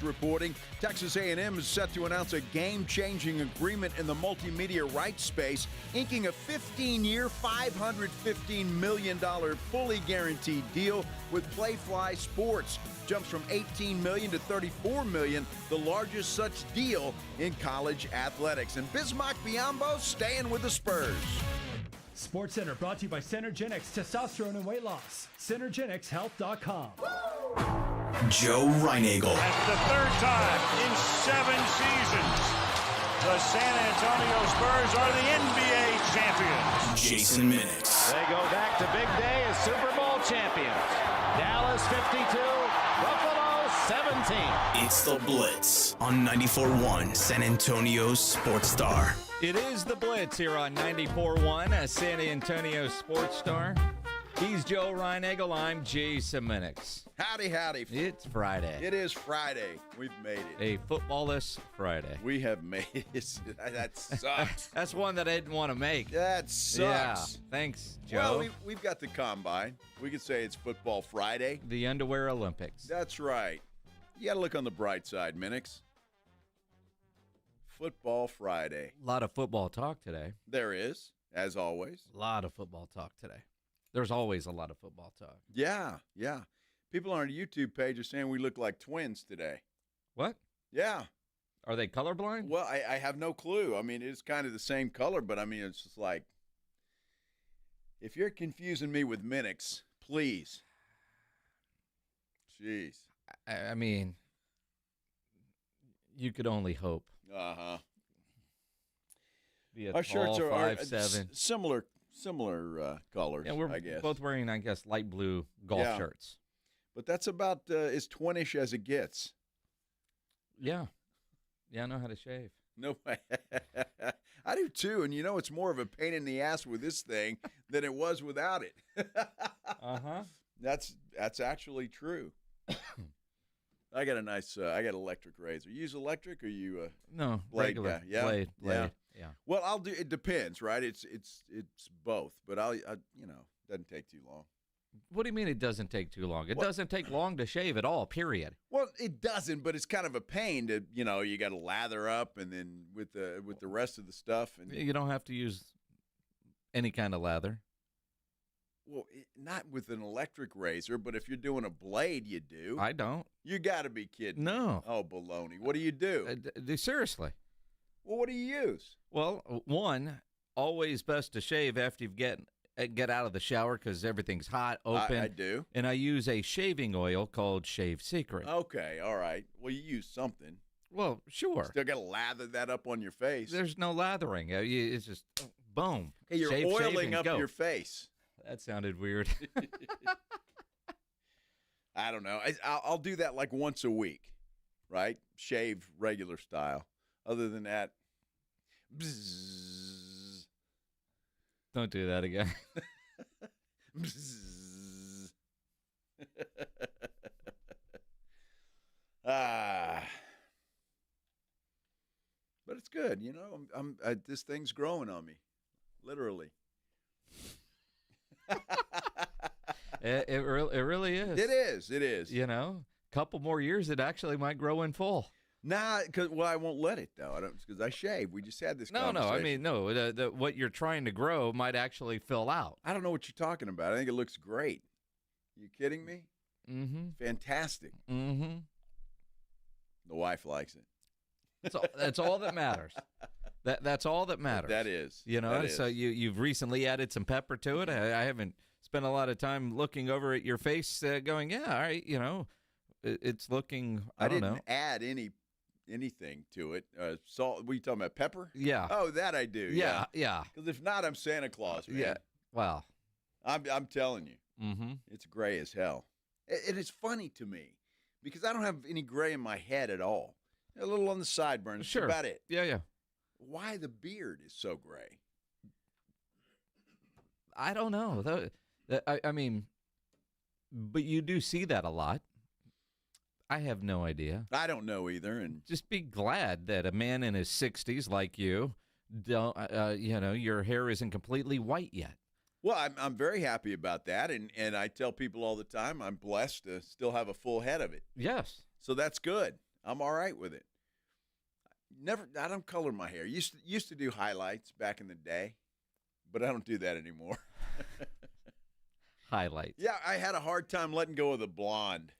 Sports reporting. Texas A&M is set to announce a game-changing agreement in the multimedia rights space, inking a 15-year, $515 million fully guaranteed deal with Playfly Sports. Jumps from $18 million to $34 million, the largest such deal in college athletics. And Bismack Biyombo staying with the Spurs. Sports Center brought to you by Synergenics Testosterone and Weight Loss. Synergenicshealth.com. Joe Reinagel. And for the third time in 7 seasons, the San Antonio Spurs are the NBA champions. Jason Minix. They go back to big day as Super Bowl champions. Dallas 52, Buffalo 17. It's the Blitz on 94.1 San Antonio's Sports Star. It is the Blitz here on 94.1 as San Antonio Sports Star. He's Joe Reinagel. I'm Jason Minix. Howdy, howdy. It's Friday. It is Friday. We've made it. A footballless Friday. We have made it. That sucks. That's one that I didn't want to make. That sucks. Yeah. Thanks, Joe. Well, we've got the combine. We could say it's Football Friday. The Underwear Olympics. That's right. You got to look on the bright side, Minix. Football Friday. A lot of football talk today. There is, as always. A lot of football talk today. There's always a lot of football talk. Yeah. People on our YouTube page are saying we look like twins today. What? Yeah. Are they colorblind? Well, I have no clue. I mean, it's kind of the same color, but I mean, it's just like, if you're confusing me with Minix, please. Jeez. I mean, you could only hope. Uh-huh. Be a Our shirts tall are 5'7". similar colors, Yeah, we're I guess. both wearing, I guess, light blue golf shirts. But that's about as twinish as it gets. Yeah. Yeah, I know how to shave. No, I do too. And it's more of a pain in the ass with this thing than it was without it. Uh-huh. That's actually true. I got electric razor. You use electric or you No, blade regular guy? Yeah. blade. Yeah. Well, I'll do. It depends, right? It's both, but doesn't take too long. What do you mean it doesn't take too long? It doesn't take long to shave at all, period. Well, it doesn't, but it's kind of a pain to, you got to lather up and then with the rest of the stuff. And you don't have to use any kind of lather. Well, not with an electric razor, but if you're doing a blade, you do. I don't. You got to be kidding. No. Oh, baloney. What do you do? Seriously. Well, what do you use? Well, one, always best to shave after you get out of the shower because everything's hot, open. I do. And I use a shaving oil called Shave Secret. Okay, all right. Well, you use something. Well, sure. Still got to lather that up on your face. There's no lathering. It's just boom. Hey, you're oiling up your face. That sounded weird. I don't know. I'll do that like once a week, right? Shave regular style. Other than that, bzzz. Don't do that again. Bzzz. But it's good, this thing's growing on me, literally. It really is. It is. Couple more years, it actually might grow in full. Nah, I won't let it though. Because I shave. We just had this conversation. No. I mean, no. What you're trying to grow might actually fill out. I don't know what you're talking about. I think it looks great. You kidding me? Mm-hmm. Fantastic. Mm-hmm. The wife likes it. That's all that matters. That's all that matters. That is. So you've recently added some pepper to it. I haven't spent a lot of time looking over at your face, going, yeah, all right, it's looking. I don't know. Add anything to it. Salt. What are you talking about? Pepper? Yeah. Oh, that I do. Yeah. Because if not, I'm Santa Claus, man. Yeah. Wow. I'm telling you. Mm-hmm. It's gray as hell. And it's funny to me because I don't have any gray in my head at all. A little on the sideburns. Sure. That's about it. Yeah. Why the beard is so gray? I don't know. I mean, but you do see that a lot. I have no idea. I don't know either. And just be glad that a man in his 60s like you don't, your hair isn't completely white yet. Well, I'm very happy about that, and I tell people all the time I'm blessed to still have a full head of it. Yes. So that's good. I'm all right with it. I don't color my hair. Used to do highlights back in the day, but I don't do that anymore. Highlights. Yeah, I had a hard time letting go of the blonde.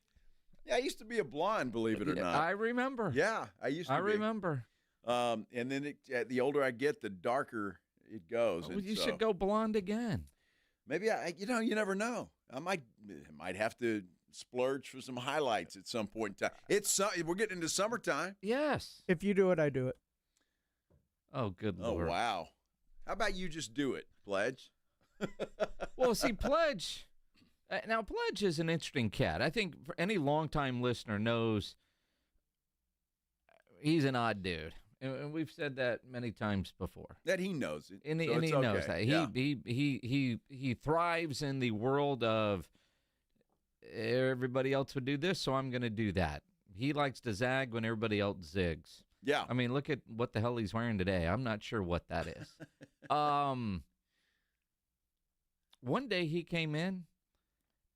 Yeah, I used to be a blonde, believe it or not. I remember. Yeah, I used to be. remember. And then the older I get, the darker it goes. Well, you should go blonde again. Maybe you never know. I might have to splurge for some highlights at some point in time. We're getting into summertime. Yes. If you do it, I do it. Oh, good Oh, Lord. wow. How about you just do it, Pledge? Well, see, Pledge. Now, Pledge is an interesting cat. I think for any longtime listener knows he's an odd dude. And we've said that many times before. That he knows it. And, so and it's he okay. knows that. Yeah. He thrives in the world of everybody else would do this, so I'm going to do that. He likes to zag when everybody else zigs. Yeah. I mean, look at what the hell he's wearing today. I'm not sure what that is. One day he came in,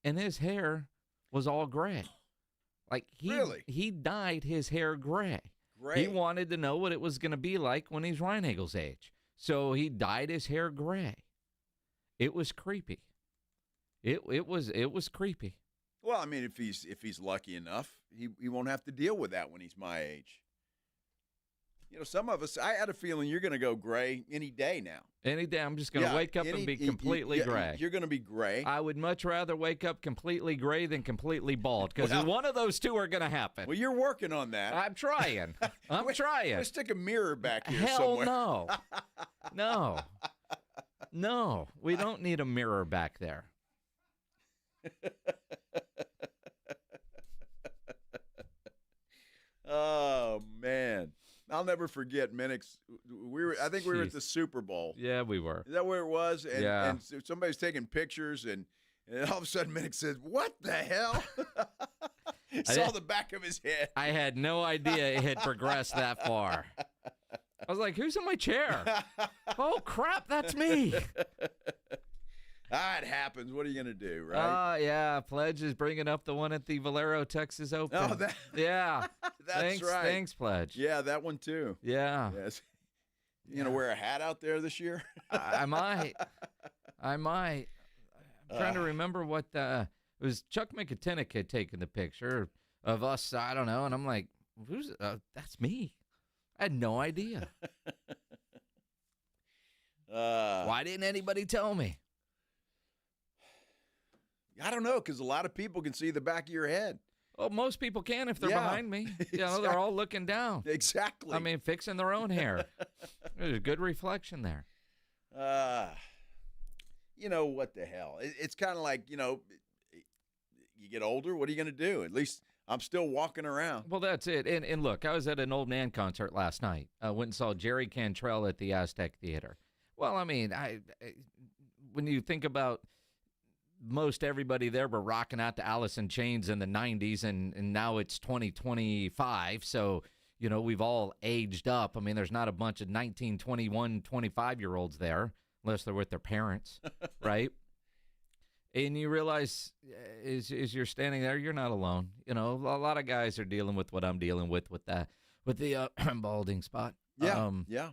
and his hair was all gray. Like he dyed his hair gray. Great. He wanted to know what it was going to be like when he's Reinegel's age. So he dyed his hair gray. It was creepy. It was creepy. Well, I mean, if he's lucky enough, he won't have to deal with that when he's my age. You know, some of us, I had a feeling you're going to go gray any day now. Any day, I'm just going to wake up and be completely gray. You're going to be gray. I would much rather wake up completely gray than completely bald, because one of those two are going to happen. Well, you're working on that. I'm trying. I'm trying. Let's stick a mirror back here Hell somewhere. no. No. No. We don't need a mirror back there. Oh, man. I'll never forget Minix. I think we were at the Super Bowl. Yeah, we were. Is that where it was? And, Yeah. And somebody's taking pictures, and all of a sudden Minix says, "What the hell?" Saw the back of his head. I had no idea it had progressed that far. I was like, who's in my chair? Oh, crap, that's me. It happens. What are you going to do, right? Yeah. Pledge is bringing up the one at the Valero, Texas Open. Oh, yeah. That's right. Thanks, Pledge. Yeah, that one too. Yeah. Yes. You going to wear a hat out there this year? I might. I'm trying to remember what it was. Chuck McIntyre had taken the picture of us. I don't know. And I'm like, who's that's me. I had no idea. Why didn't anybody tell me? I don't know, because a lot of people can see the back of your head. Well, most people can if they're behind me. You know, they're all looking down. Exactly. I mean, fixing their own hair. There's a good reflection there. You know, what the hell? It's kind of like, you know, you get older, what are you going to do? At least I'm still walking around. Well, that's it. And look, I was at an Old Man concert last night. I went and saw Jerry Cantrell at the Aztec Theater. Well, I mean, when you think about most everybody there were rocking out to Alice in Chains in the 90s, and now it's 2025, so, you know, we've all aged up. I mean, there's not a bunch of 19, 21, 25-year-olds there, unless they're with their parents, right? And you realize, as you're standing there, you're not alone. You know, a lot of guys are dealing with what I'm dealing with the balding spot. Yeah, yeah.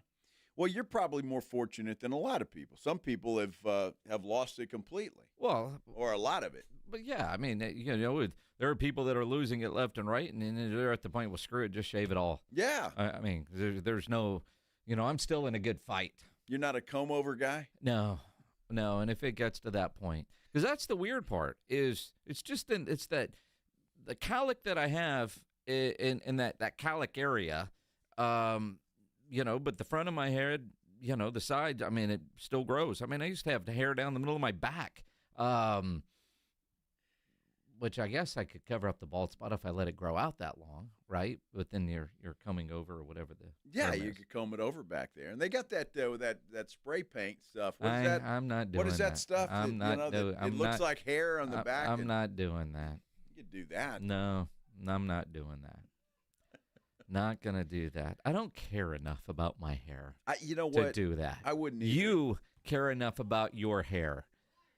Well, you're probably more fortunate than a lot of people. Some people have lost it completely. Well, or a lot of it. But yeah, I mean, you know, there are people that are losing it left and right, and they're at the point, well, screw it, just shave it all. Yeah. I mean, there's no, you know, I'm still in a good fight. You're not a comb-over guy? No, and if it gets to that point, because that's the weird part, is it's that the cowlick that I have in that cowlick area, you know, but the front of my head, you know, the sides, I mean, it still grows. I mean, I used to have the hair down the middle of my back, which I guess I could cover up the bald spot if I let it grow out that long, right? But then you're coming over or whatever Yeah, you could comb it over back there. And they got that that spray paint stuff. What is that? I'm not doing that. What is that stuff? I'm not doing it. It looks like hair on the back. I'm not doing that. You could do that. No, I'm not doing that. Not going to do that. I don't care enough about my hair you know to what? do that. I wouldn't either. You care enough about your hair.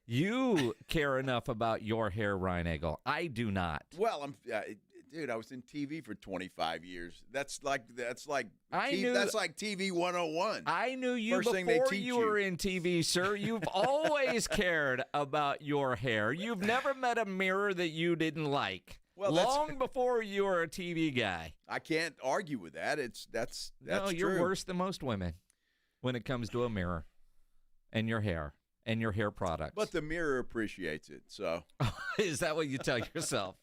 You care enough about your hair, Ryan Eagle. I do not. Well, dude, I was in TV for 25 years. That's like that's like TV 101. I knew you First thing they before teach you were in TV, sir. You've always cared about your hair. You've never met a mirror that you didn't like. Well, long before you were a TV guy. I can't argue with that. That's no, true. You're worse than most women when it comes to a mirror and your hair and your hair products. But the mirror appreciates it. So is that what you tell yourself?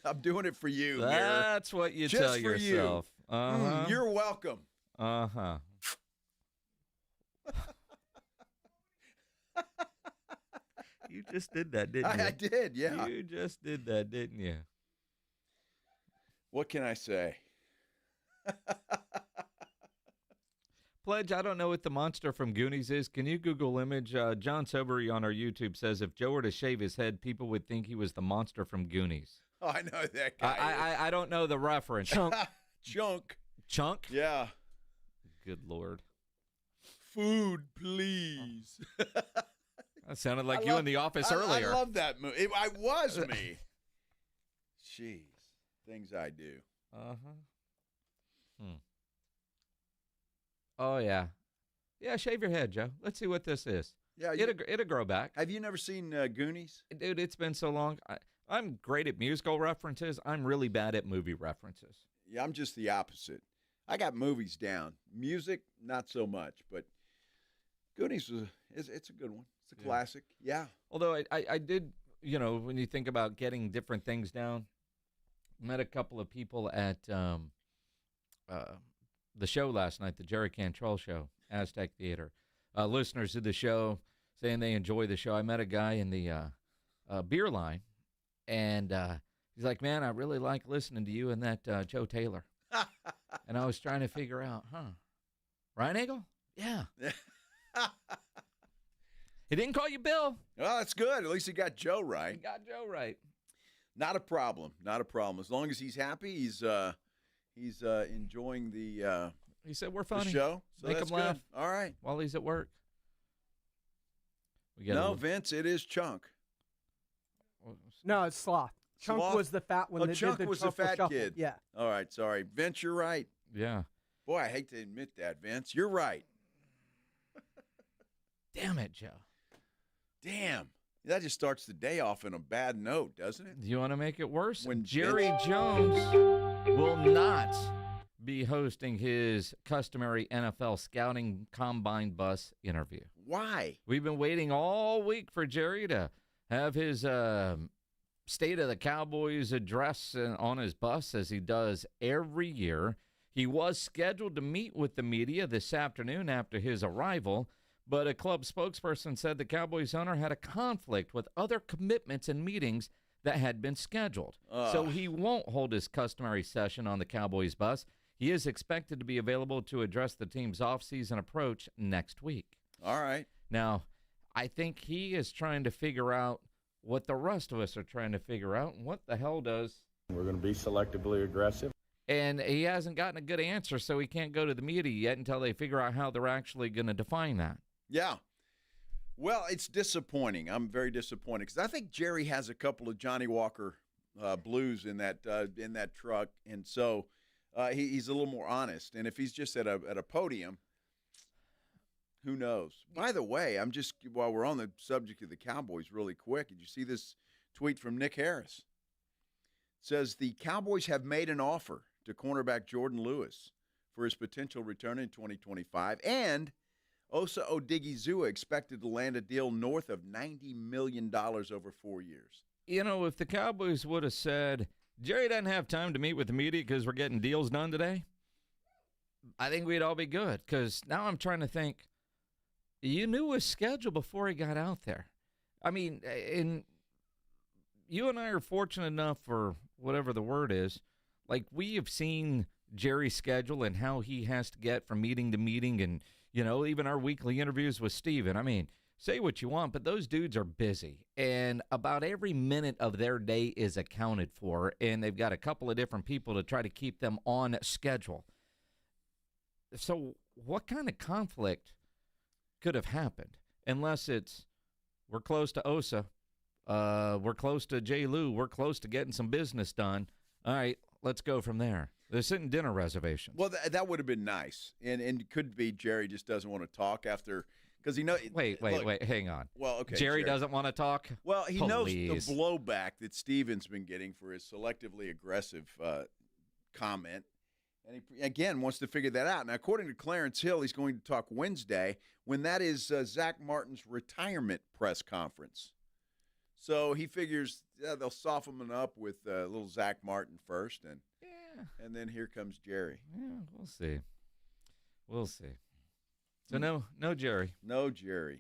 I'm doing it for you, mirror. That's what you tell yourself. You. Uh-huh. You're welcome. Uh-huh. You just did that, didn't you? I did, yeah. You just did that, didn't you? What can I say? Pledge, I don't know what the monster from Goonies is. Can you Google image? John Sobery on our YouTube says if Joe were to shave his head, people would think he was the monster from Goonies. Oh, I know that guy. I don't know the reference. Chunk. Chunk? Yeah. Good Lord. Food, please. That sounded like you in the office earlier. I love that movie. I was me. Jeez. Things I do. Uh-huh. Oh, yeah. Yeah, shave your head, Joe. Let's see what this is. Yeah, it'll grow back. Have you never seen Goonies? Dude, it's been so long. I'm great at musical references. I'm really bad at movie references. Yeah, I'm just the opposite. I got movies down. Music, not so much. But Goonies, it's a good one. It's a classic. Yeah. Although I did, when you think about getting different things down, met a couple of people at the show last night, the Jerry Cantrell show, Aztec Theater. Listeners of the show saying they enjoy the show. I met a guy in the beer line, and he's like, man, I really like listening to you and that Joe Taylor. And I was trying to figure out, Ryan Eagle? Yeah. He didn't call you Bill. Well, that's good. At least he got Joe right. He got Joe right. Not a problem. Not a problem. As long as he's happy, he's enjoying the he said we're funny. The show. So make him laugh. Good. All right. While he's at work. Vince, it is Chunk. No, it's Sloth. Chunk was the fat one. That Chunk did the was the fat shuffle. kid. Yeah. All right. Sorry. Vince, you're right. Yeah. Boy, I hate to admit that, Vince. You're right. Damn it, Joe. Damn. That just starts the day off on a bad note, doesn't it? Do you want to make it worse? When Jerry Jones will not be hosting his customary NFL scouting combine bus interview. Why? We've been waiting all week for Jerry to have his State of the Cowboys address on his bus, as he does every year. He was scheduled to meet with the media this afternoon after his arrival, but a club spokesperson said the Cowboys owner had a conflict with other commitments and meetings that had been scheduled. So he won't hold his customary session on the Cowboys bus. He is expected to be available to address the team's offseason approach next week. All right. Now, I think he is trying to figure out what the rest of us are trying to figure out. And what the hell does... We're going to be selectively aggressive. And he hasn't gotten a good answer, so he can't go to the media yet until they figure out how they're actually going to define that. Yeah. Well, it's disappointing. I'm very disappointed because I think Jerry has a couple of Johnny Walker blues in that truck, and so he's a little more honest. And if he's just at a podium, who knows? By the way, while we're on the subject of the Cowboys, really quick, did you see this tweet from Nick Harris? It says the Cowboys have made an offer to cornerback Jordan Lewis for his potential return in 2025, and Osa Odigizua expected to land a deal north of $90 million over 4 years. If the Cowboys would have said, Jerry doesn't have time to meet with the media because we're getting deals done today, I think we'd all be good. Because now I'm trying to think, you knew his schedule before he got out there. I mean, you and I are fortunate enough, for whatever the word is, like we have seen Jerry's schedule and how he has to get from meeting to meeting, and even our weekly interviews with Steven. I mean, say what you want, but those dudes are busy, and about every minute of their day is accounted for, and they've got a couple of different people to try to keep them on schedule. So what kind of conflict could have happened? Unless it's, we're close to Osa, we're close to J. Lou, we're close to getting some business done. All right, let's go from there. They're sitting dinner reservations. Well, that would have been nice. And could be Jerry just doesn't want to talk after because he knows. Wait, hang on. Well, okay. Jerry doesn't want to talk? Well, he knows the blowback that Steven's been getting for his selectively aggressive comment. And he, again, wants to figure that out. Now, according to Clarence Hill, he's going to talk Wednesday when that is Zach Martin's retirement press conference. So he figures they'll soften him up with little Zach Martin first, and then here comes Jerry. Yeah, we'll see. We'll see. So no Jerry. No Jerry.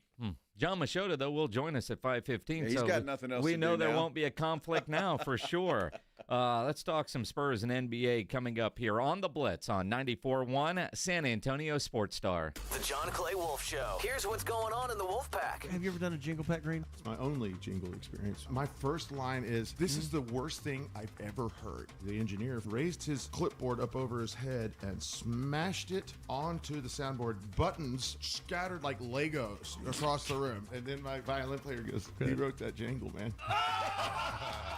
John Machota, though, will join us at 5:15. Yeah, he's got nothing else to do We know there now. won't be a conflict now for sure. Let's talk some Spurs and NBA coming up here on the Blitz on 94.1 San Antonio Sports Star. The John Clay Wolf Show. Here's what's going on in the Wolf Pack. Have you ever done a jingle, Pat Green? It's my only jingle experience. My first line is, "This is the worst thing I've ever heard." The engineer raised his clipboard up over his head and smashed it onto the soundboard. Buttons scattered like Legos across the room. And then my violin player goes, "He wrote that jingle, man."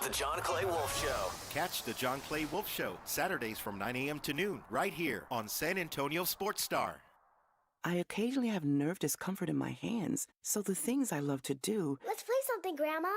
The John Clay Wolf Show. Catch the John Clay Wolf Show Saturdays from 9 a.m. to noon right here on San Antonio Sports Star. I occasionally have nerve discomfort in my hands, so the things I love to do... Let's play something, Grandma.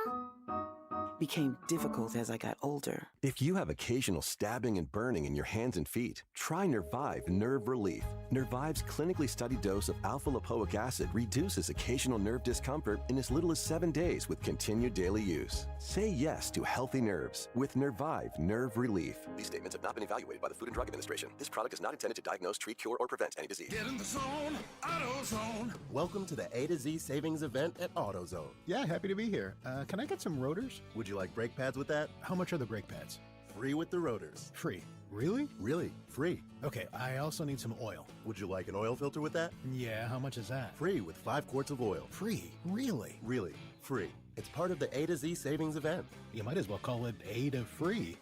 ...became difficult as I got older. If you have occasional stabbing and burning in your hands and feet, try Nervive Nerve Relief. Nervive's clinically studied dose of alpha-lipoic acid reduces occasional nerve discomfort in as little as 7 days with continued daily use. Say yes to healthy nerves with Nervive Nerve Relief. These statements have not been evaluated by the Food and Drug Administration. This product is not intended to diagnose, treat, cure, or prevent any disease. Get in the zone, AutoZone. Welcome to the A to Z savings event at AutoZone. Yeah, happy to be here. Can I get some rotors? Would you like brake pads with that? How much are the brake pads? Free with the rotors. Free. Really? Really, free. Okay, I also need some oil. Would you like an oil filter with that? Yeah, how much is that? Free with 5 quarts of oil. Free? Really? Really, free. It's part of the A to Z savings event. You might as well call it A to free.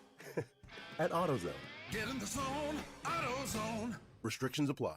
At AutoZone. Get in the zone, AutoZone. Restrictions apply.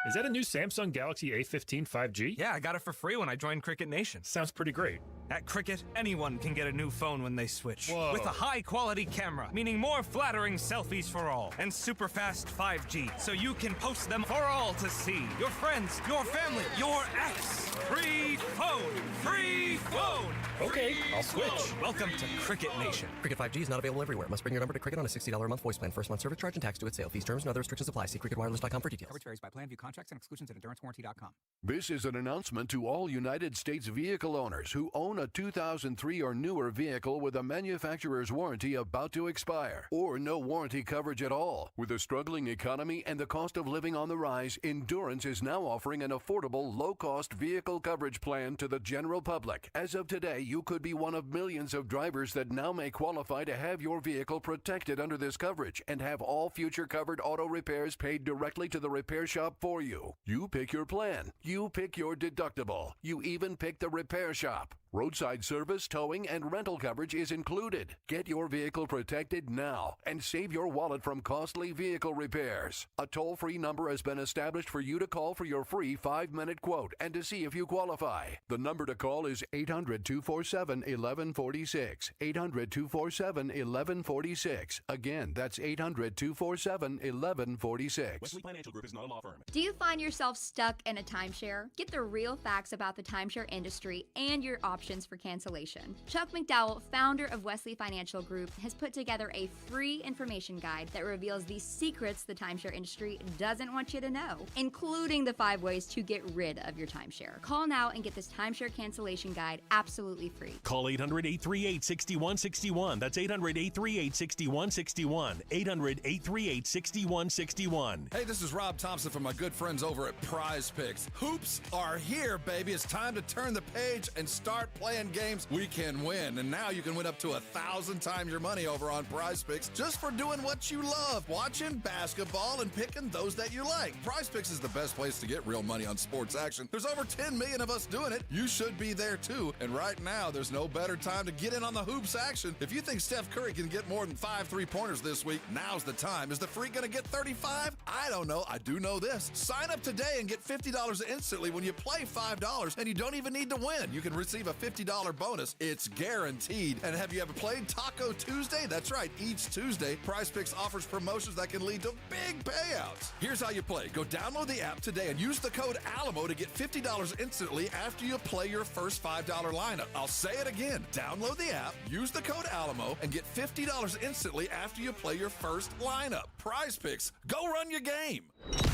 Is that a new Samsung Galaxy A15 5G? Yeah, I got it for free when I joined Cricket Nation. Sounds pretty great. At Cricket, anyone can get a new phone when they switch. Whoa. With a high-quality camera, meaning more flattering selfies for all, and super fast 5G, so you can post them for all to see. Your friends, your family, your ex. Free phone! Free phone! Okay, I'll switch. Welcome to Cricket Nation. Cricket 5G is not available everywhere. Must bring your number to Cricket on a $60 a month voice plan. First month service charge and tax due at sale. Fees, terms, and other restrictions apply. See cricketwireless.com for details. Coverage varies by plan. View contracts and exclusions at endurancewarranty.com. This is an announcement to all United States vehicle owners who own a 2003 or newer vehicle with a manufacturer's warranty about to expire, or no warranty coverage at all. With a struggling economy and the cost of living on the rise, Endurance is now offering an affordable, low-cost vehicle coverage plan to the general public. As of today, you could be one of millions of drivers that now may qualify to have your vehicle protected under this coverage and have all future covered auto repairs paid directly to the repair shop for you. You pick your plan. You pick your deductible. You even pick the repair shop. Roadside service, towing, and rental coverage is included. Get your vehicle protected now and save your wallet from costly vehicle repairs. A toll-free number has been established for you to call for your free 5-minute quote and to see if you qualify. The number to call is 800-247-1146. 800-247-1146. Again, that's 800-247-1146. Wesley Financial Group is not a law firm. Do you find yourself stuck in a timeshare? Get the real facts about the timeshare industry and your options for cancellation. Chuck McDowell, founder of Wesley Financial Group, has put together a free information guide that reveals the secrets the timeshare industry doesn't want you to know, including the 5 ways to get rid of your timeshare. Call now and get this timeshare cancellation guide absolutely free. Call 800-838-6161. That's 800-838-6161. 800-838-6161. Hey, this is Rob Thompson from my good friends over at Prize Picks. Hoops are here, baby. It's time to turn the page and start playing games we can win. And now you can win up to 1,000 times your money over on Prize Picks just for doing what you love, watching basketball and picking those that you like. Prize Picks is the best place to get real money on sports action. There's over 10 million of us doing it. You should be there too. And right now, there's no better time to get in on the hoops action. If you think Steph Curry can get more than 5 3-pointers this week, now's the time. Is the freak going to get 35? I don't know. I do know this. Sign up today and get $50 instantly when you play $5, and you don't even need to win. You can receive a $50 bonus. It's guaranteed. And have you ever played Taco Tuesday? That's right. Each Tuesday, Prize Picks offers promotions that can lead to big payouts. Here's how you play. Go download the app today and use the code ALAMO to get $50 instantly after you play your first $5 lineup. I'll say it again. Download the app, use the code ALAMO, and get $50 instantly after you play your first lineup. Prize Picks. Go run your game.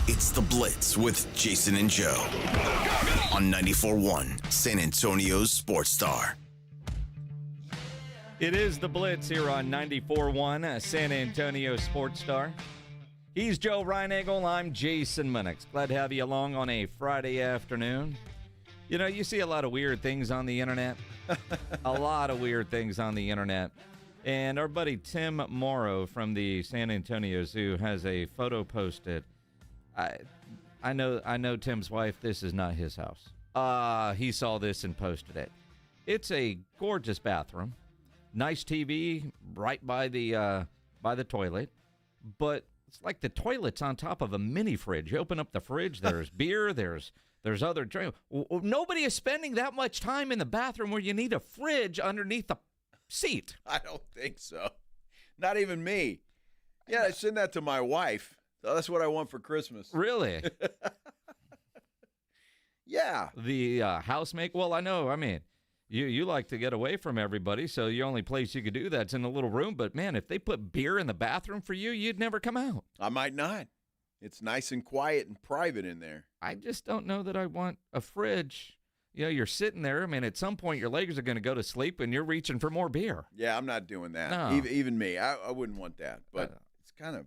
It's The Blitz with Jason and Joe on 94.1 San Antonio's Sports Star. It is The Blitz here on 94.1 San Antonio Sports Star. He's Joe Reinagle. I'm Jason Minix. Glad to have you along on a Friday afternoon. You know, you see a lot of weird things on the internet. A lot of weird things on the internet. And our buddy Tim Morrow from the San Antonio Zoo has a photo posted. I know Tim's wife. This is not his house. He saw this and posted it. It's a gorgeous bathroom. Nice TV right by the toilet. But it's like the toilet's on top of a mini fridge. You open up the fridge, there's beer, there's other drink. Nobody is spending that much time in the bathroom where you need a fridge underneath the seat. I don't think so. Not even me. Yeah, I send that to my wife. So that's what I want for Christmas. Really? Yeah. The housemake? Well, I know. I mean, you like to get away from everybody, so the only place you could do that's in the little room. But, man, if they put beer in the bathroom for you, you'd never come out. I might not. It's nice and quiet and private in there. I just don't know that I want a fridge. You know, you're sitting there. I mean, at some point, your legs are going to go to sleep, and you're reaching for more beer. Yeah, I'm not doing that. No. Even me. I wouldn't want that. But it's kind of,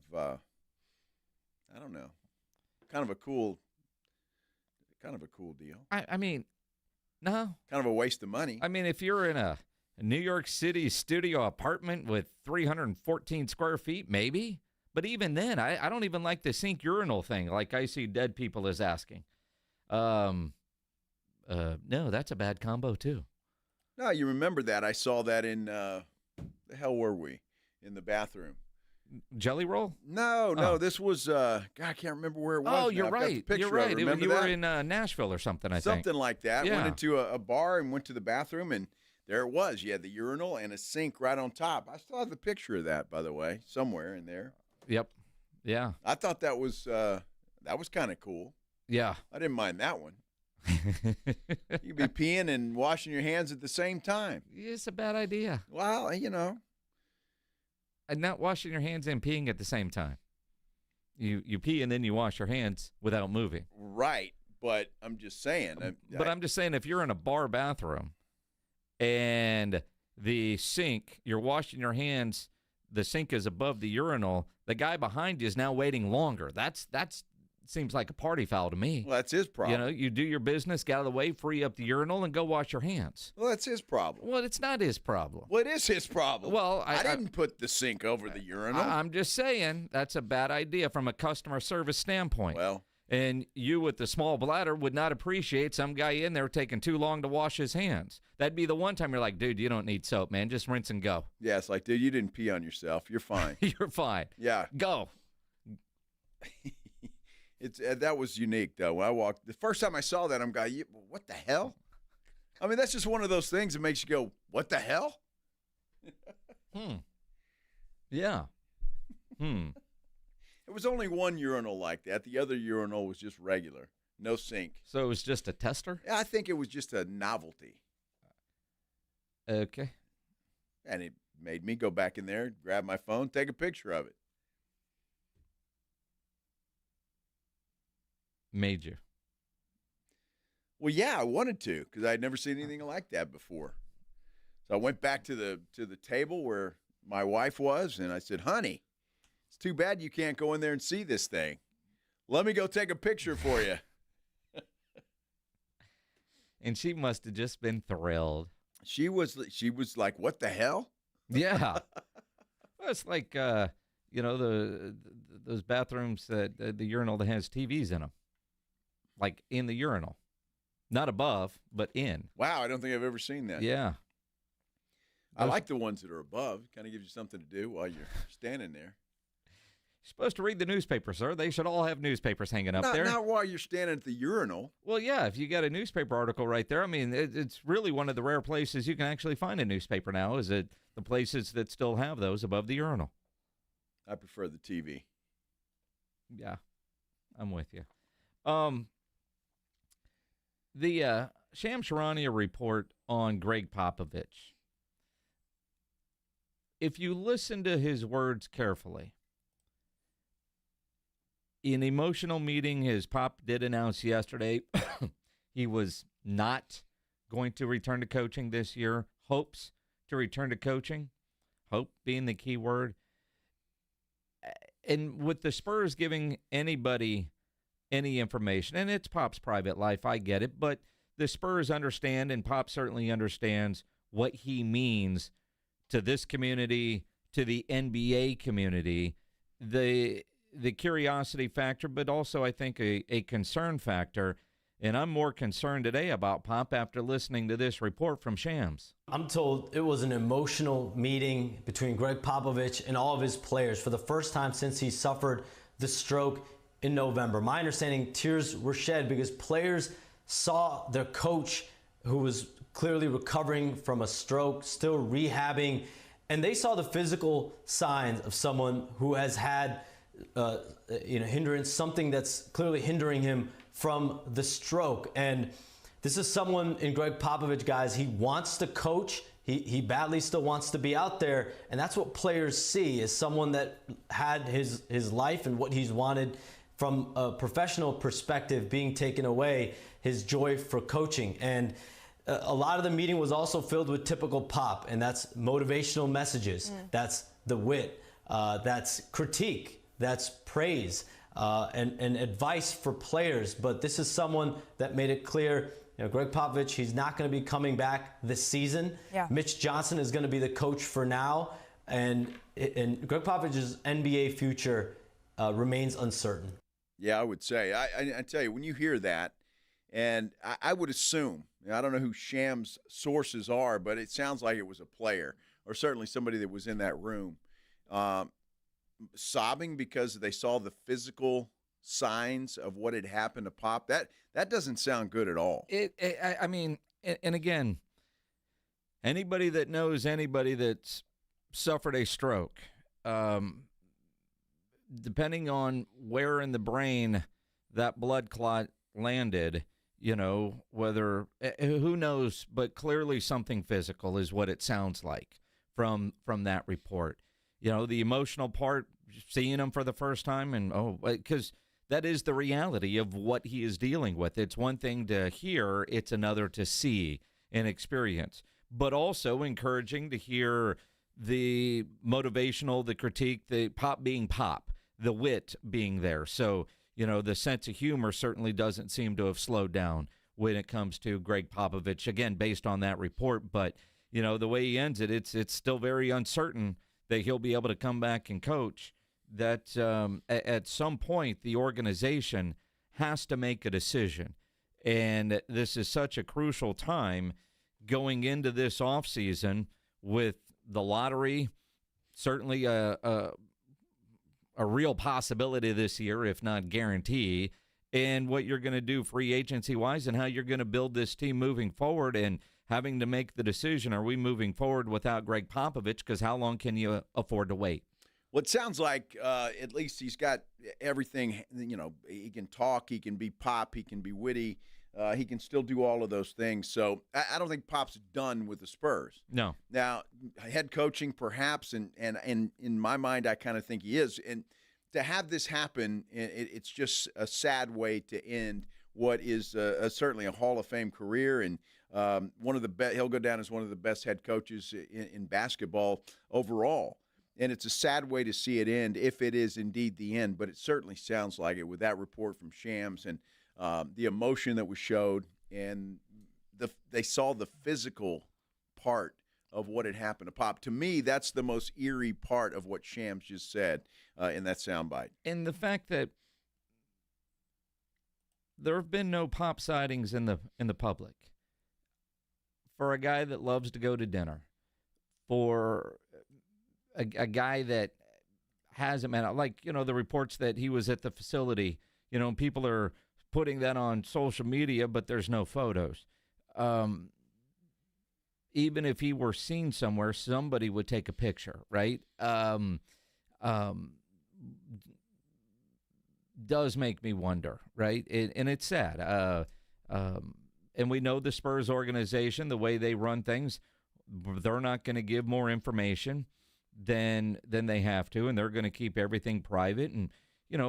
I don't know, kind of a cool deal. I mean, no. Kind of a waste of money. I mean, if you're in a New York City studio apartment with 314 square feet, maybe. But even then, I don't even like the sink urinal thing like I see dead people is asking. No, that's a bad combo, too. No, you remember that. I saw that in, the hell were we? In the bathroom. Jelly Roll? No, this was, God, I can't remember where it was. Oh, you're right. You're right. You were in Nashville or something, I think. Something like that. Yeah. Went into a bar and went to the bathroom, and there it was. You had the urinal and a sink right on top. I still have the picture of that, by the way, somewhere in there. Yep. Yeah. I thought that was kind of cool. Yeah. I didn't mind that one. You'd be peeing and washing your hands at the same time. It's a bad idea. Well, you know. And not washing your hands and peeing at the same time. You pee and then you wash your hands without moving. Right, but I'm just saying. I'm just saying if you're in a bar bathroom and the sink, you're washing your hands, the sink is above the urinal, the guy behind you is now waiting longer. That's seems like a party foul to me. Well, that's his problem. You know, you do your business, get out of the way, free up the urinal, and go wash your hands. Well, that's his problem. Well, it's not his problem. Well, it is his problem. Well, I didn't put the sink over the urinal. I'm just saying that's a bad idea from a customer service standpoint. Well. And you with the small bladder would not appreciate some guy in there taking too long to wash his hands. That'd be the one time you're like, dude, you don't need soap, man. Just rinse and go. Yeah, it's like, dude, you didn't pee on yourself. You're fine. You're fine. Yeah. Go. That was unique, though. When I walked, the first time I saw that, I'm going, what the hell? I mean, that's just one of those things that makes you go, what the hell? Yeah. It was only one urinal like that. The other urinal was just regular, no sink. So it was just a tester? Yeah, I think it was just a novelty. Okay. And it made me go back in there, grab my phone, take a picture of it. Made you? Well, yeah, I wanted to because I had never seen anything like that before. So I went back to the table where my wife was, and I said, honey, it's too bad you can't go in there and see this thing. Let me go take a picture for you. And she must have just been thrilled. She was like, what the hell? Yeah. Well, it's like, those bathrooms, the urinal that has TVs in them. Like in the urinal. Not above, but in. Wow, I don't think I've ever seen that. Yeah. I like the ones that are above. Kind of gives you something to do while you're standing there. supposed to read the newspaper, sir. They should all have newspapers hanging up there. Not while you're standing at the urinal. Well, yeah, if you got a newspaper article right there, I mean, it's really one of the rare places you can actually find a newspaper now, is it the places that still have those above the urinal. I prefer the TV. Yeah, I'm with you. The Shams Charania report on Gregg Popovich. If you listen to his words carefully, in emotional meeting, his pop did announce yesterday he was not going to return to coaching this year. Hopes to return to coaching. Hope being the key word. And with the Spurs giving anybody any information, and it's Pop's private life, I get it, but the Spurs understand, and Pop certainly understands what he means to this community, to the NBA community, the curiosity factor, but also I think a concern factor. And I'm more concerned today about Pop after listening to this report from Shams. I'm told it was an emotional meeting between Gregg Popovich and all of his players for the first time since he suffered the stroke in November. My understanding, tears were shed because players saw their coach, who was clearly recovering from a stroke, still rehabbing, and they saw the physical signs of someone who has had hindrance, something that's clearly hindering him from the stroke. And this is someone in Gregg Popovich, guys, he wants to coach. He badly still wants to be out there. And that's what players see, is someone that had his life and what he's wanted from a professional perspective being taken away, his joy for coaching. And a lot of the meeting was also filled with typical Pop, and that's motivational messages. That's the wit. That's critique. That's praise. And advice for players. But this is someone that made it clear, Gregg Popovich, he's not going to be coming back this season. Yeah. Mitch Johnson is going to be the coach for now. And Gregg Popovich's NBA future remains uncertain. Yeah, I would say. I tell you, when you hear that, and I would assume, I don't know who Shams' sources are, but it sounds like it was a player or certainly somebody that was in that room. Sobbing because they saw the physical signs of what had happened to Pop. That doesn't sound good at all. I mean, and again, anybody that knows anybody that's suffered a stroke, depending on where in the brain that blood clot landed, whether, who knows, but clearly something physical is what it sounds like from that report. The emotional part, seeing him for the first time, and because that is the reality of what he is dealing with. It's one thing to hear, it's another to see and experience, but also encouraging to hear the motivational, the critique, the Pop being Pop, the wit being there. So, the sense of humor certainly doesn't seem to have slowed down when it comes to Gregg Popovich, again, based on that report. But, the way he ends it, it's still very uncertain that he'll be able to come back and coach. That at some point the organization has to make a decision. And this is such a crucial time going into this offseason with the lottery, certainly a real possibility this year, if not guarantee, and what you're going to do free agency-wise and how you're going to build this team moving forward, and having to make the decision, are we moving forward without Gregg Popovich? Because how long can you afford to wait? Well, it sounds like at least he's got everything. He can talk, he can be Pop, he can be witty, he can still do all of those things. So I don't think Pop's done with the Spurs. No. Now, head coaching perhaps, and in my mind, I kind of think he is. And to have this happen, it's just a sad way to end what is certainly a Hall of Fame career, and one of the best. He'll go down as one of the best head coaches in basketball overall. And it's a sad way to see it end, if it is indeed the end. But it certainly sounds like it with that report from Shams, and the emotion that was showed, and they saw the physical part of what had happened to Pop. To me, that's the most eerie part of what Shams just said in that soundbite. And the fact that there have been no Pop sightings in the public. For a guy that loves to go to dinner, for a guy that hasn't been out. Like, the reports that he was at the facility, people are putting that on social media, but there's no photos. Even if he were seen somewhere, somebody would take a picture, right? Does make me wonder, right? And it's sad. And we know the Spurs organization, the way they run things, they're not going to give more information than they have to, and they're going to keep everything private. And,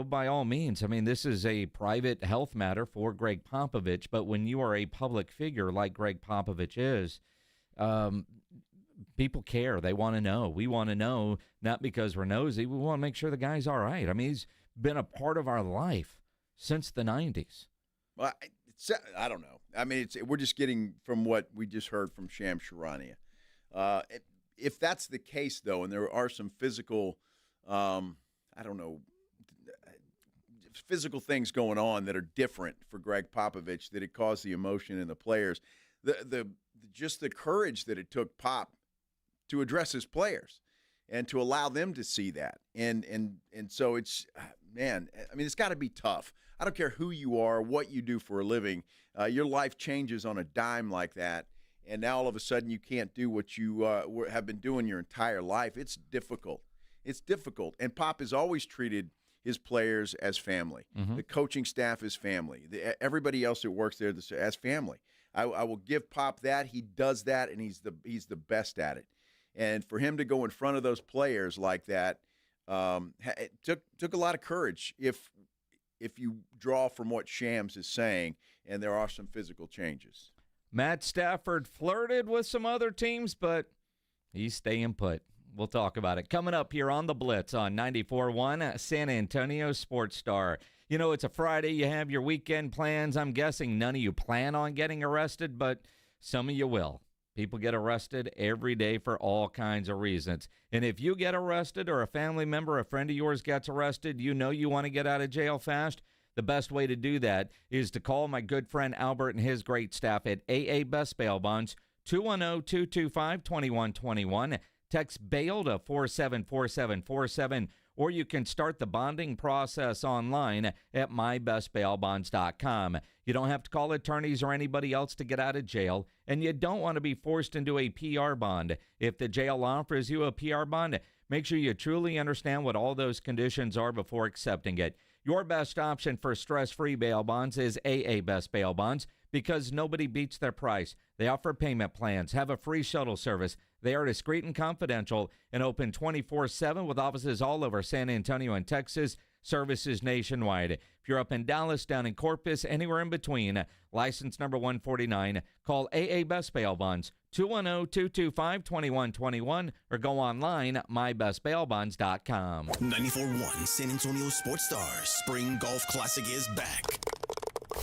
by all means, I mean, this is a private health matter for Gregg Popovich, but when you are a public figure like Gregg Popovich is, people care. They want to know. We want to know, not because we're nosy. We want to make sure the guy's all right. I mean, he's been a part of our life since the 90s. Well, I don't know. I mean, we're just getting from what we just heard from Shams Charania. If that's the case, though, and there are some physical, physical things going on that are different for Gregg Popovich, that it caused the emotion in the players, just the courage that it took Pop to address his players and to allow them to see that. And so it's, man, I mean, it's got to be tough. I don't care who you are, what you do for a living. Your life changes on a dime like that, and now all of a sudden you can't do what you have been doing your entire life. It's difficult. It's difficult. And Pop has always treated his players as family. Mm-hmm. The coaching staff is family. Everybody else that works there as family. I will give Pop that. He does that, and he's the best at it. And for him to go in front of those players like that, it took a lot of courage. If you draw from what Shams is saying, and there are some physical changes. Matt Stafford flirted with some other teams, but he's staying put. We'll talk about it coming up here on the Blitz on 94.1 San Antonio Sports Star. It's a Friday. You have your weekend plans. I'm guessing none of you plan on getting arrested, but some of you will. People get arrested every day for all kinds of reasons. And if you get arrested or a family member, a friend of yours gets arrested, you want to get out of jail fast, the best way to do that is to call my good friend Albert and his great staff at AA Best Bail Bonds, 210-225-2121. Text BAIL to 474747, or you can start the bonding process online at mybestbailbonds.com. You don't have to call attorneys or anybody else to get out of jail, and you don't want to be forced into a PR bond. If the jail offers you a PR bond, make sure you truly understand what all those conditions are before accepting it. Your best option for stress-free bail bonds is AA Best Bail Bonds, because nobody beats their price. They offer payment plans, have a free shuttle service. They are discreet and confidential and open 24/7 with offices all over San Antonio and Texas, services nationwide. If you're up in Dallas, down in Corpus, anywhere in between, license number 149, call AA Best Bail Bonds, 210-225-2121, or go online at mybestbailbonds.com. 94.1 San Antonio Sports Stars Spring Golf Classic is back.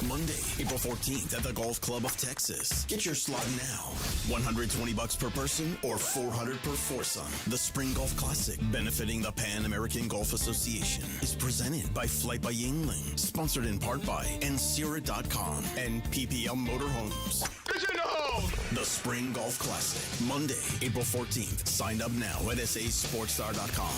Monday, April 14th at the Golf Club of Texas. Get your slot now. $120 per person or $400 per foursome. The Spring Golf Classic, benefiting the Pan American Golf Association, is presented by Flight by Yingling, sponsored in part by Ensira.com and PPL Motorhomes. The Spring Golf Classic, Monday, April 14th. Sign up now at sasportstar.com.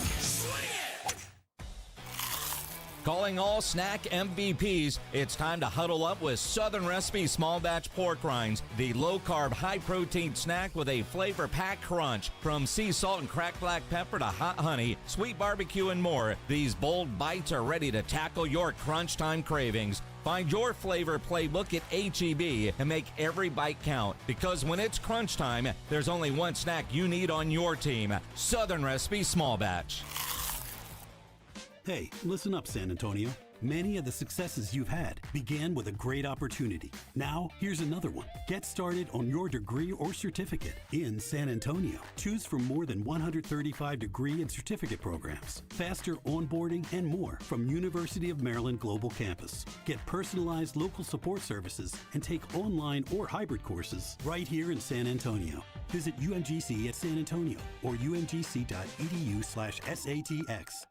Calling all snack MVPs, it's time to huddle up with Southern Recipe Small Batch Pork Rinds, the low-carb, high-protein snack with a flavor-packed crunch. From sea salt and cracked black pepper to hot honey, sweet barbecue, and more, these bold bites are ready to tackle your crunch time cravings. Find your flavor playbook at H-E-B and make every bite count, because when it's crunch time, there's only one snack you need on your team: Southern Recipe Small Batch. Hey, listen up, San Antonio. Many of the successes you've had began with a great opportunity. Now, here's another one. Get started on your degree or certificate in San Antonio. Choose from more than 135 degree and certificate programs, faster onboarding, and more from University of Maryland Global Campus. Get personalized local support services and take online or hybrid courses right here in San Antonio. Visit UMGC at San Antonio or umgc.edu/SATX.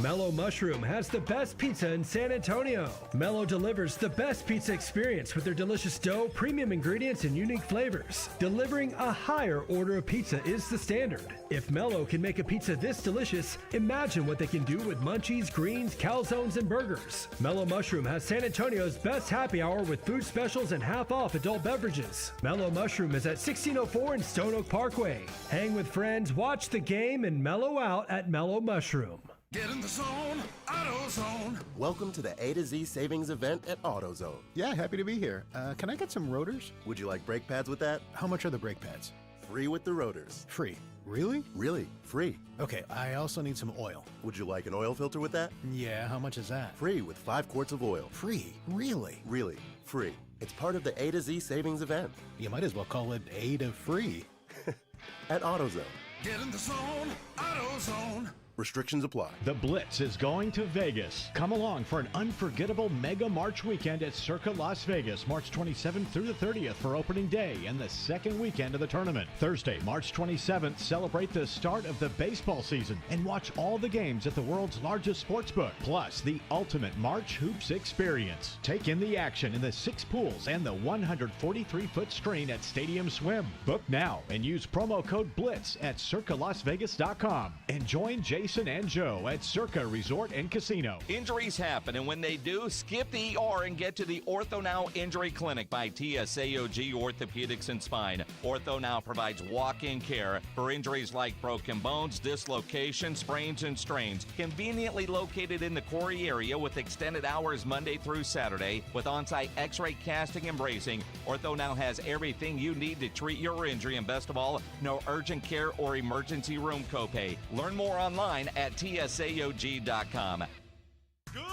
Mellow Mushroom has the best pizza in San Antonio. Mellow delivers the best pizza experience with their delicious dough, premium ingredients, and unique flavors. Delivering a higher order of pizza is the standard. If Mellow can make a pizza this delicious, imagine what they can do with munchies, greens, calzones, and burgers. Mellow Mushroom has San Antonio's best happy hour with food specials and half-off adult beverages. Mellow Mushroom is at 1604 in Stone Oak Parkway. Hang with friends, watch the game, and mellow out at Mellow Mushroom. Get in the zone, AutoZone. Welcome to the A to Z savings event at AutoZone. Yeah, happy to be here. Can I get some rotors? Would you like brake pads with that? How much are the brake pads? Free with the rotors. Free. Really? Really, free. Okay, I also need some oil. Would you like an oil filter with that? Yeah, how much is that? Free with 5 quarts of oil. Free? Really? Really, free. It's part of the A to Z savings event. You might as well call it A to free. At AutoZone. Get in the zone, AutoZone. Restrictions apply. The Blitz is going to Vegas. Come along for an unforgettable Mega March weekend at Circa Las Vegas, March 27th through the 30th for opening day and the second weekend of the tournament. Thursday, March 27th, celebrate the start of the baseball season and watch all the games at the world's largest sports book, plus the ultimate March Hoops experience. Take in the action in the 6 pools and the 143-foot screen at Stadium Swim. Book now and use promo code BLITZ at circalasvegas.com and join Jason and Joe at Circa Resort and Casino. Injuries happen, and when they do, skip the ER and get to the Ortho Now Injury Clinic by TSAOG Orthopedics and Spine. Ortho Now provides walk-in care for injuries like broken bones, dislocations, sprains, and strains. Conveniently located in the Quarry area with extended hours Monday through Saturday with on-site x-ray casting and bracing, Ortho Now has everything you need to treat your injury, and best of all, no urgent care or emergency room copay. Learn more online at tsaog.com. Good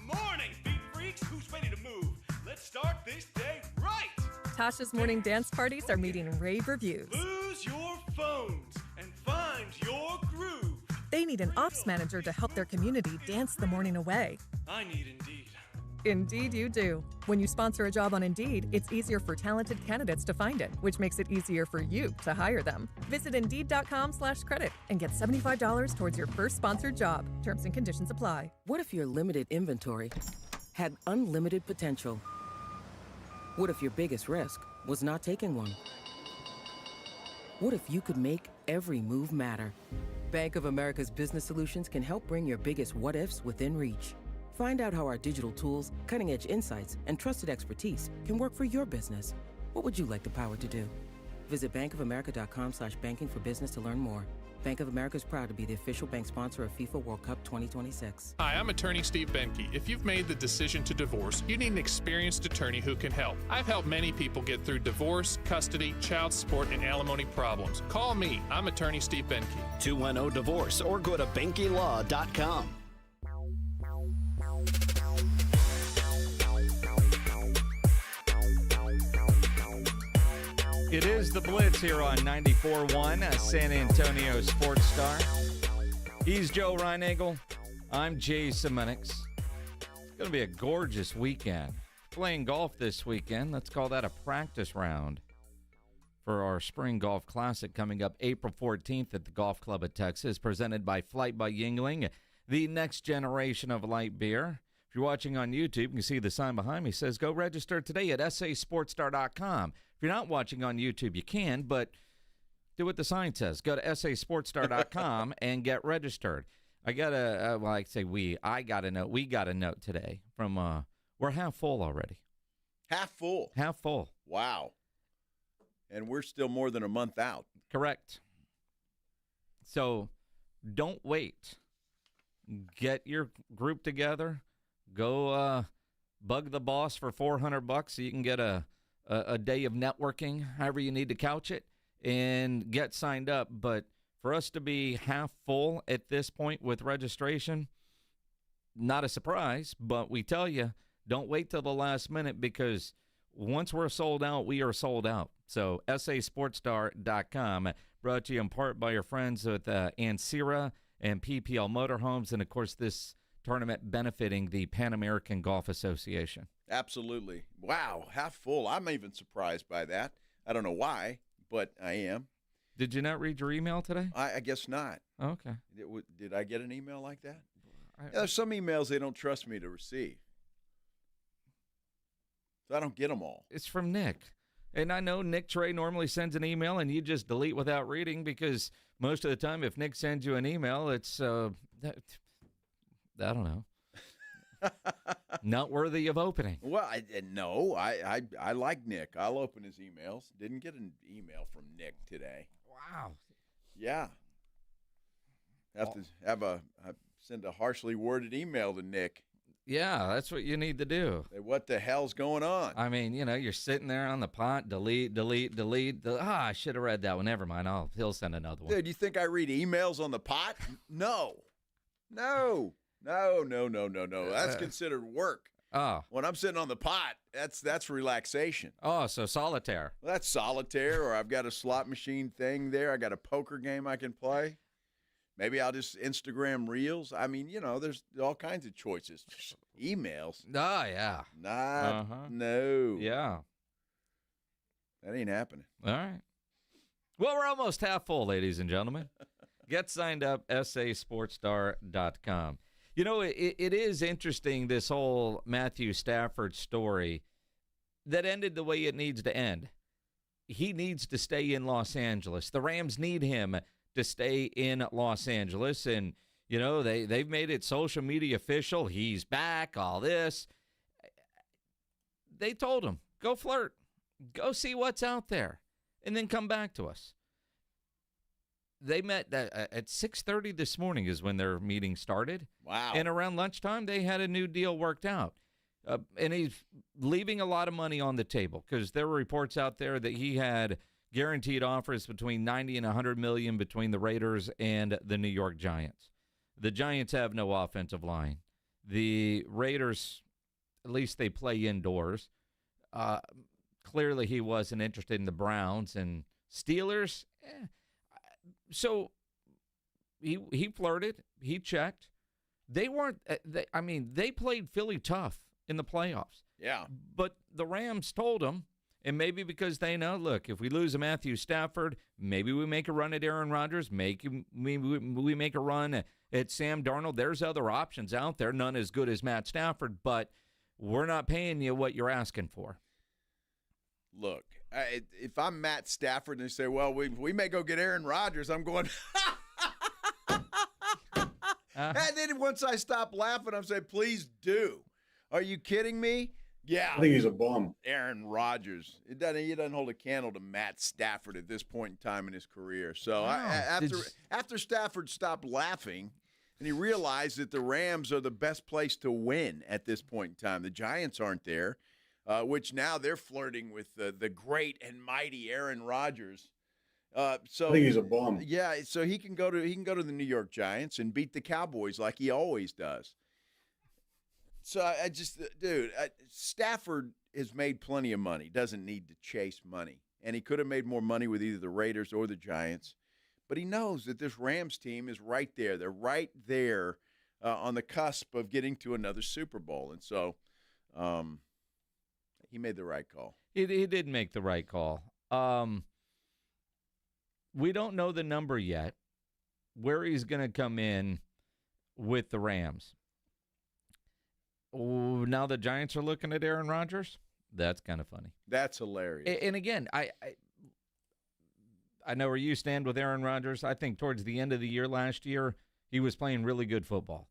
morning, beat freaks. Who's ready to move? Let's start this day right. Tasha's morning dance parties are meeting rave reviews. Lose your phones and find your groove. They need an ops manager to help their community dance the morning away. I need Indeed. Indeed you do. When you sponsor a job on Indeed, it's easier for talented candidates to find it, which makes it easier for you to hire them. Visit Indeed.com/credit and get $75 towards your first sponsored job. Terms and conditions apply. What if your limited inventory had unlimited potential? What if your biggest risk was not taking one? What if you could make every move matter? Bank of America's business solutions can help bring your biggest what-ifs within reach. Find out how our digital tools, cutting-edge insights, and trusted expertise can work for your business. What would you like the power to do? Visit bankofamerica.com/banking for business to learn more. Bank of America is proud to be the official bank sponsor of FIFA World Cup 2026. Hi, I'm attorney Steve Benke. If you've made the decision to divorce, you need an experienced attorney who can help. I've helped many people get through divorce, custody, child support, and alimony problems. Call me. I'm attorney Steve Benke. 210-DIVORCE or go to BenkeLaw.com. It is the Blitz here on 94.1, San Antonio Sports Star. He's Joe Reinagel. I'm Jay Semenix. It's going to be a gorgeous weekend. Playing golf this weekend. Let's call that a practice round for our Spring Golf Classic coming up April 14th at the Golf Club of Texas, presented by Flight by Yuengling, the next generation of light beer. If you're watching on YouTube, you can see the sign behind me says, go register today at sasportstar.com. If you're not watching on YouTube, you can, but do what the sign says. Go to sasportstar.com and get registered. I got a note today from, we're half full already. Half full? Half full. Wow. And we're still more than a month out. Correct. So don't wait. Get your group together. Go bug the boss for $400 so you can get a day of networking, however you need to couch it, and get signed up. But for us to be half full at this point with registration, not a surprise, but we tell you, don't wait till the last minute, because once we're sold out, we are sold out. So sasportstar.com, brought to you in part by your friends with Ancira and PPL Motorhomes, and, of course, this tournament benefiting the Pan American Golf Association. Absolutely. Wow, half full. I'm even surprised by that. I don't know why, but I am. Did you not read your email today? I guess not. Okay. Did I get an email like that? There's some emails they don't trust me to receive. So I don't get them all. It's from Nick. And I know Nick Trey normally sends an email and you just delete without reading because most of the time if Nick sends you an email, it's, I don't know, not worthy of opening. Well, I like Nick. I'll open his emails. Didn't get an email from Nick today. Wow. Yeah. Send a harshly worded email to Nick. Yeah, that's what you need to do. Say, what the hell's going on? I mean, you're sitting there on the pot, delete. I should have read that one. Never mind. He'll send another one. Dude, you think I read emails on the pot? No. That's considered work. Oh. When I'm sitting on the pot, that's relaxation. Oh, so solitaire. Well, that's solitaire, or I've got a slot machine thing there. I got a poker game I can play. Maybe I'll just Instagram Reels. I mean, there's all kinds of choices. Emails. Oh, yeah. No. Yeah. That ain't happening. All right. Well, we're almost half full, ladies and gentlemen. Get signed up, sasportstar.com. It is interesting, this whole Matthew Stafford story that ended the way it needs to end. He needs to stay in Los Angeles. The Rams need him to stay in Los Angeles. And, they've made it social media official. He's back, all this. They told him, go flirt. Go see what's out there. And then come back to us. They met at 6:30 this morning is when their meeting started. Wow. And around lunchtime, they had a new deal worked out. And he's leaving a lot of money on the table because there were reports out there that he had guaranteed offers between $90 and $100 million between the Raiders and the New York Giants. The Giants have no offensive line. The Raiders, at least they play indoors. Clearly, he wasn't interested in the Browns and Steelers. So he flirted. He checked. They weren't. They played Philly tough in the playoffs. Yeah. But the Rams told him. And maybe because they know, look, if we lose a Matthew Stafford, maybe we make a run at Aaron Rodgers, maybe we make a run at Sam Darnold. There's other options out there, none as good as Matt Stafford, but we're not paying you what you're asking for. Look, if I'm Matt Stafford and they say, well, we may go get Aaron Rodgers, I'm going, and then once I stop laughing, I'm saying, please do. Are you kidding me? Yeah. I think he's a bum. Aaron Rodgers. He doesn't hold a candle to Matt Stafford at this point in time in his career. So after Stafford stopped laughing and he realized that the Rams are the best place to win at this point in time, the Giants aren't there, which now they're flirting with the great and mighty Aaron Rodgers. So I think he's a bum. Yeah, so he can go to the New York Giants and beat the Cowboys like he always does. So Stafford has made plenty of money, doesn't need to chase money. And he could have made more money with either the Raiders or the Giants. But he knows that this Rams team is right there. They're right there on the cusp of getting to another Super Bowl. And so he made the right call. He did make the right call. We don't know the number yet, where he's going to come in with the Rams. Now the Giants are looking at Aaron Rodgers. That's kind of funny. That's hilarious. And again, I know where you stand with Aaron Rodgers. I think towards the end of the year last year, he was playing really good football.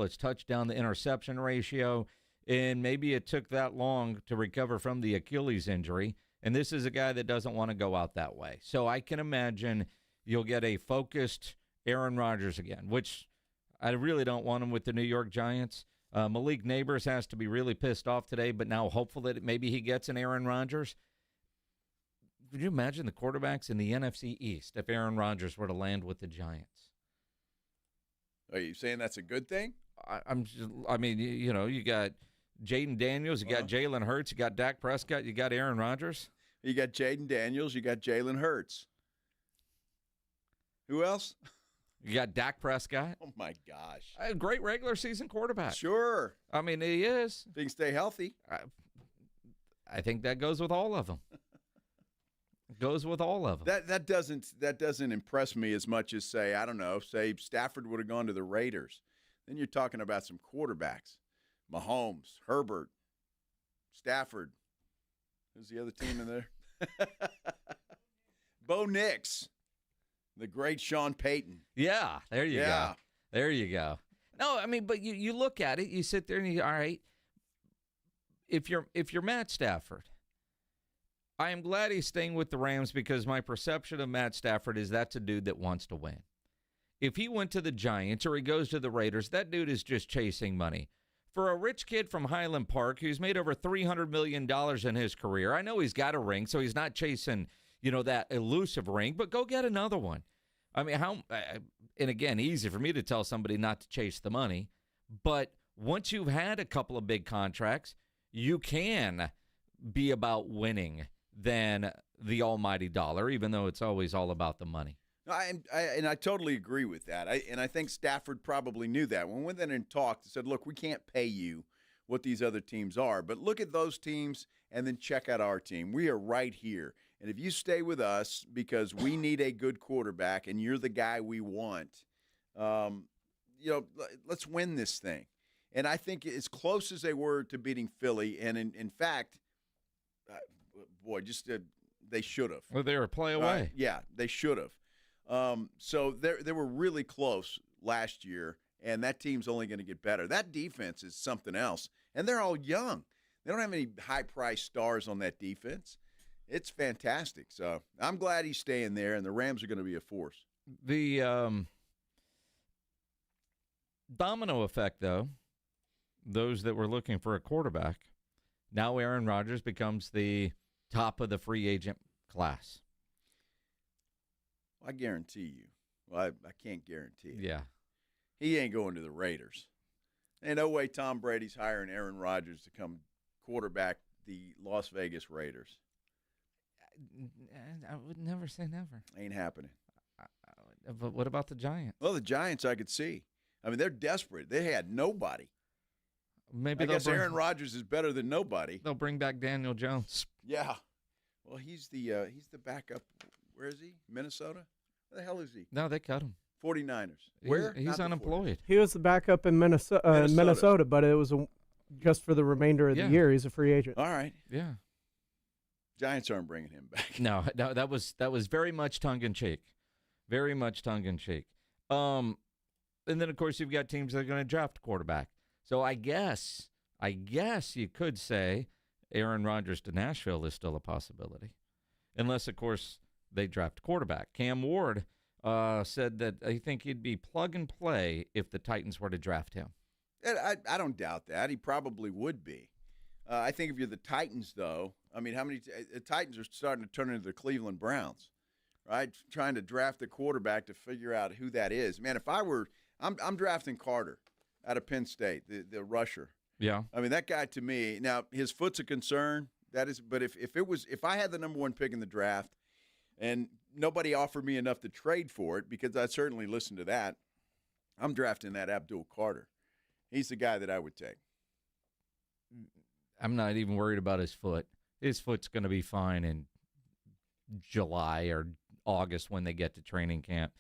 His touchdown to interception ratio, and maybe it took that long to recover from the Achilles injury. And this is a guy that doesn't want to go out that way. So I can imagine you'll get a focused Aaron Rodgers again, which I really don't want him with the New York Giants. Malik Neighbors has to be really pissed off today, but now hopeful that maybe he gets an Aaron Rodgers. Could you imagine the quarterbacks in the NFC East if Aaron Rodgers were to land with the Giants? Are you saying that's a good thing? You got Jaden Daniels, you got Jalen Hurts, you got Dak Prescott, you got Aaron Rodgers. You got Jaden Daniels, you got Jalen Hurts. Who else? You got Dak Prescott. Oh, my gosh. A great regular season quarterback. Sure. I mean, he is. If he can stay healthy. I think that goes with all of them. Goes with all of them. That doesn't impress me as much as say Stafford would have gone to the Raiders. Then you're talking about some quarterbacks: Mahomes, Herbert, Stafford. Who's the other team in there? Bo Nix, the great Sean Payton. Yeah, there you go. There you go. No, I mean, but you look at it, you sit there and you, all right, if you're Matt Stafford, I am glad he's staying with the Rams because my perception of Matt Stafford is that's a dude that wants to win. If he went to the Giants or he goes to the Raiders, that dude is just chasing money. For a rich kid from Highland Park who's made over $300 million in his career, I know he's got a ring, so he's not chasing, that elusive ring, but go get another one. I mean, and again, easy for me to tell somebody not to chase the money, but once you've had a couple of big contracts, you can be about winning than the almighty dollar, even though it's always all about the money. I totally agree with that. I think Stafford probably knew that. When we went in and talked, said, look, we can't pay you what these other teams are, but look at those teams and then check out our team. We are right here. And if you stay with us because we need a good quarterback and you're the guy we want, let's win this thing. And I think as close as they were to beating Philly, and in fact, they should have. Well, they were a play away. Yeah, they should have. So they were really close last year, and that team's only going to get better. That defense is something else, and they're all young. They don't have any high-priced stars on that defense. It's fantastic. So I'm glad he's staying there, and the Rams are going to be a force. The domino effect, though, those that were looking for a quarterback, now Aaron Rodgers becomes the top of the free agent class. I guarantee you. Well, I can't guarantee it. Yeah. He ain't going to the Raiders. Ain't no way Tom Brady's hiring Aaron Rodgers to come quarterback the Las Vegas Raiders. I would never say never. Ain't happening. But what about the Giants? Well, the Giants I could see. I mean, they're desperate. They had nobody. Maybe I guess Aaron Rodgers is better than nobody. They'll bring back Daniel Jones. Yeah. Well, he's the backup. Where is he? Minnesota? Where the hell is he? No, they cut him. 49ers. Where? He's unemployed. He was the backup in Minnesota, but it was just for the remainder of the year. He's a free agent. All right. Yeah. Giants aren't bringing him back. No, that was very much tongue-in-cheek. Very much tongue-in-cheek. And then, of course, you've got teams that are going to draft a quarterback. So I guess you could say Aaron Rodgers to Nashville is still a possibility. Unless, of course, they draft a quarterback. Cam Ward said that I think he'd be plug and play if the Titans were to draft him. I don't doubt that. He probably would be. I think if you're the Titans, though, I mean, the Titans are starting to turn into the Cleveland Browns, right? Trying to draft a quarterback to figure out who that is. Man, if I were – I'm drafting Carter out of Penn State, the rusher. Yeah. I mean, that guy to me – now, his foot's a concern. That is, but if I had the number one pick in the draft and nobody offered me enough to trade for it, because I'd certainly listen to that, I'm drafting that Abdul Carter. He's the guy that I would take. I'm not even worried about his foot. His foot's going to be fine in July or August when they get to training camp.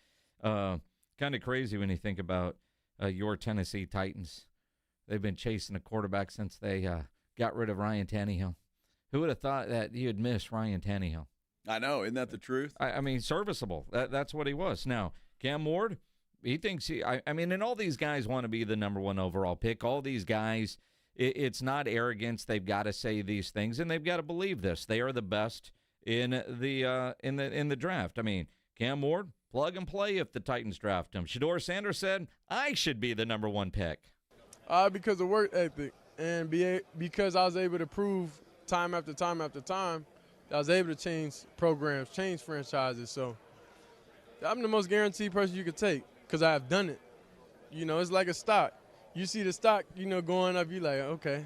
Kind of crazy when you think about your Tennessee Titans. They've been chasing a quarterback since they got rid of Ryan Tannehill. Who would have thought that you'd miss Ryan Tannehill? I know. Isn't that the truth? I mean, serviceable. That's what he was. Now, Cam Ward, he thinks I mean, and all these guys want to be the number one overall pick. All these guys, it's not arrogance. They've got to say these things, and they've got to believe this. They are the best in the draft. I mean, Cam Ward, plug and play if the Titans draft him. Shedeur Sanders said, I should be the number one pick. Because of work ethic and because I was able to prove time after time after time that I was able to change programs, change franchises. So I'm the most guaranteed person you could take because I have done it. You know, it's like a stock. You see the stock, going up, you're like, okay.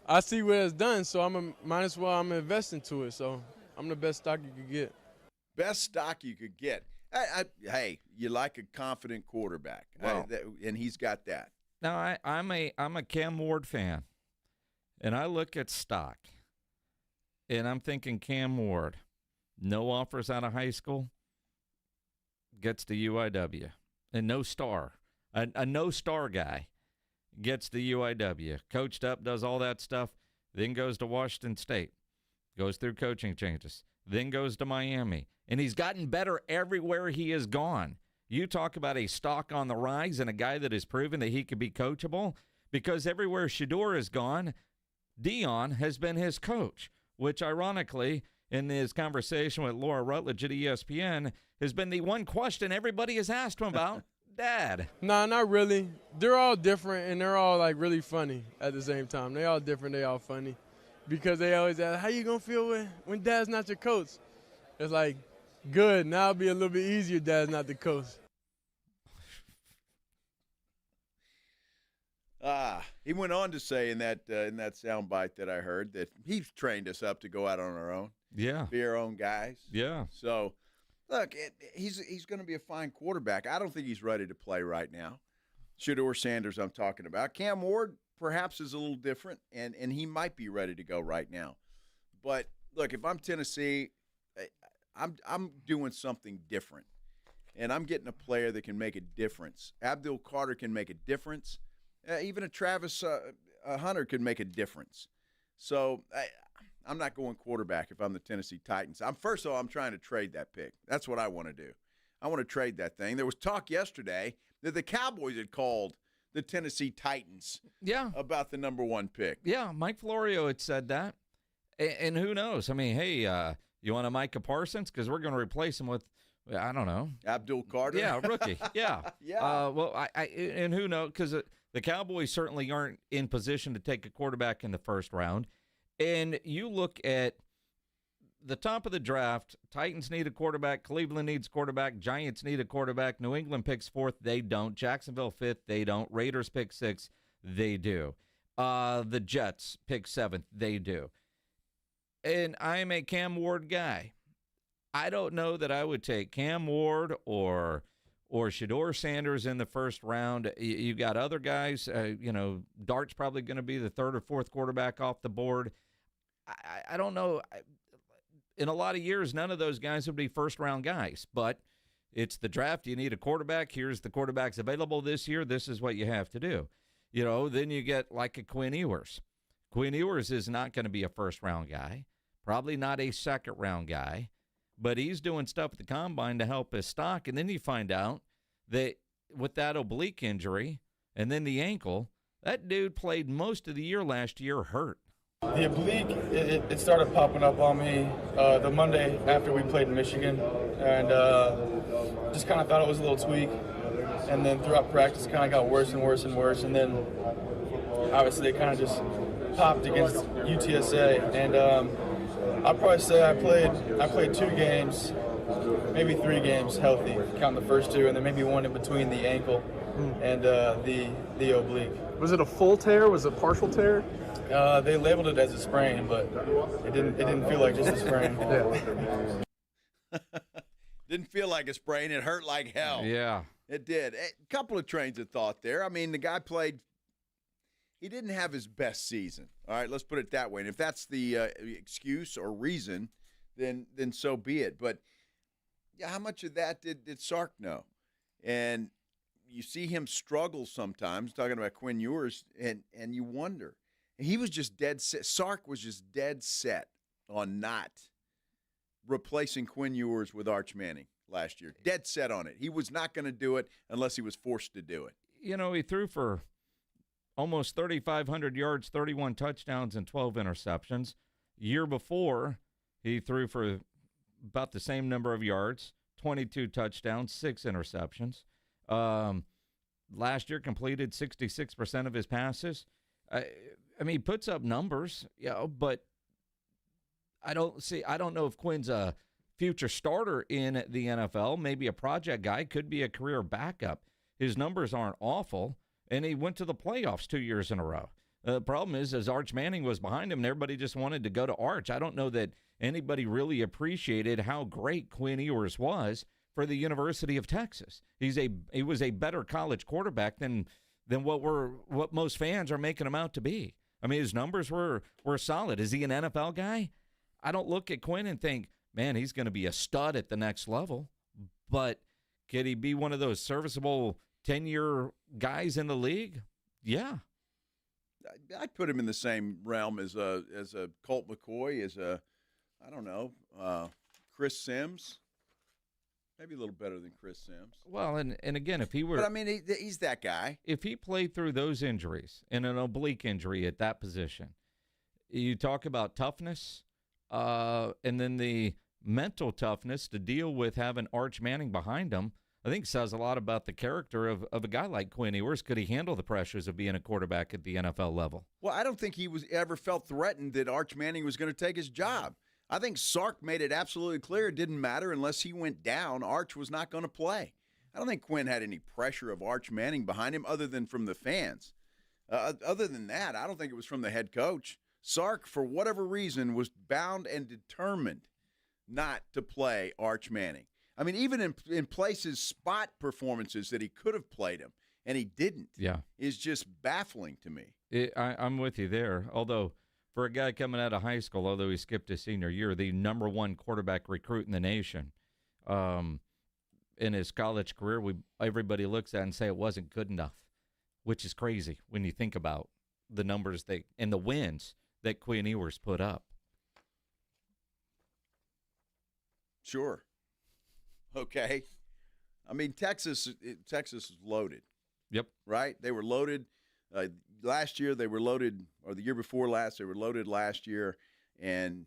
I see what it's done, so might as well I'm investing to it. So I'm the best stock you could get. Best stock you could get. Hey, you like a confident quarterback, and he's got that. Now, I'm a Cam Ward fan, and I look at stock, and I'm thinking Cam Ward, no offers out of high school, gets the UIW. And no star. A no-star guy gets the UIW. Coached up, does all that stuff, then goes to Washington State. Goes through coaching changes. Then goes to Miami. And he's gotten better everywhere he has gone. You talk about a stock on the rise and a guy that has proven that he could be coachable, because everywhere Shedeur has gone, Dion has been his coach, which ironically, in his conversation with Laura Rutledge at ESPN, has been the one question everybody has asked him about. Dad. Nah, not really. They're all different, and they're all, like, really funny at the same time. They all different. They all funny. Because they always ask, how you going to feel when Dad's not your coach? It's like, good. Now it'll be a little bit easier Dad's not the coach. He went on to say in that soundbite that I heard that he's trained us up to go out on our own. Yeah. Be our own guys. Yeah. So, look, he's going to be a fine quarterback. I don't think he's ready to play right now. Shedeur Sanders I'm talking about. Cam Ward perhaps is a little different, and he might be ready to go right now. But, look, if I'm Tennessee, I'm doing something different, and I'm getting a player that can make a difference. Abdul Carter can make a difference. Even a Travis Hunter could make a difference. So I'm not going quarterback if I'm the Tennessee Titans. First of all, I'm trying to trade that pick. That's what I want to do. I want to trade that thing. There was talk yesterday that the Cowboys had called the Tennessee Titans about the number 1 pick. Yeah, Mike Florio had said that. And who knows? I mean, hey, you want a Micah Parsons? Because we're going to replace him with, I don't know. Abdul Carter? Yeah, rookie. Yeah. Yeah. Well, and who knows? Because the Cowboys certainly aren't in position to take a quarterback in the first round. And you look at the top of the draft, Titans need a quarterback, Cleveland needs a quarterback, Giants need a quarterback, New England picks 4th, they don't, Jacksonville 5th, they don't, Raiders pick 6th, they do. The Jets pick 7th, they do. And I'm a Cam Ward guy. I don't know that I would take Cam Ward or Shedeur Sanders in the first round. You got other guys. Dart's probably going to be the 3rd or 4th quarterback off the board. I don't know. In a lot of years, none of those guys would be first-round guys. But it's the draft. You need a quarterback. Here's the quarterbacks available this year. This is what you have to do. Then you get like a Quinn Ewers. Quinn Ewers is not going to be a first-round guy. Probably not a second-round guy. But he's doing stuff at the combine to help his stock. And then you find out that with that oblique injury and then the ankle, that dude played most of the year last year hurt. The oblique, it started popping up on me the Monday after we played in Michigan. And just kind of thought it was a little tweak. And then throughout practice, kind of got worse and worse and worse. And then obviously it kind of just popped against UTSA. And I'd probably say I played 2 games, maybe 3 games healthy, counting the first 2, and then maybe 1 in between the ankle and the oblique. Was it a full tear? Was it partial tear? They labeled it as a sprain, but it didn't feel like just a sprain. Didn't feel like a sprain. It hurt like hell. Yeah. It did. A couple of trains of thought there. I mean, the guy played – he didn't have his best season. All right, let's put it that way. And if that's the excuse or reason, then so be it. But, yeah, how much of that did Sark know? And you see him struggle sometimes, talking about Quinn Ewers, and you wonder. He was just dead set. Sark was just dead set on not replacing Quinn Ewers with Arch Manning last year. Dead set on it. He was not going to do it unless he was forced to do it. He threw for almost 3,500 yards, 31 touchdowns, and 12 interceptions. Year before, he threw for about the same number of yards, 22 touchdowns, 6 interceptions. Last year completed 66% of his passes. I mean, he puts up numbers, but I don't know if Quinn's a future starter in the NFL, maybe a project guy, could be a career backup. His numbers aren't awful, and he went to the playoffs 2 years in a row. The problem is, as Arch Manning was behind him, and everybody just wanted to go to Arch. I don't know that anybody really appreciated how great Quinn Ewers was for the University of Texas. He was a better college quarterback than what most fans are making him out to be. I mean, his numbers were solid. Is he an NFL guy? I don't look at Quinn and think, man, he's going to be a stud at the next level. But could he be one of those serviceable 10-year guys in the league? Yeah. I'd put him in the same realm as a Colt McCoy, as a, I don't know, Chris Sims. Maybe a little better than Chris Sims. Well, and again, if he were... But, I mean, he's that guy. If he played through those injuries and an oblique injury at that position, you talk about toughness and then the mental toughness to deal with having Arch Manning behind him, I think says a lot about the character of a guy like Quinn Ewers. Could he handle the pressures of being a quarterback at the NFL level? Well, I don't think he ever felt threatened that Arch Manning was going to take his job. I think Sark made it absolutely clear it didn't matter unless he went down. Arch was not going to play. I don't think Quinn had any pressure of Arch Manning behind him other than from the fans. Other than that, I don't think it was from the head coach. Sark, for whatever reason, was bound and determined not to play Arch Manning. I mean, even in places, spot performances that he could have played him, and he didn't, is just baffling to me. I'm with you there, although for a guy coming out of high school, although he skipped his senior year, the #1 quarterback recruit in the nation, in his college career, everybody looks at it and say it wasn't good enough, which is crazy when you think about the numbers and the wins that Quinn Ewers put up. Sure. Okay. I mean, Texas is loaded. Yep. Right? They were loaded. Last year they were loaded, or the year before last, they were loaded last year. And,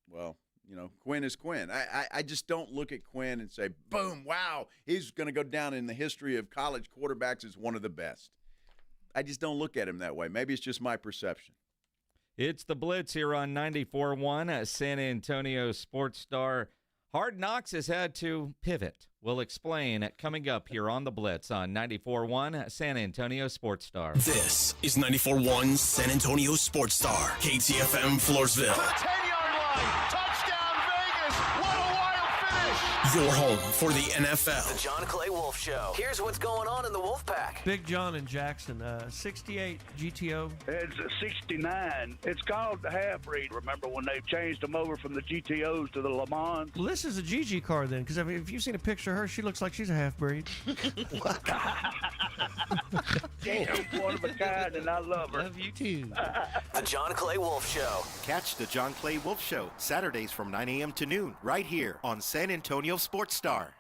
well, you know, Quinn is Quinn. I just don't look at Quinn and say, boom, wow, he's going to go down in the history of college quarterbacks as one of the best. I just don't look at him that way. Maybe it's just my perception. It's the Blitz here on 94.1, San Antonio Sports Star. Hard Knocks has had to pivot. We'll explain coming up here on the Blitz on 94.1 San Antonio Sports Star. This is 94.1 San Antonio Sports Star, KTFM Floresville. 10-yard line. Touchdown, Vegas. What a wild finish. Your home for the NFL. The John Clay Wolf Show. Here's what's going on in the Wolf Pack. Big John and Jackson, 68 GTO. It's a 69. It's called the half-breed. Remember when they changed them over from the GTOs to the Le Mans? Well, this is a Gigi car then, because I mean, if you've seen a picture of her, she looks like she's a half-breed. Damn. She's one of a kind, and I love her. Love you too. The John Clay Wolf Show. Catch the John Clay Wolf Show Saturdays from 9 a.m. to noon right here on San Antonio Sports Star.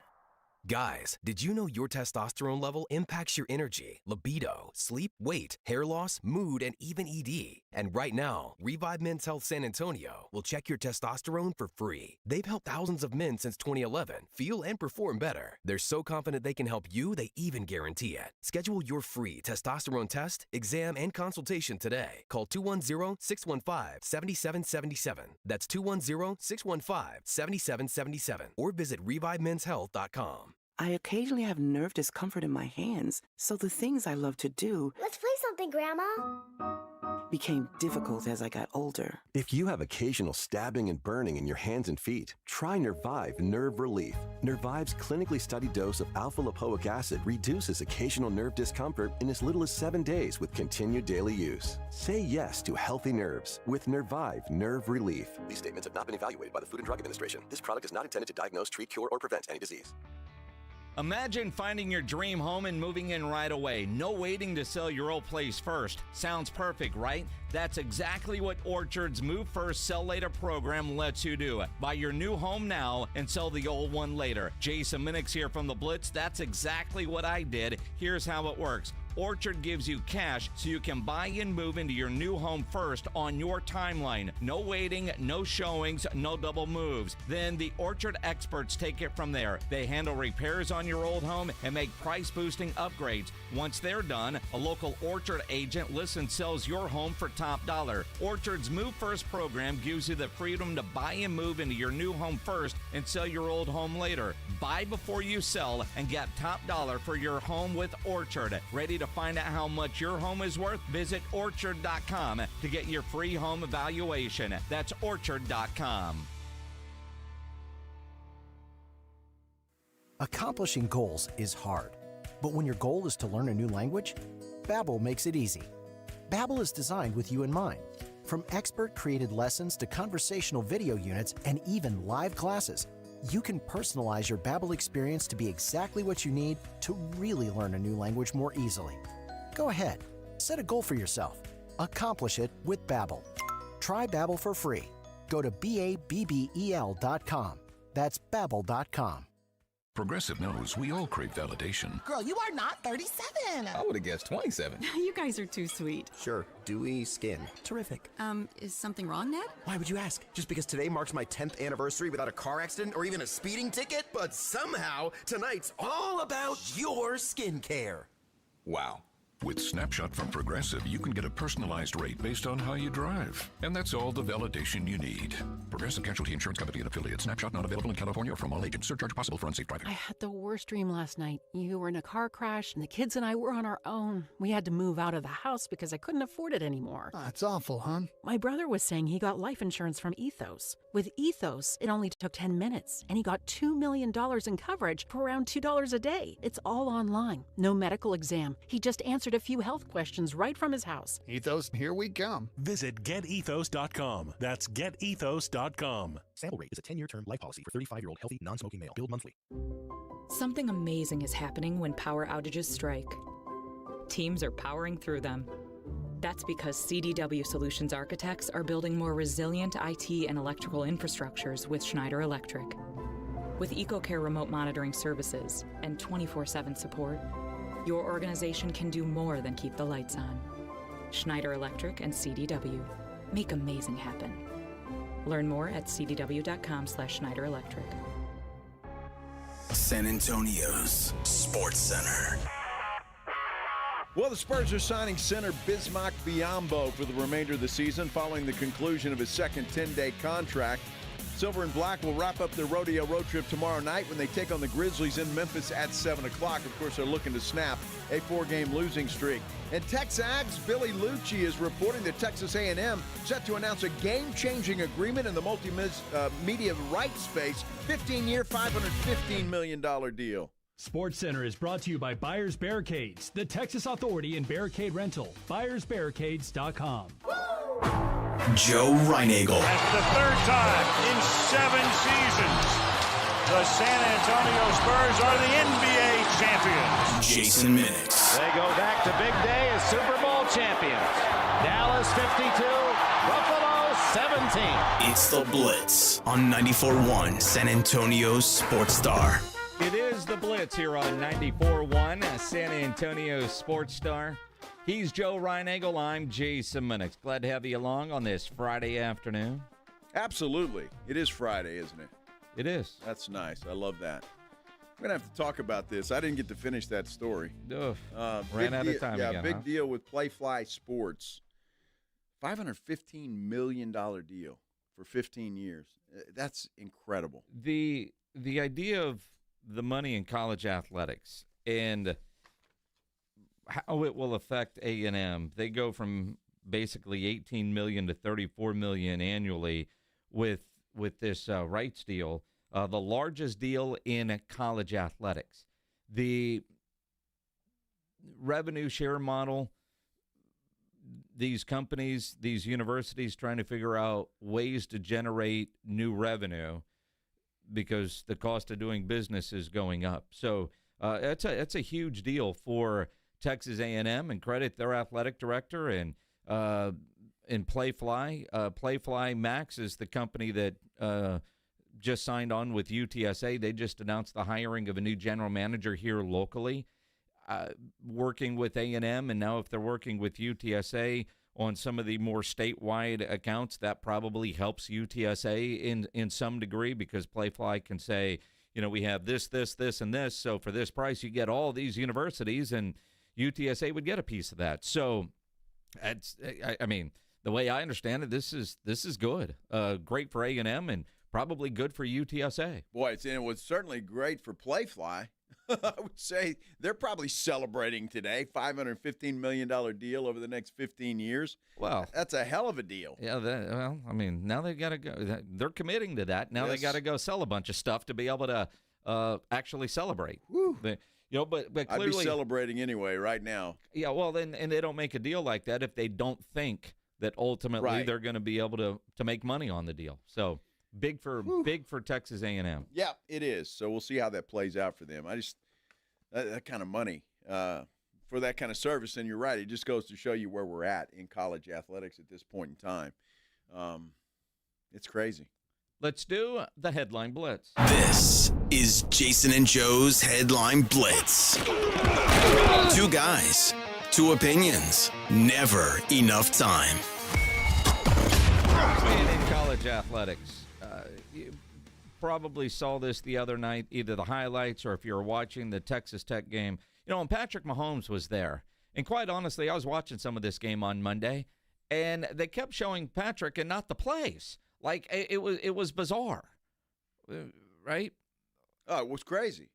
Guys, did you know your testosterone level impacts your energy, libido, sleep, weight, hair loss, mood, and even ED? And right now, Revive Men's Health San Antonio will check your testosterone for free. They've helped thousands of men since 2011 feel and perform better. They're so confident they can help you, they even guarantee it. Schedule your free testosterone test, exam, and consultation today. Call 210-615-7777. That's 210-615-7777. Or visit ReviveMen'sHealth.com. I occasionally have nerve discomfort in my hands, so the things I love to do... Let's play something, Grandma. ...became difficult as I got older. If you have occasional stabbing and burning in your hands and feet, try Nervive Nerve Relief. Nervive's clinically studied dose of alpha-lipoic acid reduces occasional nerve discomfort in as little as 7 days with continued daily use. Say yes to healthy nerves with Nervive Nerve Relief. These statements have not been evaluated by the Food and Drug Administration. This product is not intended to diagnose, treat, cure, or prevent any disease. Imagine finding your dream home and moving in right away. No waiting to sell your old place first. Sounds perfect, right? That's exactly what Orchard's Move First, Sell Later program lets you do. Buy your new home now and sell the old one later. Jason Minix here from the Blitz. That's exactly what I did. Here's how it works. Orchard gives you cash so you can buy and move into your new home first on your timeline. No waiting, no showings, no double moves. Then the Orchard experts take it from there. They handle repairs on your old home and make price-boosting upgrades. Once they're done, a local Orchard agent lists and sells your home for top dollar. Orchard's Move First program gives you the freedom to buy and move into your new home first and sell your old home later. Buy before you sell and get top dollar for your home with Orchard. Ready to find out how much your home is worth? Visit Orchard.com to get your free home evaluation. That's Orchard.com. Accomplishing goals is hard, but when your goal is to learn a new language, Babbel makes it easy. Babbel is designed with you in mind. From expert-created lessons to conversational video units and even live classes, you can personalize your Babbel experience to be exactly what you need to really learn a new language more easily. Go ahead, set a goal for yourself. Accomplish it with Babbel. Try Babbel for free. Go to BABBEL.com. That's Babbel.com. Progressive knows we all crave validation. Girl, you are not 37. I would have guessed 27. You guys are too sweet. Sure, dewy skin. Terrific. Is something wrong, Ned? Why would you ask? Just because today marks my 10th anniversary without a car accident or even a speeding ticket? But somehow, tonight's all about your skincare. Wow. With Snapshot from Progressive, you can get a personalized rate based on how you drive. And that's all the validation you need. Progressive Casualty Insurance Company and affiliates. Snapshot not available in California or from all agents. Surcharge possible for unsafe driving. I had the worst dream last night. You were in a car crash, and the kids and I were on our own. We had to move out of the house because I couldn't afford it anymore. That's awful, hon. My brother was saying he got life insurance from Ethos. With Ethos, it only took 10 minutes, and he got $2 million in coverage for around $2 a day. It's all online. No medical exam. He just answered a few health questions right from his house. Ethos, here we come. Visit getethos.com. That's getethos.com. Sample rate is a 10-year term life policy for 35-year-old healthy, non-smoking male. Billed monthly. Something amazing is happening when power outages strike. Teams are powering through them. That's because CDW Solutions architects are building more resilient IT and electrical infrastructures with Schneider Electric. With EcoCare remote monitoring services and 24/7 support, your organization can do more than keep the lights on. Schneider Electric and CDW make amazing happen. Learn more at cdw.com/Schneider Electric. San Antonio's Sports Center. Well, the Spurs are signing center Bismack Biyombo for the remainder of the season following the conclusion of his second 10-day contract. Silver and Black will wrap up their rodeo road trip tomorrow night when they take on the Grizzlies in Memphis at 7 o'clock. Of course, they're looking to snap a 4-game losing streak. And Texags' Billy Lucci is reporting that Texas A&M set to announce a game-changing agreement in the multimedia rights space, 15-year, $515 million deal. Sports Center is brought to you by Buyers Barricades, the Texas authority in barricade rental. BuyersBarricades.com. Joe Reinagel. That's the third time in 7 seasons, the San Antonio Spurs are the NBA champions. Jason Minix. They go back to big day as Super Bowl champions. Dallas 52, Buffalo 17. It's the Blitz on 94.1 San Antonio's Sports Star. It is the Blitz here on 94.1 San Antonio Sports Star. He's Joe Reinagel. I'm Jason Minix. Glad to have you along on this Friday afternoon. Absolutely. It is Friday, isn't it? It is. That's nice. I love that. We're going to have to talk about this. I didn't get to finish that story. Ran out of time again, Yeah, big deal with Playfly Sports. $515 million deal for 15 years. That's incredible. The idea of the money in college athletics and how it will affect A&M. They go from basically $18 million to $34 million annually with this rights deal, the largest deal in college athletics. The revenue share model, these companies, these universities trying to figure out ways to generate new revenue because the cost of doing business is going up. So it's a huge deal for Texas A&M, and credit their athletic director and Playfly. Playfly Max is the company that just signed on with UTSA. They just announced the hiring of a new general manager here locally, working with A&M, and now if they're working with UTSA on some of the more statewide accounts, that probably helps UTSA in some degree because Playfly can say, you know, we have this, and this, so for this price you get all these universities, and UTSA would get a piece of that. So, I mean, the way I understand it, this is good. Great for A&M and probably good for UTSA. Boy, it was certainly great for Playfly. I would say they're probably celebrating today. $515 million deal over the next 15 years. Well, that's a hell of a deal. Yeah. I mean, now they got to go. They're committing to that. Now they got to go sell a bunch of stuff to be able to actually celebrate. But clearly, I'd be celebrating anyway right now. Yeah. Well, then, and they don't make a deal like that if they don't think that ultimately they're going to be able to make money on the deal. So big for Texas A&M. Yeah, it is. So we'll see how that plays out for them. I just that kind of money for that kind of service, and you're right. It just goes to show you where we're at in college athletics at this point in time. It's crazy. Let's do the Headline Blitz. This is Jason and Joe's Headline Blitz. Two guys, two opinions, never enough time. Staying in college athletics, you probably saw this the other night, either the highlights or if you were watching the Texas Tech game. You know, and Patrick Mahomes was there. And quite honestly, I was watching some of this game on Monday, and they kept showing Patrick and not the plays. Like, it was bizarre, right? Oh, it was crazy.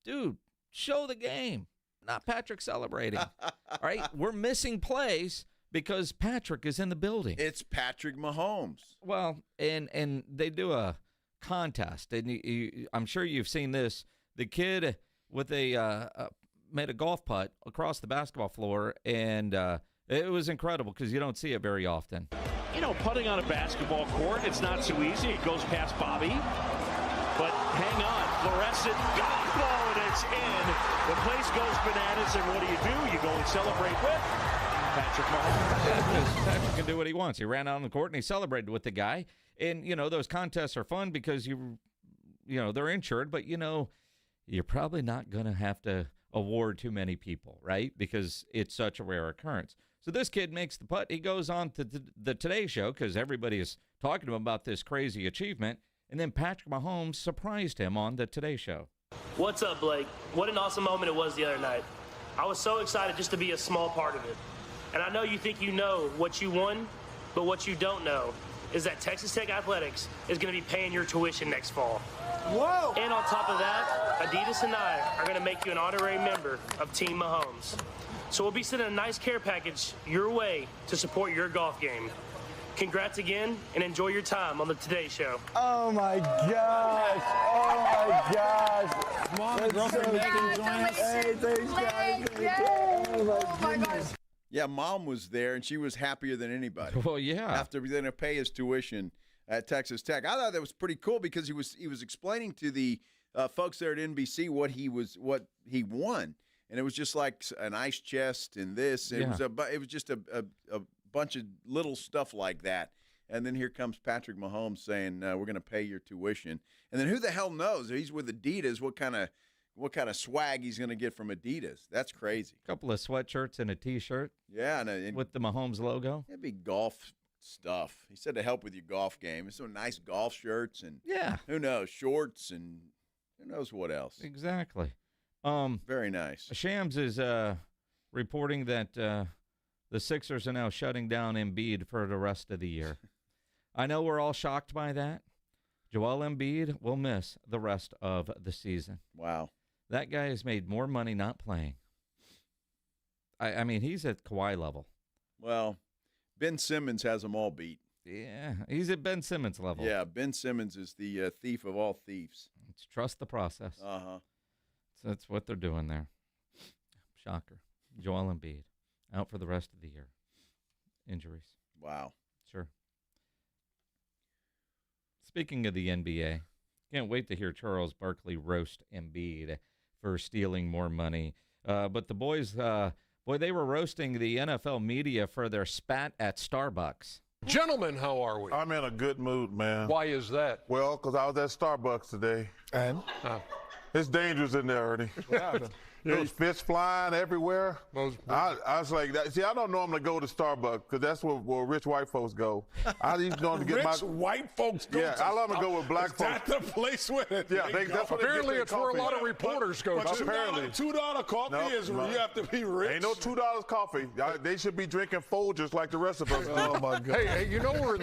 Dude, show the game, not Patrick celebrating, all right? We're missing plays because Patrick is in the building. It's Patrick Mahomes. Well, and they do a contest, and I'm sure you've seen this. The kid with made a golf putt across the basketball floor, and it was incredible because you don't see it very often. You know, putting on a basketball court, it's not so easy. It goes past Bobby. But hang on, fluorescent golf ball, and it's in. The place goes bananas, and what do? You go and celebrate with Patrick Mahomes. Yeah, Patrick can do what he wants. He ran out on the court, and he celebrated with the guy. And, you know, those contests are fun because, you know, they're insured, but, you know, you're probably not going to have to award too many people, right? Because it's such a rare occurrence. So this kid makes the putt. He goes on to the Today Show because everybody is talking to him about this crazy achievement. And then Patrick Mahomes surprised him on the Today Show. What's up, Blake? What an awesome moment it was the other night. I was so excited just to be a small part of it. And I know you think you know what you won, but what you don't know is that Texas Tech Athletics is going to be paying your tuition next fall. Whoa! And on top of that, Adidas and I are going to make you an honorary member of Team Mahomes. So we'll be sending a nice care package your way to support your golf game. Congrats again, and enjoy your time on the Today Show. Oh, my gosh. Oh, my gosh. Mom, girlfriend Megan join us. Hey, thanks, guys. Oh, my gosh. Yeah, Mom was there, and she was happier than anybody. Well, yeah. After going to pay his tuition at Texas Tech. I thought that was pretty cool because he was explaining to the folks there at NBC what he won. And it was just like an ice chest and this. It was just a bunch of little stuff like that. And then here comes Patrick Mahomes saying, we're going to pay your tuition. And then who the hell knows? He's with Adidas. What kind of swag he's going to get from Adidas? That's crazy. A couple of sweatshirts and a T-shirt. Yeah. And with the Mahomes logo. It'd be golf stuff. He said to help with your golf game. Some nice golf shirts and who knows, shorts and who knows what else. Exactly. Very nice. Shams is reporting that the Sixers are now shutting down Embiid for the rest of the year. I know we're all shocked by that. Joel Embiid will miss the rest of the season. Wow. That guy has made more money not playing. I mean, he's at Kawhi level. Well, Ben Simmons has them all beat. Yeah, he's at Ben Simmons level. Yeah, Ben Simmons is the thief of all thieves. Let's trust the process. Uh-huh. So that's what they're doing there. Shocker. Joel Embiid out for the rest of the year. Injuries. Wow. Sure. Speaking of the NBA, can't wait to hear Charles Barkley roast Embiid for stealing more money. But the boys, they were roasting the NFL media for their spat at Starbucks. Gentlemen, how are we? I'm in a good mood, man. Why is that? Well, because I was at Starbucks today. And? It's dangerous in there, Ernie. Those fish flying everywhere. I was like, see, I don't normally go to Starbucks because that's where rich white folks go. I used to get rich white folks go. Yeah, I love to go with black folks. That's the place with it. Yeah, that's what apparently it's where a lot of reporters go. But apparently, $2 coffee is where you have to be rich. Ain't no $2 coffee. They should be drinking Folgers like the rest of us. Oh my God! Hey, you know we're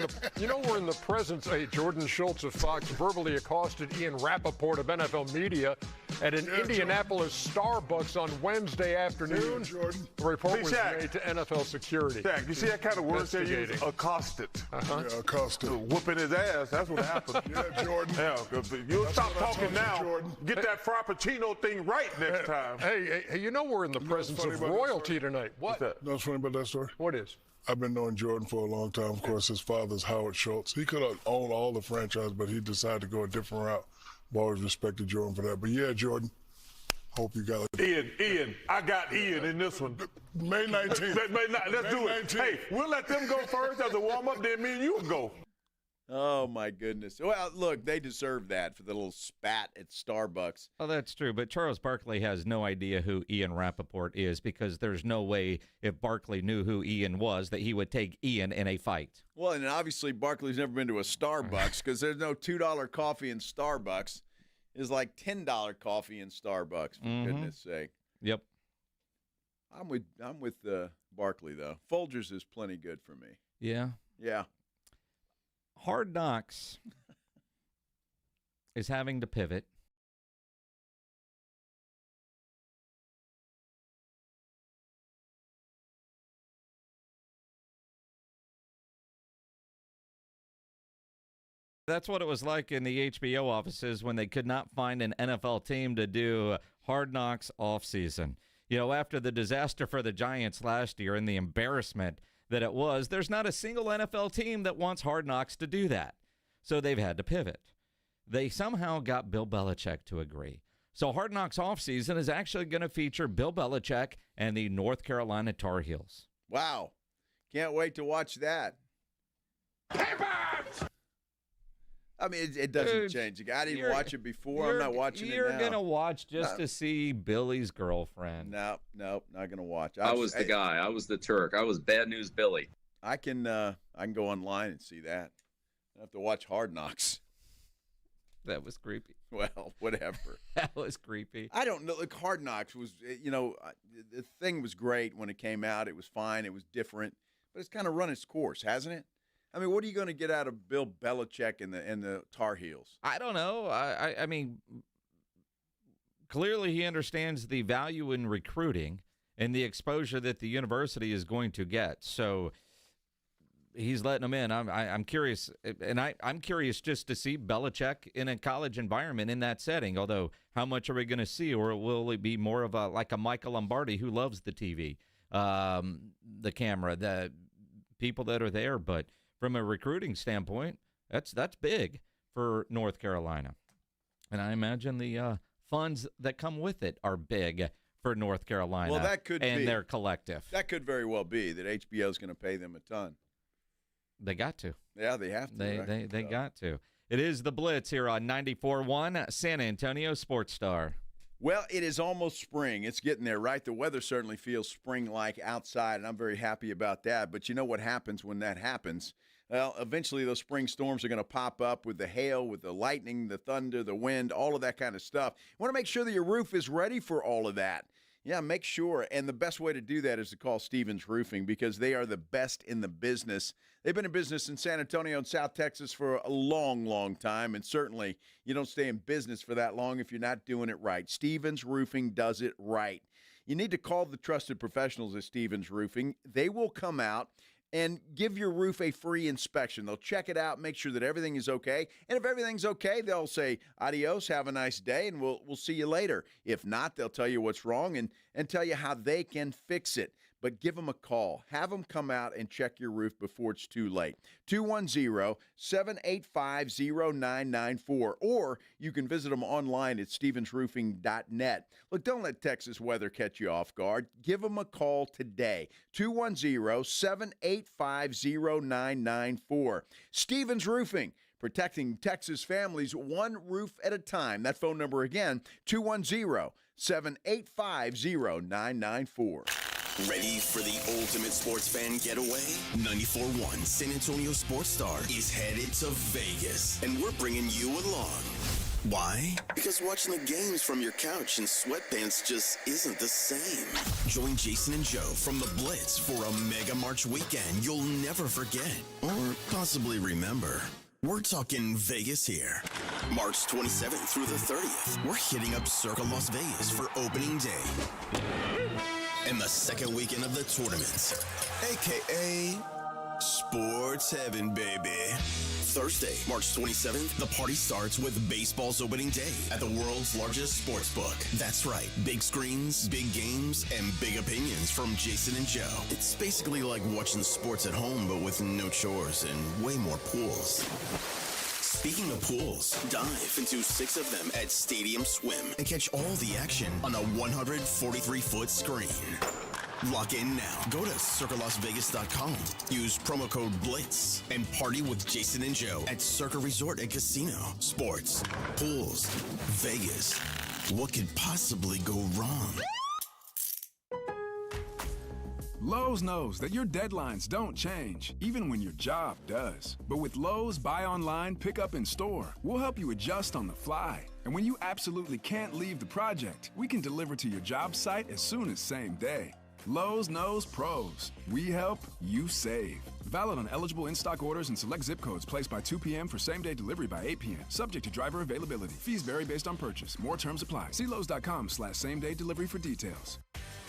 in the presence. Hey, Jordan Schultz of Fox verbally accosted Ian Rappaport of NFL Media at an Indianapolis Starbucks on Wednesday afternoon. The report was made to NFL security. Jack, you see that kind of word they use? Accosted. Uh-huh. Yeah, accosted. Whooping his ass. That's what happened. Yeah, Jordan. Yeah, you'll stop talking now. Get that Frappuccino thing right next time. Hey, you know we're in the presence of royalty tonight. What? You know what's funny about that story? What is? I've been knowing Jordan for a long time. Of course, his father's Howard Schultz. He could have owned all the franchise, but he decided to go a different route. I've always respected Jordan for that. But yeah, Jordan, hope you got it. Ian, I got Ian in this one. May 19th. Let's do it. Hey, we'll let them go first as a warm-up, then me and you will go. Oh, my goodness. Well, look, they deserve that for the little spat at Starbucks. Oh, that's true. But Charles Barkley has no idea who Ian Rappaport is because there's no way if Barkley knew who Ian was that he would take Ian in a fight. Well, and obviously Barkley's never been to a Starbucks because there's no $2 coffee in Starbucks. It's like $10 coffee in Starbucks, for goodness sake. Yep. I'm with Barkley, though. Folgers is plenty good for me. Yeah. Yeah. Hard Knocks is having to pivot. That's what it was like in the HBO offices when they could not find an NFL team to do Hard Knocks offseason. You know, after the disaster for the Giants last year and the embarrassment that it was, there's not a single NFL team that wants Hard Knocks to do that. So they've had to pivot. They somehow got Bill Belichick to agree. So Hard Knocks offseason is actually going to feature Bill Belichick and the North Carolina Tar Heels. Wow. Can't wait to watch that. I mean, it doesn't change. I didn't watch it before. I'm not watching it now. You're going to watch just to see Billy's girlfriend. No, not going to watch. I was the guy. I was the Turk. I was Bad News Billy. I can go online and see that. I have to watch Hard Knocks. That was creepy. Well, whatever. That was creepy. I don't know. Look, Hard Knocks was, the thing was great when it came out. It was fine. It was different. But it's kind of run its course, hasn't it? I mean, what are you going to get out of Bill Belichick and the Tar Heels? I don't know. I mean, clearly he understands the value in recruiting and the exposure that the university is going to get. So he's letting them in. I'm curious, and I'm curious just to see Belichick in a college environment in that setting. Although, how much are we going to see, or will it be more of like a Michael Lombardi who loves the TV, the camera, the people that are there, but from a recruiting standpoint, that's big for North Carolina. And I imagine the funds that come with it are big for North Carolina. Well, that could and be. Their collective. That could very well be that HBO is going to pay them a ton. They got to. Yeah, they have to. They got to. It is the Blitz here on 94.1 San Antonio Sports Star. Well, it is almost spring. It's getting there, right? The weather certainly feels spring-like outside, and I'm very happy about that. But you know what happens when that happens? Well, eventually those spring storms are going to pop up with the hail, with the lightning, the thunder, the wind, all of that kind of stuff. You want to make sure that your roof is ready for all of that. Yeah, make sure. And the best way to do that is to call Stevens Roofing because they are the best in the business. They've been in business in San Antonio and South Texas for a long, long time. And certainly you don't stay in business for that long if you're not doing it right. Stevens Roofing does it right. You need to call the trusted professionals at Stevens Roofing. They will come out and give your roof a free inspection. They'll check it out, make sure that everything is okay. And if everything's okay, they'll say, adios, have a nice day, and we'll see you later. If not, they'll tell you what's wrong and tell you how they can fix it. But give them a call. Have them come out and check your roof before it's too late. 210-785-0994. Or you can visit them online at stevensroofing.net. Look, don't let Texas weather catch you off guard. Give them a call today. 210-785-0994. Stevens Roofing, protecting Texas families one roof at a time. That phone number again, 210-785-0994. Ready for the ultimate sports fan getaway? 94.1 San Antonio Sports Star is headed to Vegas, and we're bringing you along. Why? Because watching the games from your couch in sweatpants just isn't the same. Join Jason and Joe from the Blitz for a Mega March weekend you'll never forget, or possibly remember. We're talking Vegas here. March 27th through the 30th, we're hitting up Circa Las Vegas for opening day. And the second weekend of the tournament, a.k.a. Sports Heaven, baby. Thursday, March 27th, the party starts with baseball's opening day at the world's largest sports book. That's right, big screens, big games, and big opinions from Jason and Joe. It's basically like watching sports at home, but with no chores and way more pools. Speaking of pools, dive into 6 of them at Stadium Swim and catch all the action on a 143-foot screen. Lock in now. Go to CircaLasVegas.com. Use promo code BLITZ and party with Jason and Joe at Circa Resort and Casino. Sports, pools, Vegas. What could possibly go wrong? Lowe's knows that your deadlines don't change, even when your job does. But with Lowe's Buy Online, Pick Up in Store, we'll help you adjust on the fly. And when you absolutely can't leave the project, we can deliver to your job site as soon as same day. Lowe's knows pros. We help, you save. Valid on eligible in-stock orders and select zip codes placed by 2 p.m. for same-day delivery by 8 p.m. Subject to driver availability. Fees vary based on purchase. More terms apply. See Lowe's.com/same-day delivery for details.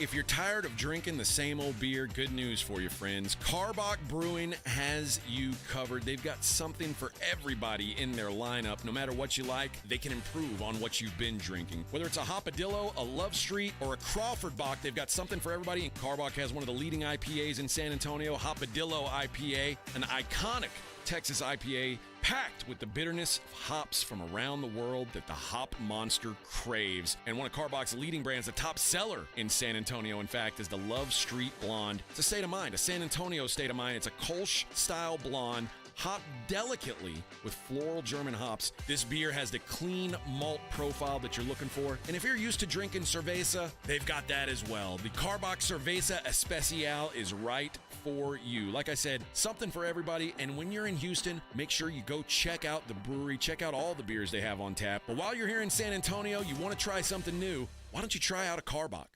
If you're tired of drinking the same old beer, good news for you, friends. Karbach Brewing has you covered. They've got something for everybody in their lineup. No matter what you like, they can improve on what you've been drinking. Whether it's a Hopadillo, a Love Street, or a Crawford Bock, they've got something for everybody. And Karbach has one of the leading IPAs in San Antonio, Hopadillo IPA, an iconic Texas IPA packed with the bitterness of hops from around the world that the hop monster craves. And one of Karbach's leading brands, the top seller in San Antonio, in fact, is the Love Street Blonde. It's a state of mind, a San Antonio state of mind. It's a Kolsch-style blonde, hopped delicately with floral German hops. This beer has the clean malt profile that you're looking for. And if you're used to drinking cerveza, they've got that as well. The Karbach Cerveza Especial is right for you. Like I said, something for everybody. And when you're in Houston, make sure you go check out the brewery, check out all the beers they have on tap. But while you're here in San Antonio, you want to try something new, why don't you try out a Karbach?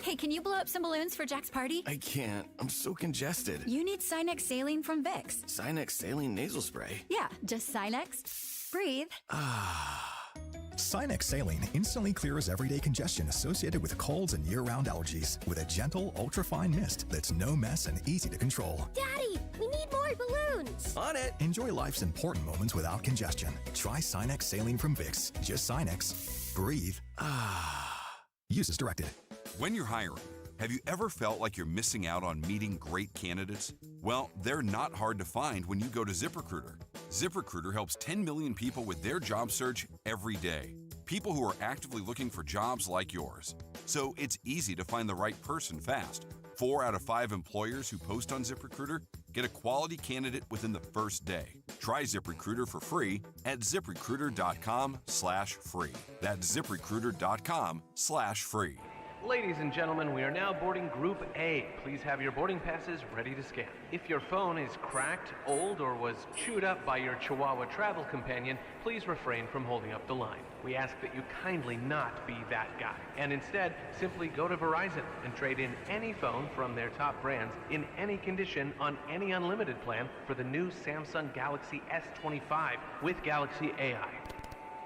Hey, can you blow up some balloons for Jack's party? I can't. I'm so congested. You need Sinex Saline from Vicks. Sinex Saline nasal spray. Yeah, just Sinex. Breathe. Sinex Saline instantly clears everyday congestion associated with colds and year-round allergies with a gentle, ultra-fine mist that's no mess and easy to control. Daddy, we need more balloons. On it. Enjoy life's important moments without congestion. Try Sinex Saline from Vicks. Just Sinex. Breathe. Use as directed. When you're hiring, have you ever felt like you're missing out on meeting great candidates? Well, they're not hard to find when you go to ZipRecruiter. ZipRecruiter helps 10 million people with their job search every day. People who are actively looking for jobs like yours. So it's easy to find the right person fast. 4 out of 5 employers who post on ZipRecruiter get a quality candidate within the first day. Try ZipRecruiter for free at ZipRecruiter.com/free. That's ZipRecruiter.com/free. Ladies and gentlemen, we are now boarding Group A. Please have your boarding passes ready to scan. If your phone is cracked, old, or was chewed up by your Chihuahua travel companion, please refrain from holding up the line. We ask that you kindly not be that guy, and instead simply go to Verizon and trade in any phone from their top brands in any condition on any unlimited plan for the new Samsung Galaxy S25 with Galaxy AI.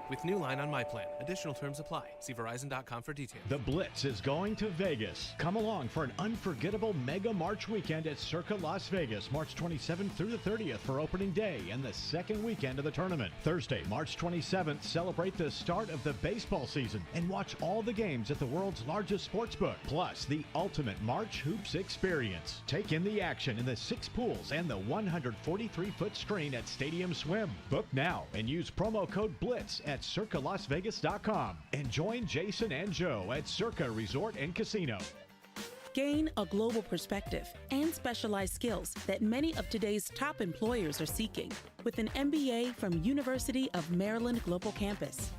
With new line on my plan. Additional terms apply. See Verizon.com for details. The Blitz is going to Vegas. Come along for an unforgettable Mega March weekend at Circa Las Vegas, March 27th through the 30th for opening day and the second weekend of the tournament. Thursday, March 27th, celebrate the start of the baseball season and watch all the games at the world's largest sportsbook, plus the ultimate March Hoops experience. Take in the action in the 6 pools and the 143-foot screen at Stadium Swim. Book now and use promo code BLITZ at CircaLasVegas.com and join Jason and Joe at Circa Resort and Casino. Gain a global perspective and specialized skills that many of today's top employers are seeking with an MBA from University of Maryland Global Campus.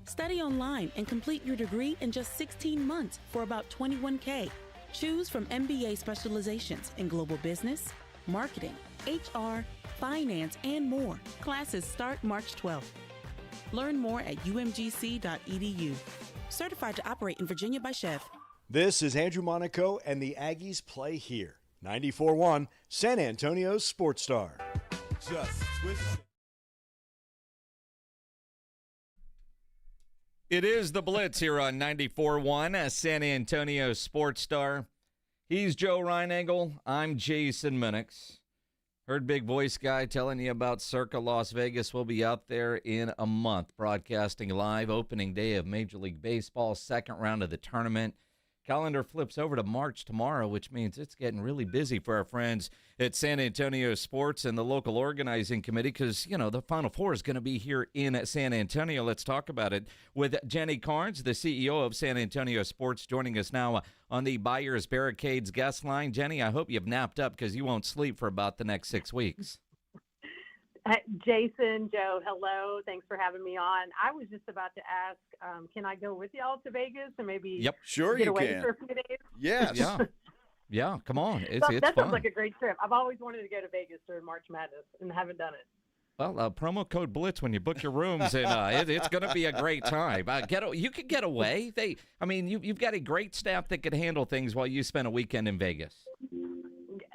Study online and complete your degree in just 16 months for about $21K. Choose from MBA specializations in global business, marketing, HR, finance, and more. Classes start March 12th. Learn more at umgc.edu. Certified to operate in Virginia by Chev. This is Andrew Monaco, and the Aggies play here. 94-1, San Antonio's Sports Star. Just twist. It is the Blitz here on 94.1, San Antonio Sports Star. He's Joe Reinagel. I'm Jason Minix. Heard big voice guy telling you about Circa Las Vegas. We'll be out there in a month, broadcasting live opening day of Major League Baseball, second round of the tournament. Calendar flips over to March tomorrow, which means it's getting really busy for our friends at San Antonio Sports and the local organizing committee because, the Final Four is going to be here in San Antonio. Let's talk about it with Jenny Carnes, the CEO of San Antonio Sports, joining us now on the Buyers Barricades guest line. Jenny, I hope you've napped up because you won't sleep for about the next 6 weeks. Jason, Joe, hello. Thanks for having me on. I was just about to ask, can I go with y'all to Vegas and maybe sure get you away can. for a few days? Yes. Yeah, come on. It's that fun. sounds like a great trip. I've always wanted to go to Vegas during March Madness and haven't done it. Well, promo code Blitz when you book your rooms, and it's going to be a great time. You could get away. You've got a great staff that could handle things while you spend a weekend in Vegas.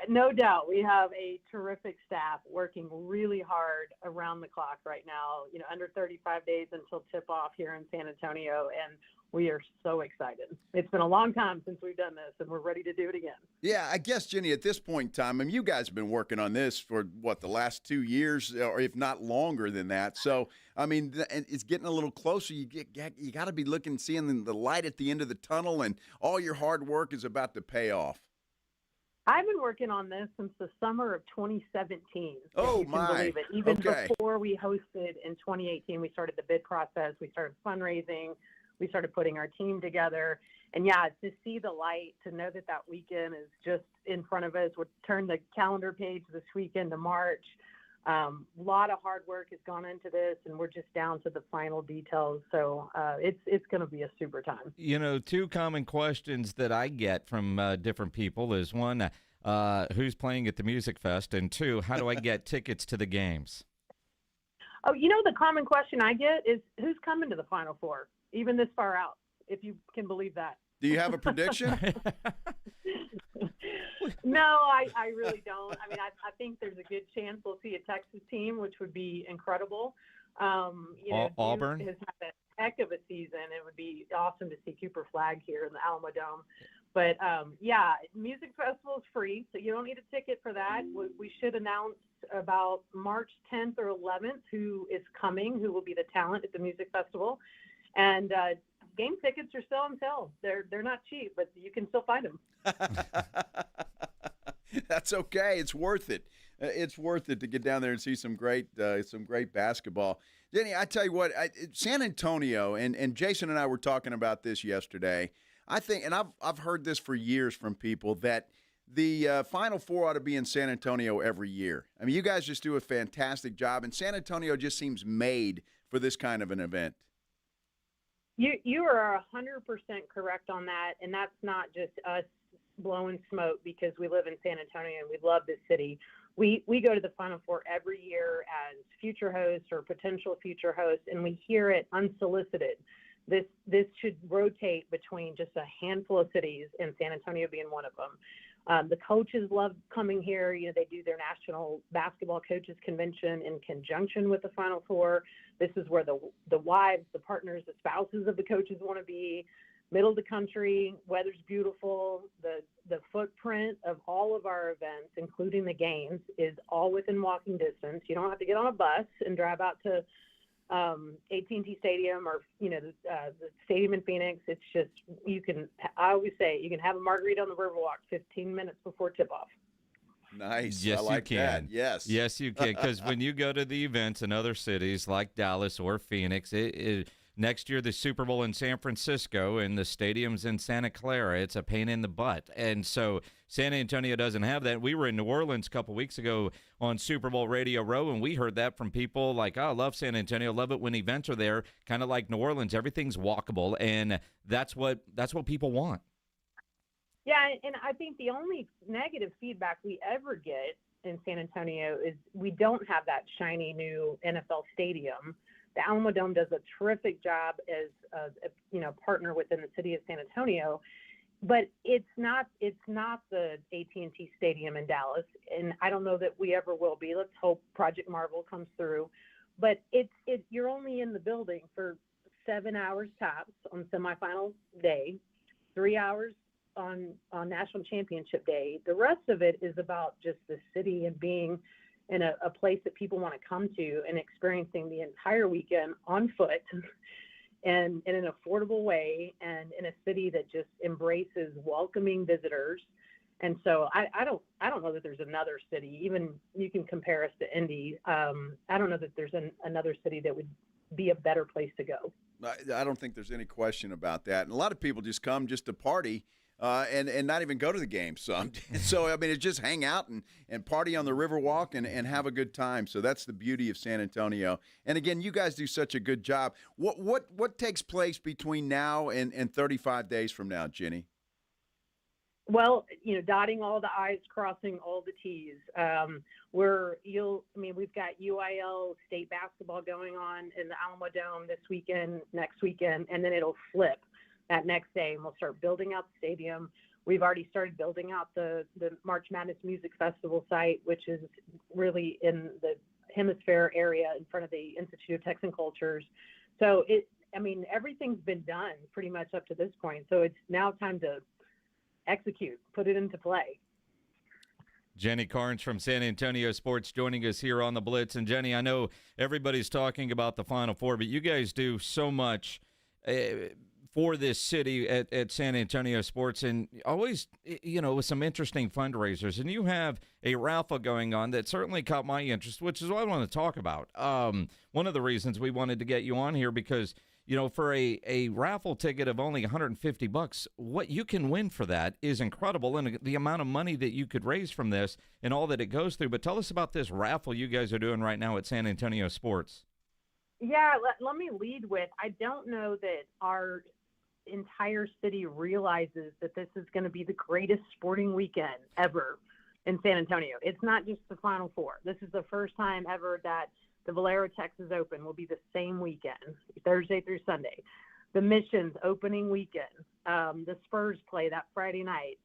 No doubt. We have a terrific staff working really hard around the clock right now, under 35 days until tip-off here in San Antonio, and we are so excited. It's been a long time since we've done this, and we're ready to do it again. Yeah, I guess, Jenny, at this point in time, you guys have been working on this for, the last 2 years, or if not longer than that. So, it's getting a little closer. You got to be seeing the light at the end of the tunnel, and all your hard work is about to pay off. I've been working on this since the summer of 2017. Oh, you can my. believe it. Even Okay. before we hosted in 2018, we started the bid process. We started fundraising. We started putting our team together. And, to see the light, to know that weekend is just in front of us. We'll turn the calendar page this weekend to March. A lot of hard work has gone into this, and we're just down to the final details. So it's going to be a super time. Two common questions that I get from different people is, one, who's playing at the Music Fest, and two, how do I get tickets to the games? Oh, the common question I get is, who's coming to the Final Four, even this far out, if you can believe that. Do you have a prediction? No, I really don't. I think there's a good chance we'll see a Texas team, which would be incredible. Auburn has had a heck of a season. It would be awesome to see Cooper Flag here in the Alamo Dome. But, Music Festival is free, so you don't need a ticket for that. We should announce about March 10th or 11th who is coming, who will be the talent at the Music Festival. And game tickets are still on sale. They're not cheap, but you can still find them. That's okay. It's worth it. It's worth it to get down there and see some great basketball. Jenny, I tell you what, San Antonio, and Jason and I were talking about this yesterday. I think, and I've heard this for years from people, that the Final Four ought to be in San Antonio every year. You guys just do a fantastic job, and San Antonio just seems made for this kind of an event. You are 100% correct on that, and that's not just us blowing smoke because we live in San Antonio and we love this city. We go to the Final Four every year as future hosts or potential future hosts, and we hear it unsolicited. This should rotate between just a handful of cities, and San Antonio being one of them. The coaches love coming here. They do their National Basketball Coaches Convention in conjunction with the Final Four. This is where the wives, the partners, the spouses of the coaches want to be. Middle of the country, weather's beautiful. The footprint of all of our events, including the games, is all within walking distance. You don't have to get on a bus and drive out to AT&T Stadium or the stadium in Phoenix. It's just I always say you can have a margarita on the Riverwalk 15 minutes before tip-off. Nice. Yes, I like you can. That. Yes, you can. Because when you go to the events in other cities like Dallas or Phoenix, next year the Super Bowl in San Francisco and the stadium's in Santa Clara, it's a pain in the butt. And so San Antonio doesn't have that. We were in New Orleans a couple weeks ago on Super Bowl Radio Row, and we heard that from people like, I love San Antonio, love it when events are there, kind of like New Orleans. Everything's walkable, and that's what people want. Yeah, and I think the only negative feedback we ever get in San Antonio is we don't have that shiny new NFL stadium. The Alamo Dome does a terrific job as a partner within the city of San Antonio, but it's not the AT&T Stadium in Dallas, and I don't know that we ever will be. Let's hope Project Marvel comes through, but you're only in the building for 7 hours tops on semifinal day, 3 hours on national championship day. The rest of it is about just the city and being in a place that people want to come to and experiencing the entire weekend on foot and in an affordable way and in a city that just embraces welcoming visitors. And so I don't know that there's another city, even you can compare us to Indy. I don't know that there's another city that would be a better place to go. I don't think there's any question about that. And a lot of people just come just to party and not even go to the game. So I mean, it's just hang out and party on the Riverwalk and have a good time. So that's the beauty of San Antonio. And again, you guys do such a good job. What takes place between now and 35 days from now, Jenny? Well, dotting all the I's, crossing all the T's. We've got UIL state basketball going on in the Alamo Dome this weekend, next weekend, and then it'll flip that next day, and we'll start building out the stadium. We've already started building out the March Madness Music Festival site, which is really in the hemisphere area in front of the Institute of Texan Cultures. So everything's been done pretty much up to this point. So it's now time to execute, put it into play. Jenny Carnes from San Antonio Sports joining us here on the Blitz. And Jenny, I know everybody's talking about the Final Four, but you guys do so much for this city at San Antonio Sports, and always, with some interesting fundraisers. And you have a raffle going on that certainly caught my interest, which is what I want to talk about. One of the reasons we wanted to get you on here, because for a raffle ticket of only $150, what you can win for that is incredible, and the amount of money that you could raise from this and all that it goes through. But tell us about this raffle you guys are doing right now at San Antonio Sports. Yeah, let me lead with, I don't know that our entire city realizes that this is going to be the greatest sporting weekend ever in San Antonio. It's not just the Final Four. This is the first time ever that the Valero Texas Open will be the same weekend, Thursday through Sunday. The Missions opening weekend. The Spurs play that Friday night.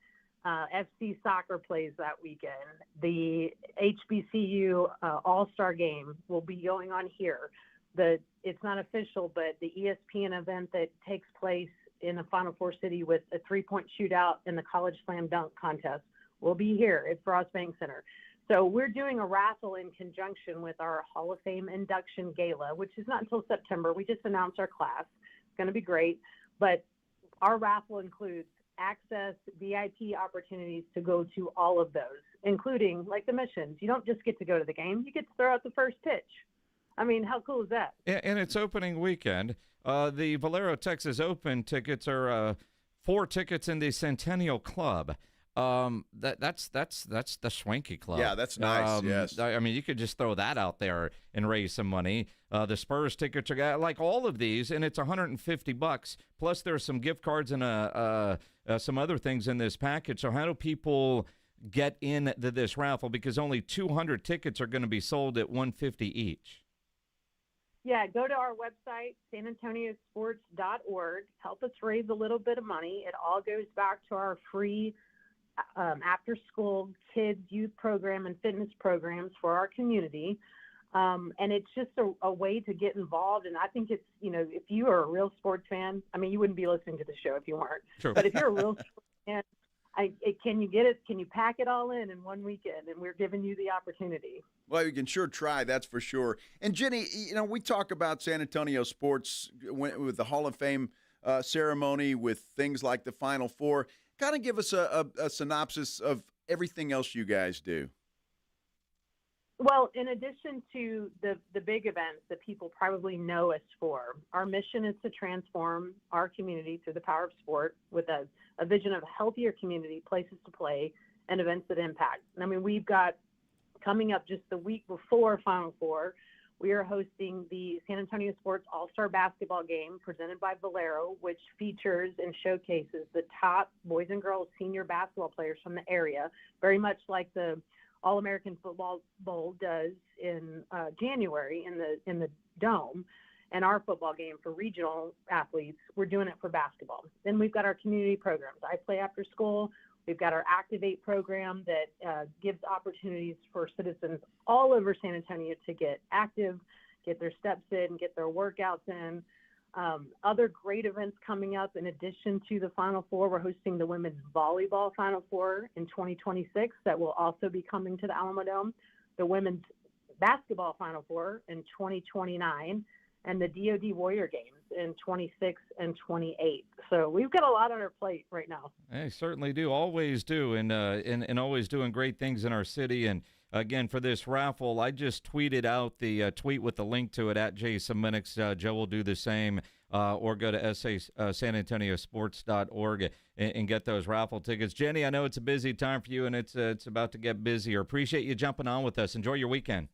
FC Soccer plays that weekend. The HBCU All-Star Game will be going on here. It's not official, but the ESPN event that takes place in the Final Four city with a three-point shootout in the college slam dunk contest will be here at Frost Bank Center. So we're doing a raffle in conjunction with our Hall of Fame induction gala, which is not until September. We just announced our class. It's going to be great. But our raffle includes access, VIP opportunities to go to all of those, including like the Missions. You don't just get to go to the game. You get to throw out the first pitch. I mean, how cool is that? And it's opening weekend. The Valero Texas Open tickets are 4 tickets in the Centennial Club. That's the swanky club. Yeah, that's nice. Yes. I mean, you could just throw that out there and raise some money. The Spurs tickets are like all of these, and it's $150. Plus, there's some gift cards and some other things in this package. So, how do people get into this raffle? Because only 200 tickets are going to be sold at $150 each. Yeah, go to our website, sanantoniosports.org. Help us raise a little bit of money. It all goes back to our free after-school kids, youth program, and fitness programs for our community. And it's just a way to get involved. And I think it's, if you are a real sports fan, I mean, you wouldn't be listening to the show if you weren't. Sure. But if you're a real sports fan, can you get it? Can you pack it all in one weekend? And we're giving you the opportunity. Well, you can sure try, that's for sure. And Jenny, we talk about San Antonio sports with the Hall of Fame ceremony, with things like the Final Four. Kind of give us a synopsis of everything else you guys do. Well, in addition to the big events that people probably know us for, our mission is to transform our community through the power of sport with a vision of a healthier community, places to play, and events that impact. I mean, we've got coming up just the week before Final Four, we are hosting the San Antonio Sports All-Star Basketball Game presented by Valero, which features and showcases the top boys and girls senior basketball players from the area, very much like the All-American Football Bowl does in January in the Dome. And our football game for regional athletes, we're doing it for basketball. Then we've got our community programs. I Play After School. We've got our Activate program that gives opportunities for citizens all over San Antonio to get active, get their steps in, get their workouts in. Other great events coming up in addition to the Final Four. We're hosting the Women's Volleyball Final Four in 2026 that will also be coming to the Alamo Dome. The Women's Basketball Final Four in 2029, and the DoD Warrior Games in 26 and 28. So we've got a lot on our plate right now. They certainly do, always do, and always doing great things in our city. And again, for this raffle, I just tweeted out the tweet with the link to it at Jason Minix. Joe will do the same, or go to SanAntonioSports.org and get those raffle tickets. Jenny, I know it's a busy time for you, and it's about to get busier. Appreciate you jumping on with us. Enjoy your weekend.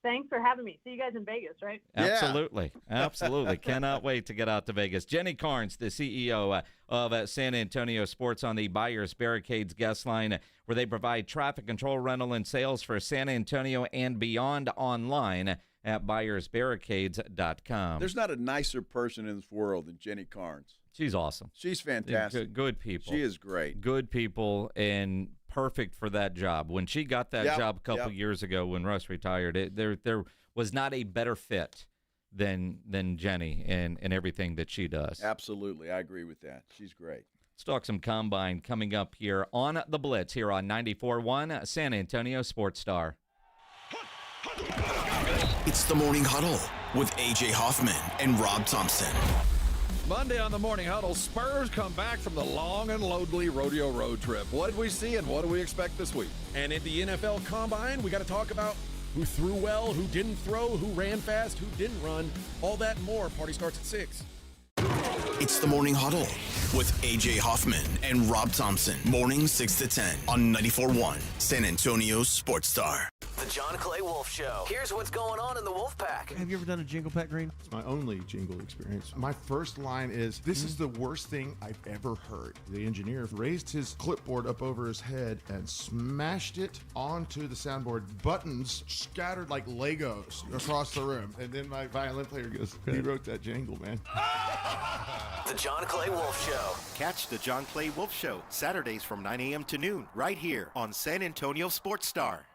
Thanks for having me. See you guys in Vegas, right? Absolutely. Absolutely. Cannot wait to get out to Vegas. Jenny Carnes, the CEO of San Antonio Sports, on the Buyers Barricades guest line, where they provide traffic control, rental, and sales for San Antonio and beyond, online at buyersbarricades.com. There's not a nicer person in this world than Jenny Carnes. She's awesome. She's fantastic. Good people. She is great. Good people, and perfect for that job. When she got that job a couple years ago when Russ retired, there was not a better fit than Jenny and everything that she does. Absolutely. I agree with that. She's great. Let's talk some Combine coming up here on the Blitz here on 94.1 San Antonio Sports Star. It's the Morning Huddle with A.J. Hoffman and Rob Thompson. Monday on the Morning Huddle, Spurs come back from the long and lonely rodeo road trip. What did we see and what do we expect this week? And at the NFL Combine, we got to talk about who threw well, who didn't throw, who ran fast, who didn't run. All that and more. Party starts at 6. It's the Morning Huddle with A.J. Hoffman and Rob Thompson. Morning 6 to 10 on 94.1 San Antonio Sports Star. The John Clay Wolf Show. Here's what's going on in the Wolf Pack. Have you ever done a jingle, Pat Green? It's my only jingle experience. My first line is, "This is the worst thing I've ever heard." The engineer raised his clipboard up over his head and smashed it onto the soundboard. Buttons scattered like Legos across the room. And then my violin player goes, "He wrote that jingle, man." The John Clay Wolf Show. Catch the John Clay Wolf Show Saturdays from 9 a.m. to noon right here on San Antonio Sports Star.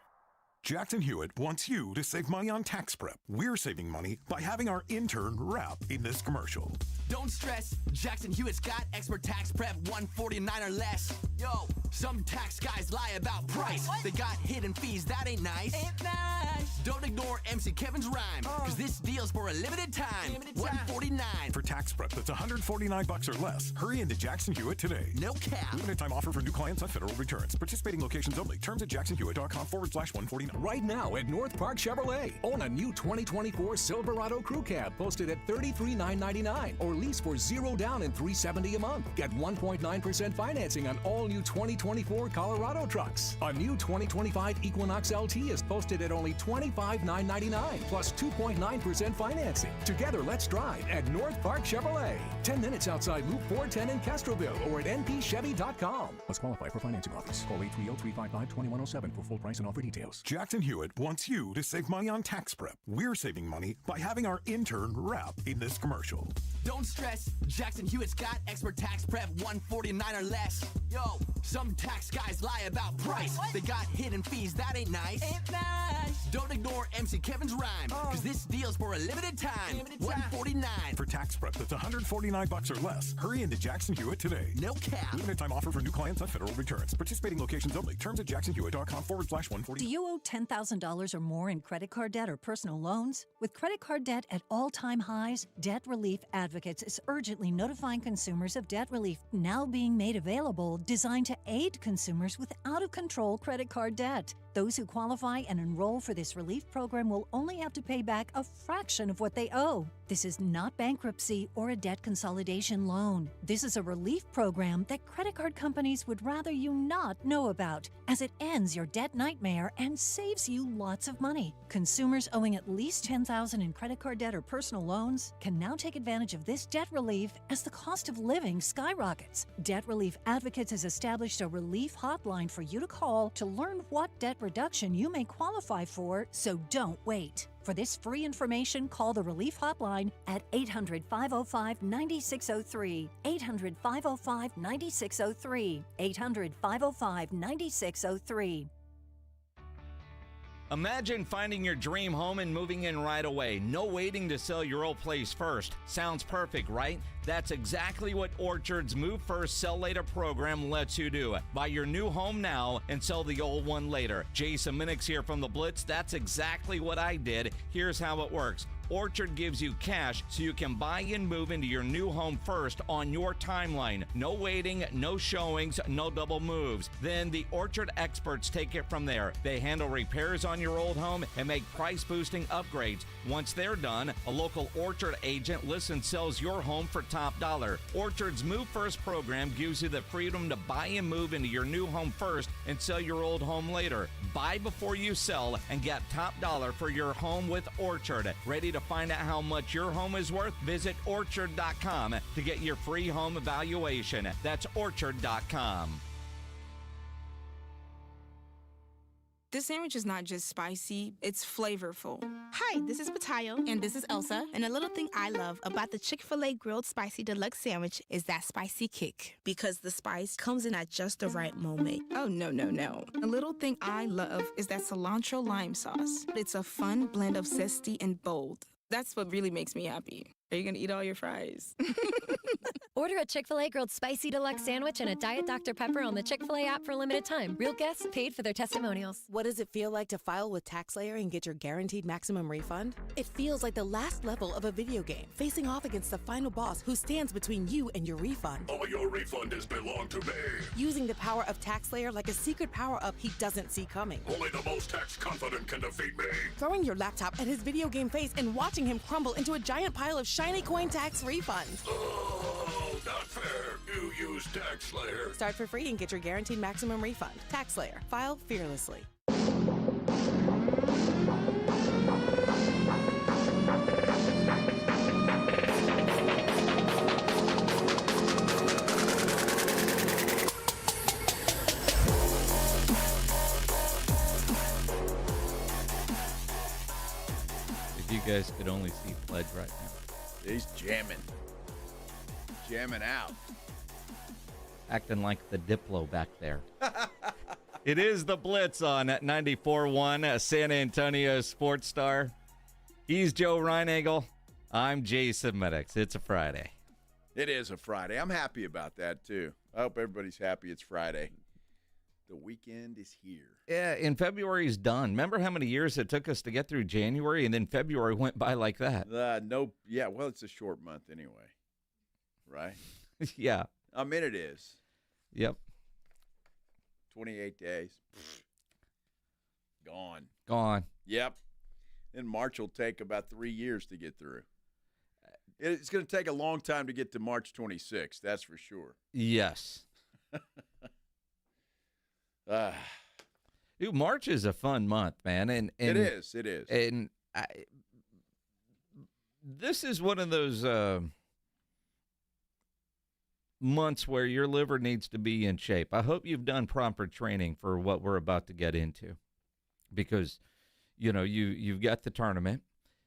Jackson Hewitt wants you to save money on tax prep. We're saving money by having our intern rap in this commercial. Don't stress, Jackson Hewitt's got expert tax prep, $149 or less. Yo, some tax guys lie about price. They got hidden fees, that ain't nice. Ain't nice. Don't ignore MC Kevin's rhyme, cause this deal's for a limited time. $149. For tax prep that's $149 or less, hurry into Jackson Hewitt today. No cap. Limited time offer for new clients on federal returns. Participating locations only. Terms at jacksonhewitt.com/149. Right now at North Park Chevrolet. Own a new 2024 Silverado Crew Cab posted at $33,999 or lease for $0 down and $370 a month. Get 1.9% financing on all new 2024 Colorado trucks. A new 2025 Equinox LT is posted at only $25,999 plus 2.9% financing. Together, let's drive at North Park Chevrolet. 10 minutes outside Loop 410 in Castroville or at npchevy.com. Must qualify for financing offers. Call 830-355-2107 for full price and offer details. Jackson Hewitt wants you to save money on tax prep. We're saving money by having our intern rap in this commercial. Don't stress, Jackson Hewitt's got expert tax prep, $149 or less. Yo, some tax guys lie about price. They got hidden fees, that ain't nice. Ain't nice. Don't ignore MC Kevin's rhyme, cause this deal's for a limited time. $149. For tax prep that's $149 or less, hurry into Jackson Hewitt today. No cap. Limited time offer for new clients on federal returns. Participating locations only. Terms at jacksonhewitt.com/149. Do you owe $10,000 or more in credit card debt or personal loans? With credit card debt at all-time highs, Debt Relief Advocates is urgently notifying consumers of debt relief now being made available, designed to aid consumers with out-of-control credit card debt. Those who qualify and enroll for this relief program will only have to pay back a fraction of what they owe. This is not bankruptcy or a debt consolidation loan. This is a relief program that credit card companies would rather you not know about, as it ends your debt nightmare and saves you lots of money. Consumers owing at least $10,000 in credit card debt or personal loans can now take advantage of this debt relief as the cost of living skyrockets. Debt Relief Advocates has established a relief hotline for you to call to learn what debt reduction you may qualify for, so don't wait. For this free information, call the Relief Hotline at 800-505-9603, 800-505-9603, 800-505-9603. Imagine finding your dream home and moving in right away. No waiting to sell your old place first. Sounds perfect, right? That's exactly what Orchard's Move First, Sell Later program lets you do. Buy your new home now and sell the old one later. Jason Minix here from the Blitz. That's exactly what I did. Here's how it works. Orchard gives you cash so you can buy and move into your new home first on your timeline. No waiting, no showings, no double moves. Then the Orchard experts take it from there. They handle repairs on your old home and make price-boosting upgrades. Once they're done, a local Orchard agent lists and sells your home for top dollar. Orchard's Move First program gives you the freedom to buy and move into your new home first and sell your old home later. Buy before you sell and get top dollar for your home with Orchard. Ready to find out how much your home is worth? Visit Orchard.com to get your free home evaluation. That's Orchard.com. This sandwich is not just spicy, it's flavorful. Hi, this is Matayo. And this is Elsa. And a little thing I love about the Chick-fil-A Grilled Spicy Deluxe Sandwich is that spicy kick. Because the spice comes in at just the right moment. Oh, no. A little thing I love is that cilantro lime sauce. It's a fun blend of zesty and bold. That's what really makes me happy. Are you going to eat all your fries? Order a Chick-fil-A Grilled Spicy Deluxe Sandwich and a Diet Dr. Pepper on the Chick-fil-A app for a limited time. Real guests paid for their testimonials. What does it feel like to file with TaxSlayer and get your guaranteed maximum refund? It feels like the last level of a video game, facing off against the final boss who stands between you and your refund. All your refund has belonged to me. Using the power of TaxSlayer like a secret power-up he doesn't see coming. Only the most tax-confident can defeat me. Throwing your laptop at his video game face and watching him crumble into a giant pile of shiny coin tax refunds. Oh, not fair. You use TaxSlayer. Start for free and get your guaranteed maximum refund. TaxSlayer. File fearlessly. If you guys could only see Pledge right now. He's jamming out. Acting like the Diplo back there. It is the Blitz on 94.1 San Antonio Sports Star. He's Joe Reinagel. I'm Jason Minix. It's a Friday. It is a Friday. I'm happy about that, too. I hope everybody's happy it's Friday. The weekend is here. Yeah, and February's done. Remember how many years it took us to get through January, and then February went by like that? Yeah, well, it's a short month anyway, right? Yeah. I mean, it is. Yep. 28 days. Gone. Yep. And March will take about 3 years to get through. It's going to take a long time to get to March 26th, that's for sure. Yes. Dude, March is a fun month, man. And it is. And this is one of those months where your liver needs to be in shape. I hope you've done proper training for what we're about to get into, because, you know, you've got the tournament,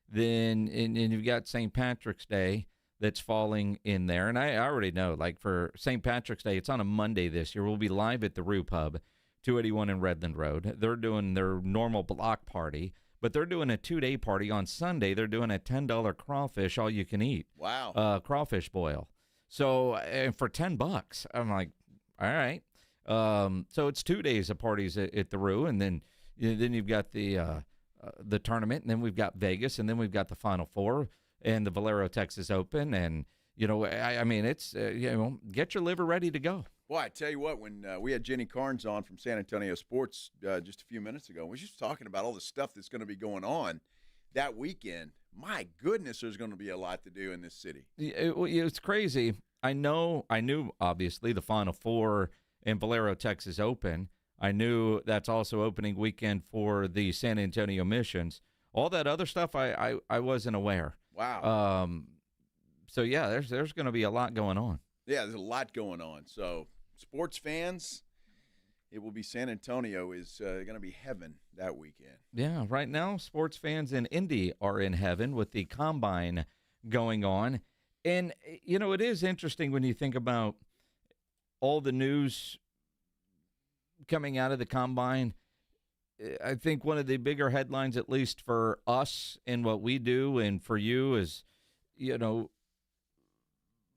then and you've got St. Patrick's Day that's falling in there. And I already know, like, for St. Patrick's Day, it's on a Monday this year. We'll be live at the Rue Pub, 281 in Redland Road. They're doing their normal block party, but they're doing a 2-day party on Sunday. They're doing a $10 crawfish all you can eat. Wow. Crawfish boil. So for $10, I'm like, all right. So it's 2 days of parties at the Rue, and then you've got the tournament, and then we've got Vegas, and then we've got the Final Four and the Valero Texas Open, and I mean it's get your liver ready to go. Well, I tell you what, when we had Jenny Carnes on from San Antonio Sports just a few minutes ago, we were just talking about all the stuff that's going to be going on that weekend. My goodness, there's going to be a lot to do in this city. It's crazy. I knew obviously the Final Four and Valero Texas Open. I knew that's also opening weekend for the San Antonio Missions. All that other stuff, I wasn't aware. Wow. So yeah, there's going to be a lot going on. Yeah, there's a lot going on. So sports fans, it will be San Antonio is going to be heaven that weekend. Yeah, right now sports fans in Indy are in heaven with the Combine going on. And, it is interesting when you think about all the news coming out of the Combine. I think one of the bigger headlines, at least for us and what we do and for you, is,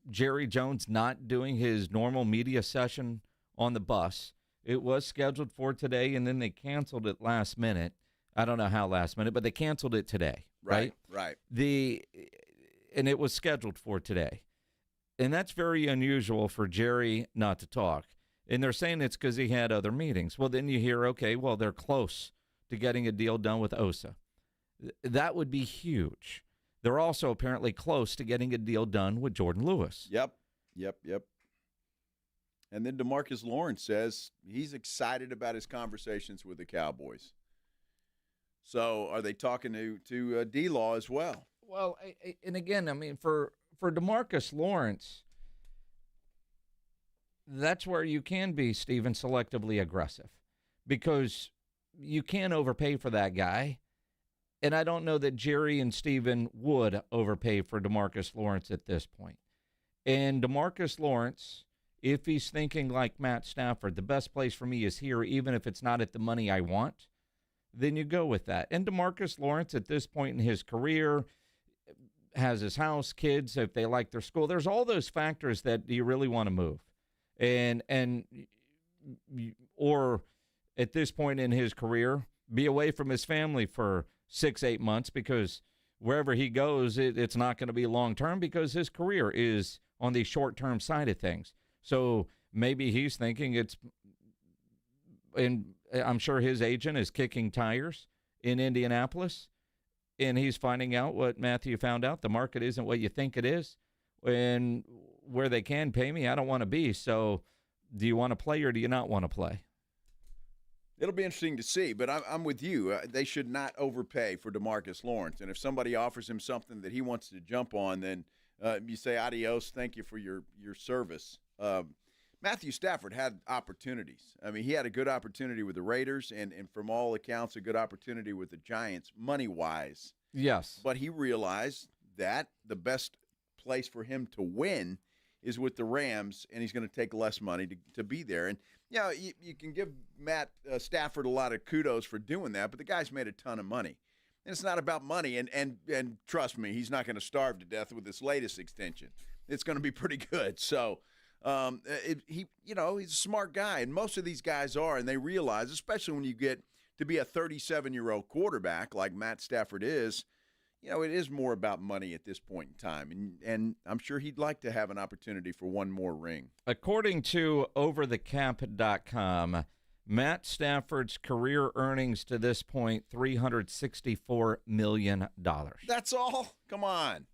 Jerry Jones not doing his normal media session on the bus. It was scheduled for today, and then they canceled it last minute. I don't know how last minute, but they canceled it today, right? Right. And it was scheduled for today. And that's very unusual for Jerry not to talk. And they're saying it's because he had other meetings. Well, then you hear, okay, well, they're close to getting a deal done with Osa. That would be huge. They're also apparently close to getting a deal done with Jordan Lewis. Yep. And then DeMarcus Lawrence says he's excited about his conversations with the Cowboys. So are they talking to D-Law as well? Well, and again, I mean, for DeMarcus Lawrence, that's where you can be, Stephen, selectively aggressive, because you can't overpay for that guy. And I don't know that Jerry and Stephen would overpay for DeMarcus Lawrence at this point. And DeMarcus Lawrence, if he's thinking like Matt Stafford, the best place for me is here, even if it's not at the money I want, then you go with that. And DeMarcus Lawrence, at this point in his career, has his house, kids, if they like their school. There's all those factors that you really want to move. Or at this point in his career, be away from his family for 6-8 months, because wherever he goes, it's not going to be long-term, because his career is on the short-term side of things. So maybe he's thinking and I'm sure his agent is kicking tires in Indianapolis, and he's finding out what Matthew found out. The market isn't what you think it is, and where they can pay me, I don't want to be. So do you want to play or do you not want to play? It'll be interesting to see, but I'm with you. They should not overpay for DeMarcus Lawrence. And if somebody offers him something that he wants to jump on, then you say adios, thank you for your service. Matthew Stafford had opportunities. I mean, he had a good opportunity with the Raiders, and from all accounts, a good opportunity with the Giants, money-wise. Yes. But he realized that the best place for him to win is with the Rams, and he's going to take less money to be there. And, you can give Matt Stafford a lot of kudos for doing that, but the guy's made a ton of money. And it's not about money, and trust me, he's not going to starve to death with this latest extension. It's going to be pretty good. So, he's a smart guy, and most of these guys are, and they realize, especially when you get to be a 37-year-old quarterback like Matt Stafford is, it is more about money at this point in time, and I'm sure he'd like to have an opportunity for one more ring. According to overthecap.com, Matt Stafford's career earnings to this point, $364 million. That's all? Come on.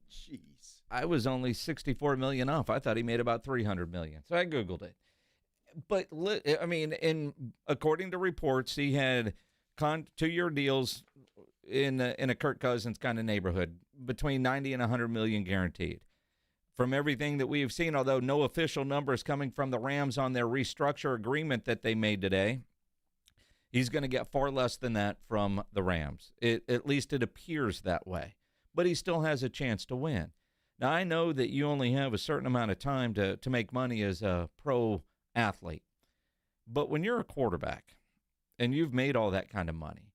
Jeez. I was only $64 million off. I thought he made about $300 million. So I Googled it. But, according to reports, he had 2-year deals in a Kirk Cousins kind of neighborhood, between $90 and $100 million guaranteed. From everything that we have seen, although no official numbers coming from the Rams on their restructure agreement that they made today, he's going to get far less than that from the Rams. At least it appears that way. But he still has a chance to win. Now, I know that you only have a certain amount of time to make money as a pro athlete. But when you're a quarterback and you've made all that kind of money,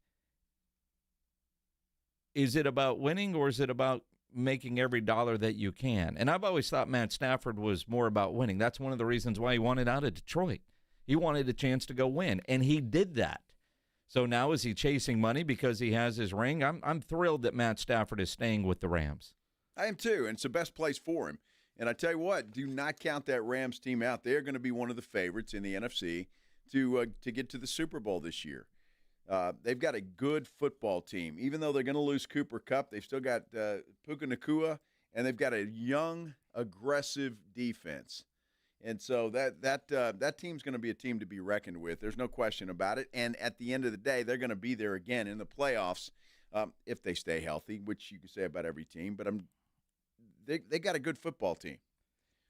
is it about winning or is it about making every dollar that you can? And I've always thought Matt Stafford was more about winning. That's one of the reasons why he wanted out of Detroit. He wanted a chance to go win, and he did that. So now is he chasing money because he has his ring? I'm thrilled that Matt Stafford is staying with the Rams. I am too, and it's the best place for him. And I tell you what, do not count that Rams team out. They're going to be one of the favorites in the NFC to get to the Super Bowl this year. They've got a good football team. Even though they're going to lose Cooper Kupp, they've still got Puka Nacua, and they've got a young, aggressive defense. And so that team's going to be a team to be reckoned with. There's no question about it. And at the end of the day, they're going to be there again in the playoffs if they stay healthy, which you can say about every team. But they got a good football team.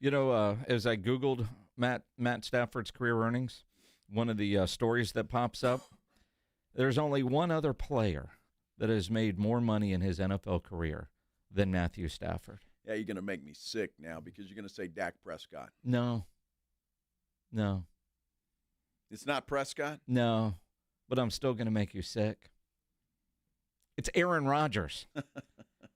As I Googled Matt Stafford's career earnings, one of the stories that pops up, there's only one other player that has made more money in his NFL career than Matthew Stafford. Yeah, you're going to make me sick now because you're going to say Dak Prescott. No. It's not Prescott? No, but I'm still going to make you sick. It's Aaron Rodgers.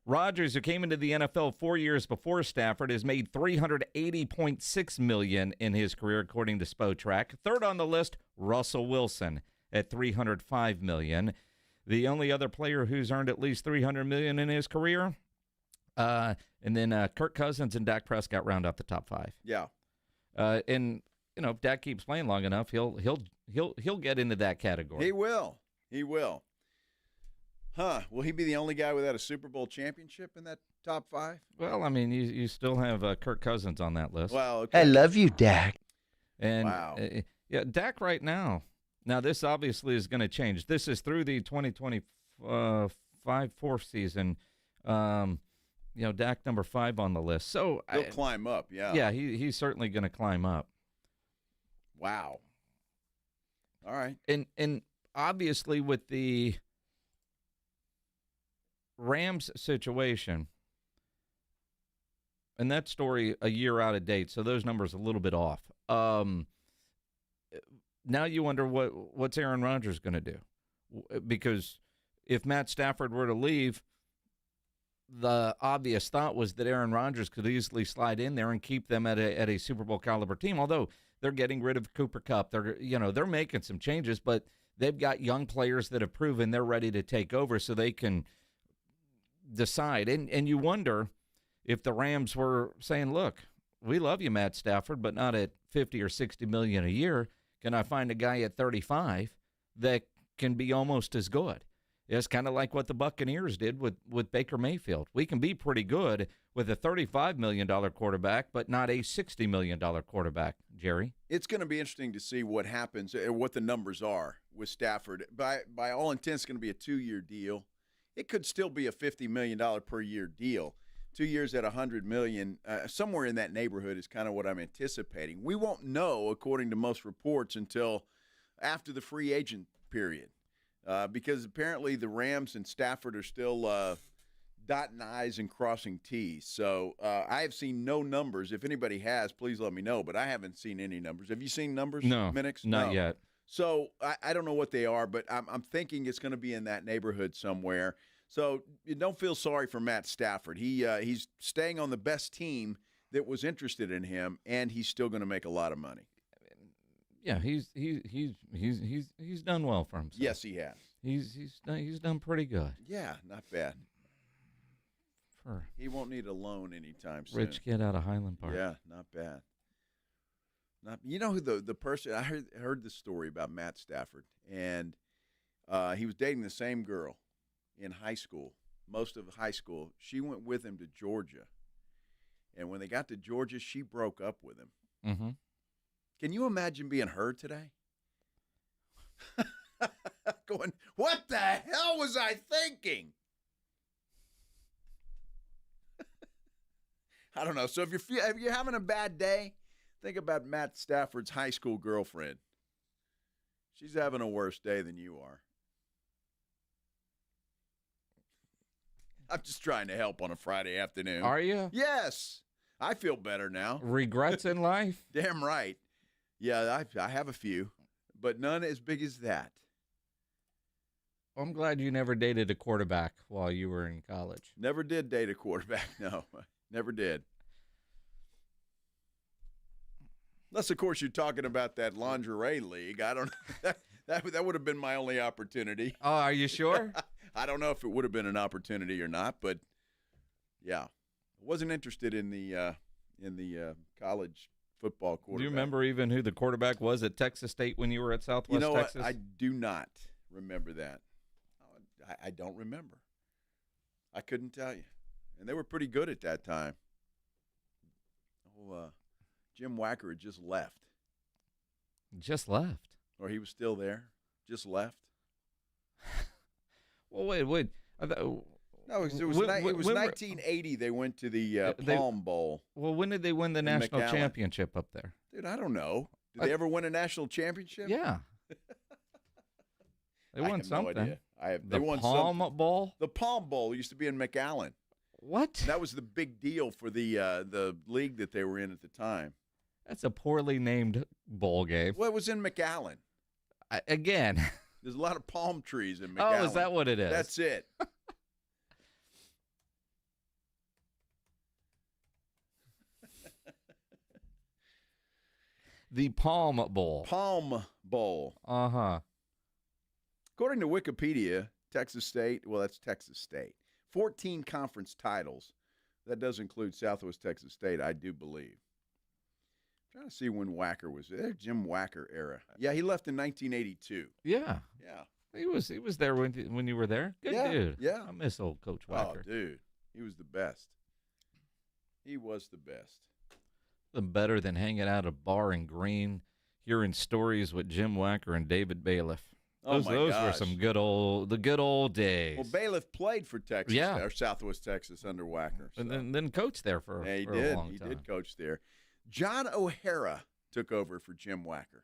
Rodgers, who came into the NFL 4 years before Stafford, has made $380.6 million in his career, according to Spotrac. Third on the list, Russell Wilson at $305 million. The only other player who's earned at least $300 million in his career, and then Kirk Cousins and Dak Prescott round out the top five. Yeah. And you know, if Dak keeps playing long enough, he'll get into that category. He will. He will. Huh. Will he be the only guy without a Super Bowl championship in that top five? Well, I mean, you still have Kirk Cousins on that list. Well, okay. I love you, Dak. And wow. Yeah, Dak right now. Now, this obviously is going to change. This is through the 2025 fourth season. Dak number 5 on the list. So he'll climb up, yeah. Yeah, he's certainly going to climb up. Wow. All right. And obviously with the Rams situation, and that story a year out of date, so those numbers a little bit off. Now you wonder what's Aaron Rodgers going to do, because if Matt Stafford were to leave, the obvious thought was that Aaron Rodgers could easily slide in there and keep them at a Super Bowl caliber team. Although they're getting rid of Cooper Kupp, they're making some changes, but they've got young players that have proven they're ready to take over, so they can decide. And you wonder if the Rams were saying, "Look, we love you, Matt Stafford, but not at $50 or $60 million a year. Can I find a guy at 35 that can be almost as good?" It's kind of like what the Buccaneers did with Baker Mayfield. We can be pretty good with a $35 million quarterback, but not a $60 million quarterback, Jerry. It's going to be interesting to see what happens, what the numbers are with Stafford. By all intents, it's going to be a 2-year deal. It could still be a $50 million per year deal. 2 years at $100 million, somewhere in that neighborhood is kind of what I'm anticipating. We won't know, according to most reports, until after the free agent period. Because apparently the Rams and Stafford are still dotting I's and crossing T's. So I have seen no numbers. If anybody has, please let me know. But I haven't seen any numbers. Have you seen numbers, No, Minix? not yet. So I don't know what they are, but I'm thinking it's going to be in that neighborhood somewhere. So you don't feel sorry for Matt Stafford. He's staying on the best team that was interested in him, and he's still going to make a lot of money. Yeah, he's done well for himself. Yes, he has. He's done pretty good. Yeah, not bad. For he won't need a loan anytime soon. Rich kid out of Highland Park. Yeah, not bad. You know who the person I heard this story about Matt Stafford, and he was dating the same girl in high school, most of high school. She went with him to Georgia, and when they got to Georgia, she broke up with him. Mm-hmm. Can you imagine being her today? Going, what the hell was I thinking? I don't know. So if you're having a bad day, think about Matt Stafford's high school girlfriend. She's having a worse day than you are. I'm just trying to help on a Friday afternoon. Are you? Yes. I feel better now. Regrets in life? Damn right. Yeah, I have a few, but none as big as that. I'm glad you never dated a quarterback while you were in college. Never did date a quarterback, no. Never did. Unless, of course, you're talking about that lingerie league. I don't that would have been my only opportunity. Oh, are you sure? I don't know if it would have been an opportunity or not, but yeah. I wasn't interested in the college football quarterback. Do you remember even who the quarterback was at Texas State when you were at Southwest Texas? I do not remember that. I don't remember. I couldn't tell you. And they were pretty good at that time. Jim Wacker had just left. Just left? Or he was still there. Just left. Well, wait. No, it was 1980. They went to the Palm Bowl. Well, when did they win the national championship up there? Dude, I don't know. Did they ever win a national championship? Yeah. They won something. No idea. They won Palm Bowl? The Palm Bowl used to be in McAllen. What? That was the big deal for the league that they were in at the time. That's a poorly named bowl game. Well, it was in McAllen. Again. There's a lot of palm trees in McAllen. Oh, is that what it is? That's it. The Palm Bowl. Palm Bowl. Uh-huh. According to Wikipedia, Texas State, well, that's Texas State. 14 conference titles. That does include Southwest Texas State, I do believe. I'm trying to see when Wacker was there. Jim Wacker era. Yeah, he left in 1982. Yeah. Yeah. He was there when you were there. Good dude. Yeah. I miss old Coach Wacker. Oh, dude. He was the best. He was the best. Nothing better than hanging out at a bar in Green, hearing stories with Jim Wacker and David Bailiff. Those were some good old days. Well, Bailiff played for Texas, or Southwest Texas under Wacker. So. And then coached there for a long time. He did coach there. John O'Hara took over for Jim Wacker.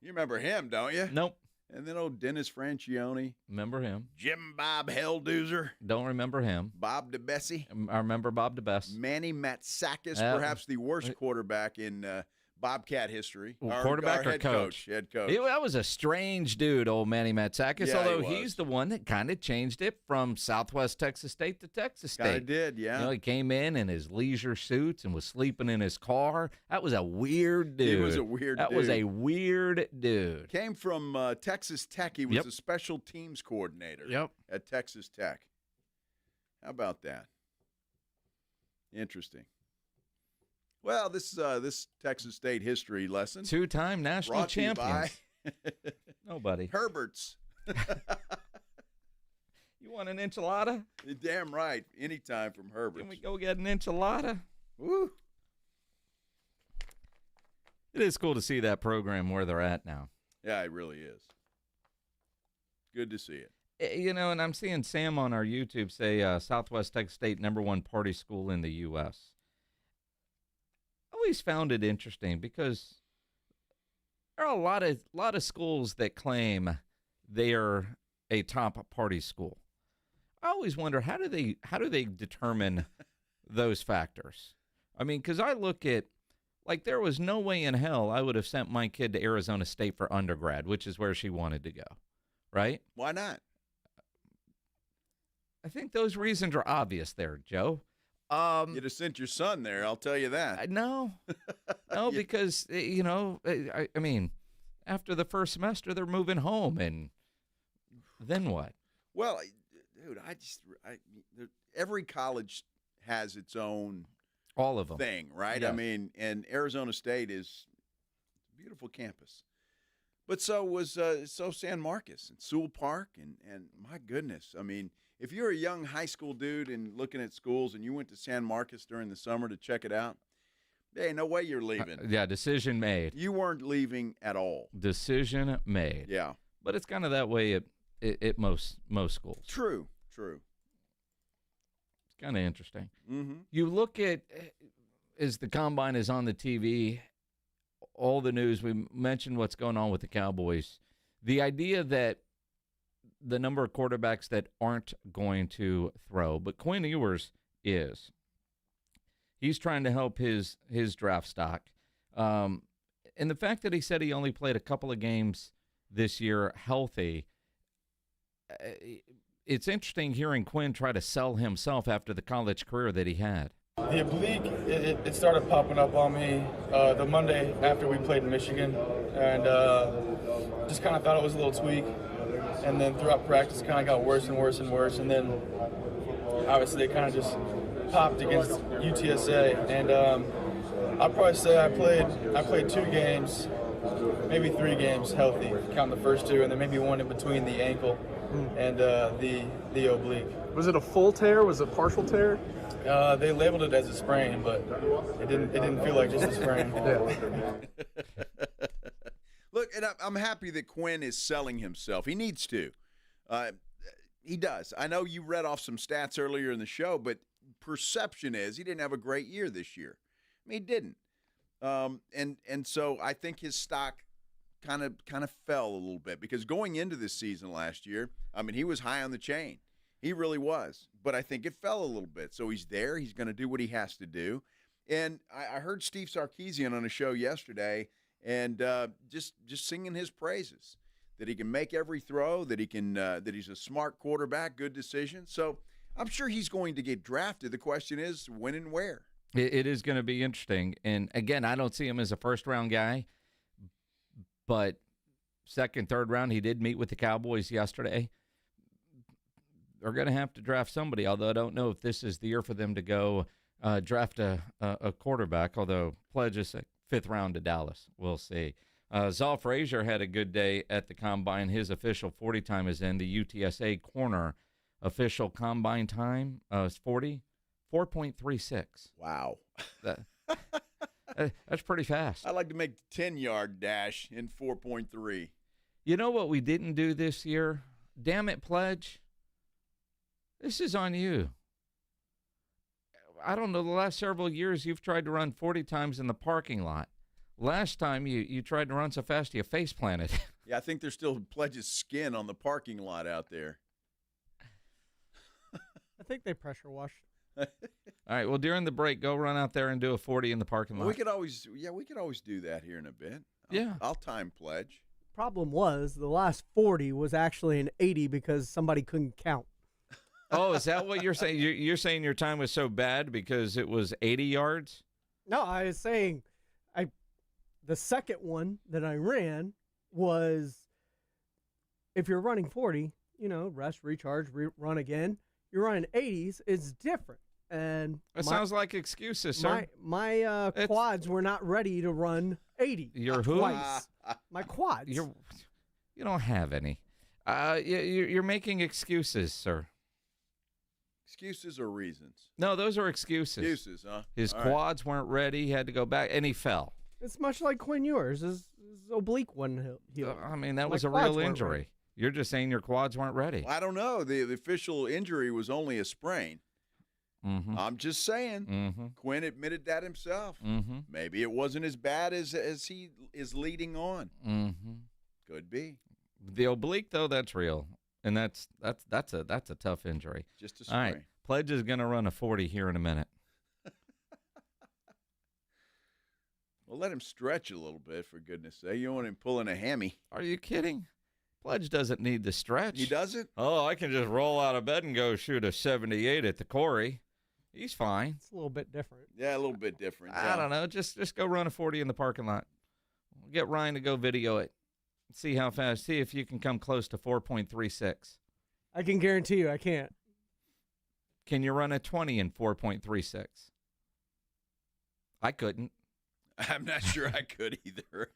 You remember him, don't you? Nope. And then old Dennis Francione. Remember him. Jim Bob Helldozer. Don't remember him. Bob DeBessie. I remember Bob DeBess. Manny Matsakis, perhaps the worst quarterback in Bobcat history. Quarterback or coach? Head coach. That was a strange dude, old Manny Matsakis, Yeah, although he's the one that kind of changed it from Southwest Texas State to Texas State. Kind of did, yeah. He came in his leisure suits and was sleeping in his car. That was a weird dude. He was a weird dude. That was a weird dude. Came from Texas Tech. He was a special teams coordinator at Texas Tech. How about that? Interesting. Well, this Texas State history lesson. Two-time national champions. Nobody. Herbert's. You want an enchilada? You're damn right. Anytime from Herbert's. Can we go get an enchilada? Woo. It is cool to see that program where they're at now. Yeah, it really is. Good to see it. And I'm seeing Sam on our YouTube say Southwest Texas State #1 party school in the U.S. Always found it interesting because there are a lot of schools that claim they're a top party school. I always wonder how do they determine those factors? I mean, because I look at there was no way in hell I would have sent my kid to Arizona State for undergrad, which is where she wanted to go, right? Why not? I think those reasons are obvious there, Joe. You'd have sent your son there, I'll tell you that. No, because, I mean, after the first semester, they're moving home, and then what? Well, dude, every college has its own all of them thing, right? Yes. I mean, and Arizona State is a beautiful campus. But so was San Marcos and Sewell Park, and my goodness, I mean, if you're a young high school dude and looking at schools and you went to San Marcos during the summer to check it out, there ain't no way you're leaving. Decision made. You weren't leaving at all. Decision made. Yeah. But it's kind of that way at most schools. True. It's kind of interesting. Mm-hmm. You look at, as the Combine is on the TV, all the news, we mentioned what's going on with the Cowboys. The idea that the number of quarterbacks that aren't going to throw, but Quinn Ewers is. He's trying to help his draft stock. And the fact that he said he only played a couple of games this year healthy, it's interesting hearing Quinn try to sell himself after the college career that he had. The oblique, it started popping up on me the Monday after we played in Michigan, and just kind of thought it was a little tweak. And then throughout practice, it kind of got worse and worse and worse. And then obviously it kind of just popped against UTSA. And I'd probably say I played 2 games, maybe 3 games healthy, counting the first 2, and then maybe 1 in between the ankle and the oblique. Was it a full tear? Was it partial tear? They labeled it as a sprain, but it didn't feel like just a sprain. Look, and I'm happy that Quinn is selling himself. He needs to. He does. I know you read off some stats earlier in the show, but perception is he didn't have a great year this year. I mean, he didn't. And so I think his stock kind of fell a little bit because going into this season last year, I mean, he was high on the chain. He really was. But I think it fell a little bit. So he's there. He's going to do what he has to do. And I heard Steve Sarkisian on a show yesterday, and just singing his praises, that he can make every throw, that he can that he's a smart quarterback, good decision. So I'm sure he's going to get drafted. The question is when and where. It is going to be interesting. And, again, I don't see him as a first-round guy, but second, third round, he did meet with the Cowboys yesterday. They're going to have to draft somebody, although I don't know if this is the year for them to go draft a quarterback, although Pledge is a fifth round to Dallas. We'll see. Zal Frazier had a good day at the Combine. His official 40 time is in. The UTSA corner official Combine time is 4.36. Wow. That's pretty fast. I'd like to make the 10-yard dash in 4.3. You know what we didn't do this year? Damn it, Pledge. This is on you. I don't know, the last several years you've tried to run 40 times in the parking lot. Last time you tried to run so fast you face planted. Yeah, I think there's still Pledge's skin on the parking lot out there. I think they pressure washed. All right, well, during the break, go run out there and do a 40 in the parking lot. We could always do that here in a bit. I'll time Pledge. Problem was, the last 40 was actually an 80 because somebody couldn't count. Oh, is that what you're saying? You're saying your time was so bad because it was 80 yards? No, I was saying the second one that I ran was, if you're running 40, rest, recharge, run again. You're running 80s, it's different. And it sounds like excuses, sir. My quads were not ready to run 80. Your who? Twice. My quads. You don't have any. You're making excuses, sir. Excuses or reasons? No, those are excuses. Excuses, huh? His quads weren't ready. He had to go back, and he fell. It's much like Quinn Ewers. His oblique one healed. I mean, that was a real injury. You're just saying your quads weren't ready. I don't know. The official injury was only a sprain. Mm-hmm. I'm just saying. Mm-hmm. Quinn admitted that himself. Mm-hmm. Maybe it wasn't as bad as he is leading on. Mm-hmm. Could be. The oblique, though, that's real, and that's a tough injury. Just a sprain. All right, Pledge is going to run a 40 here in a minute. Well, let him stretch a little bit, for goodness sake. You don't want him pulling a hammy. Are you kidding? Pledge doesn't need the stretch. He doesn't? Oh, I can just roll out of bed and go shoot a 78 at the Corey. He's fine. It's a little bit different. Yeah, a little bit different. I don't know. Just go run a 40 in the parking lot. Get Ryan to go video it. See how fast. See if you can come close to 4.36. I can guarantee you I can't. Can you run a 20 in 4.36? I couldn't. I'm not sure I could either.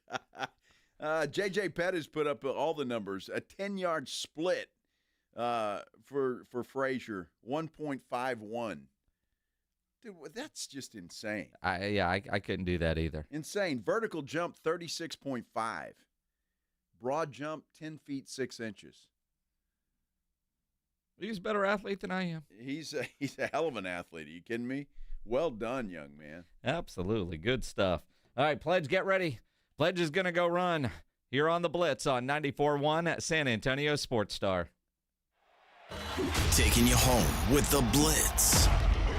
J.J. Pettis put up all the numbers. A 10-yard split for Frazier, 1.51. Dude, that's just insane. I couldn't do that either. Insane. Vertical jump, 36.5. Broad jump, 10 feet, 6 inches. He's a better athlete than I am. He's a hell of an athlete. Are you kidding me? Well done, young man. Absolutely. Good stuff. All right, Pledge, get ready. Pledge is going to go run here on the Blitz on 94.1 at San Antonio Sports Star. Taking you home with the Blitz.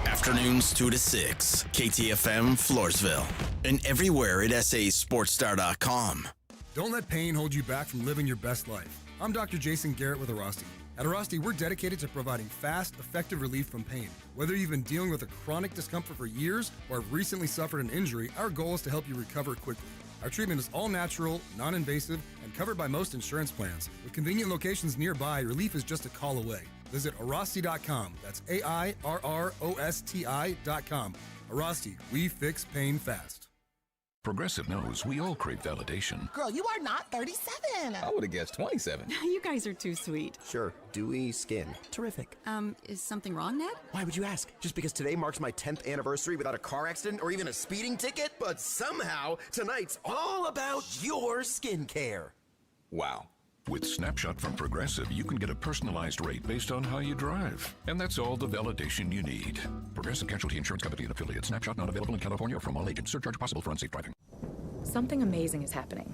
Afternoons 2 to 6. KTFM Floresville. And everywhere at sasportstar.com. Don't let pain hold you back from living your best life. I'm Dr. Jason Garrett with Arasti. At Arasti, we're dedicated to providing fast, effective relief from pain. Whether you've been dealing with a chronic discomfort for years or have recently suffered an injury, our goal is to help you recover quickly. Our treatment is all natural, non-invasive, and covered by most insurance plans. With convenient locations nearby, relief is just a call away. Visit Arasti.com. That's AIRROSTI.com. Arasti, we fix pain fast. Progressive knows we all crave validation. Girl, you are not 37. I would have guessed 27. You guys are too sweet. Sure, dewy skin. Terrific. Is something wrong, Ned? Why would you ask? Just because today marks my 10th anniversary without a car accident or even a speeding ticket? But somehow, tonight's all about your skincare. Wow. With Snapshot from Progressive, you can get a personalized rate based on how you drive. And that's all the validation you need. Progressive Casualty Insurance Company and affiliates. Snapshot not available in California or from all agents. Surcharge possible for unsafe driving. Something amazing is happening.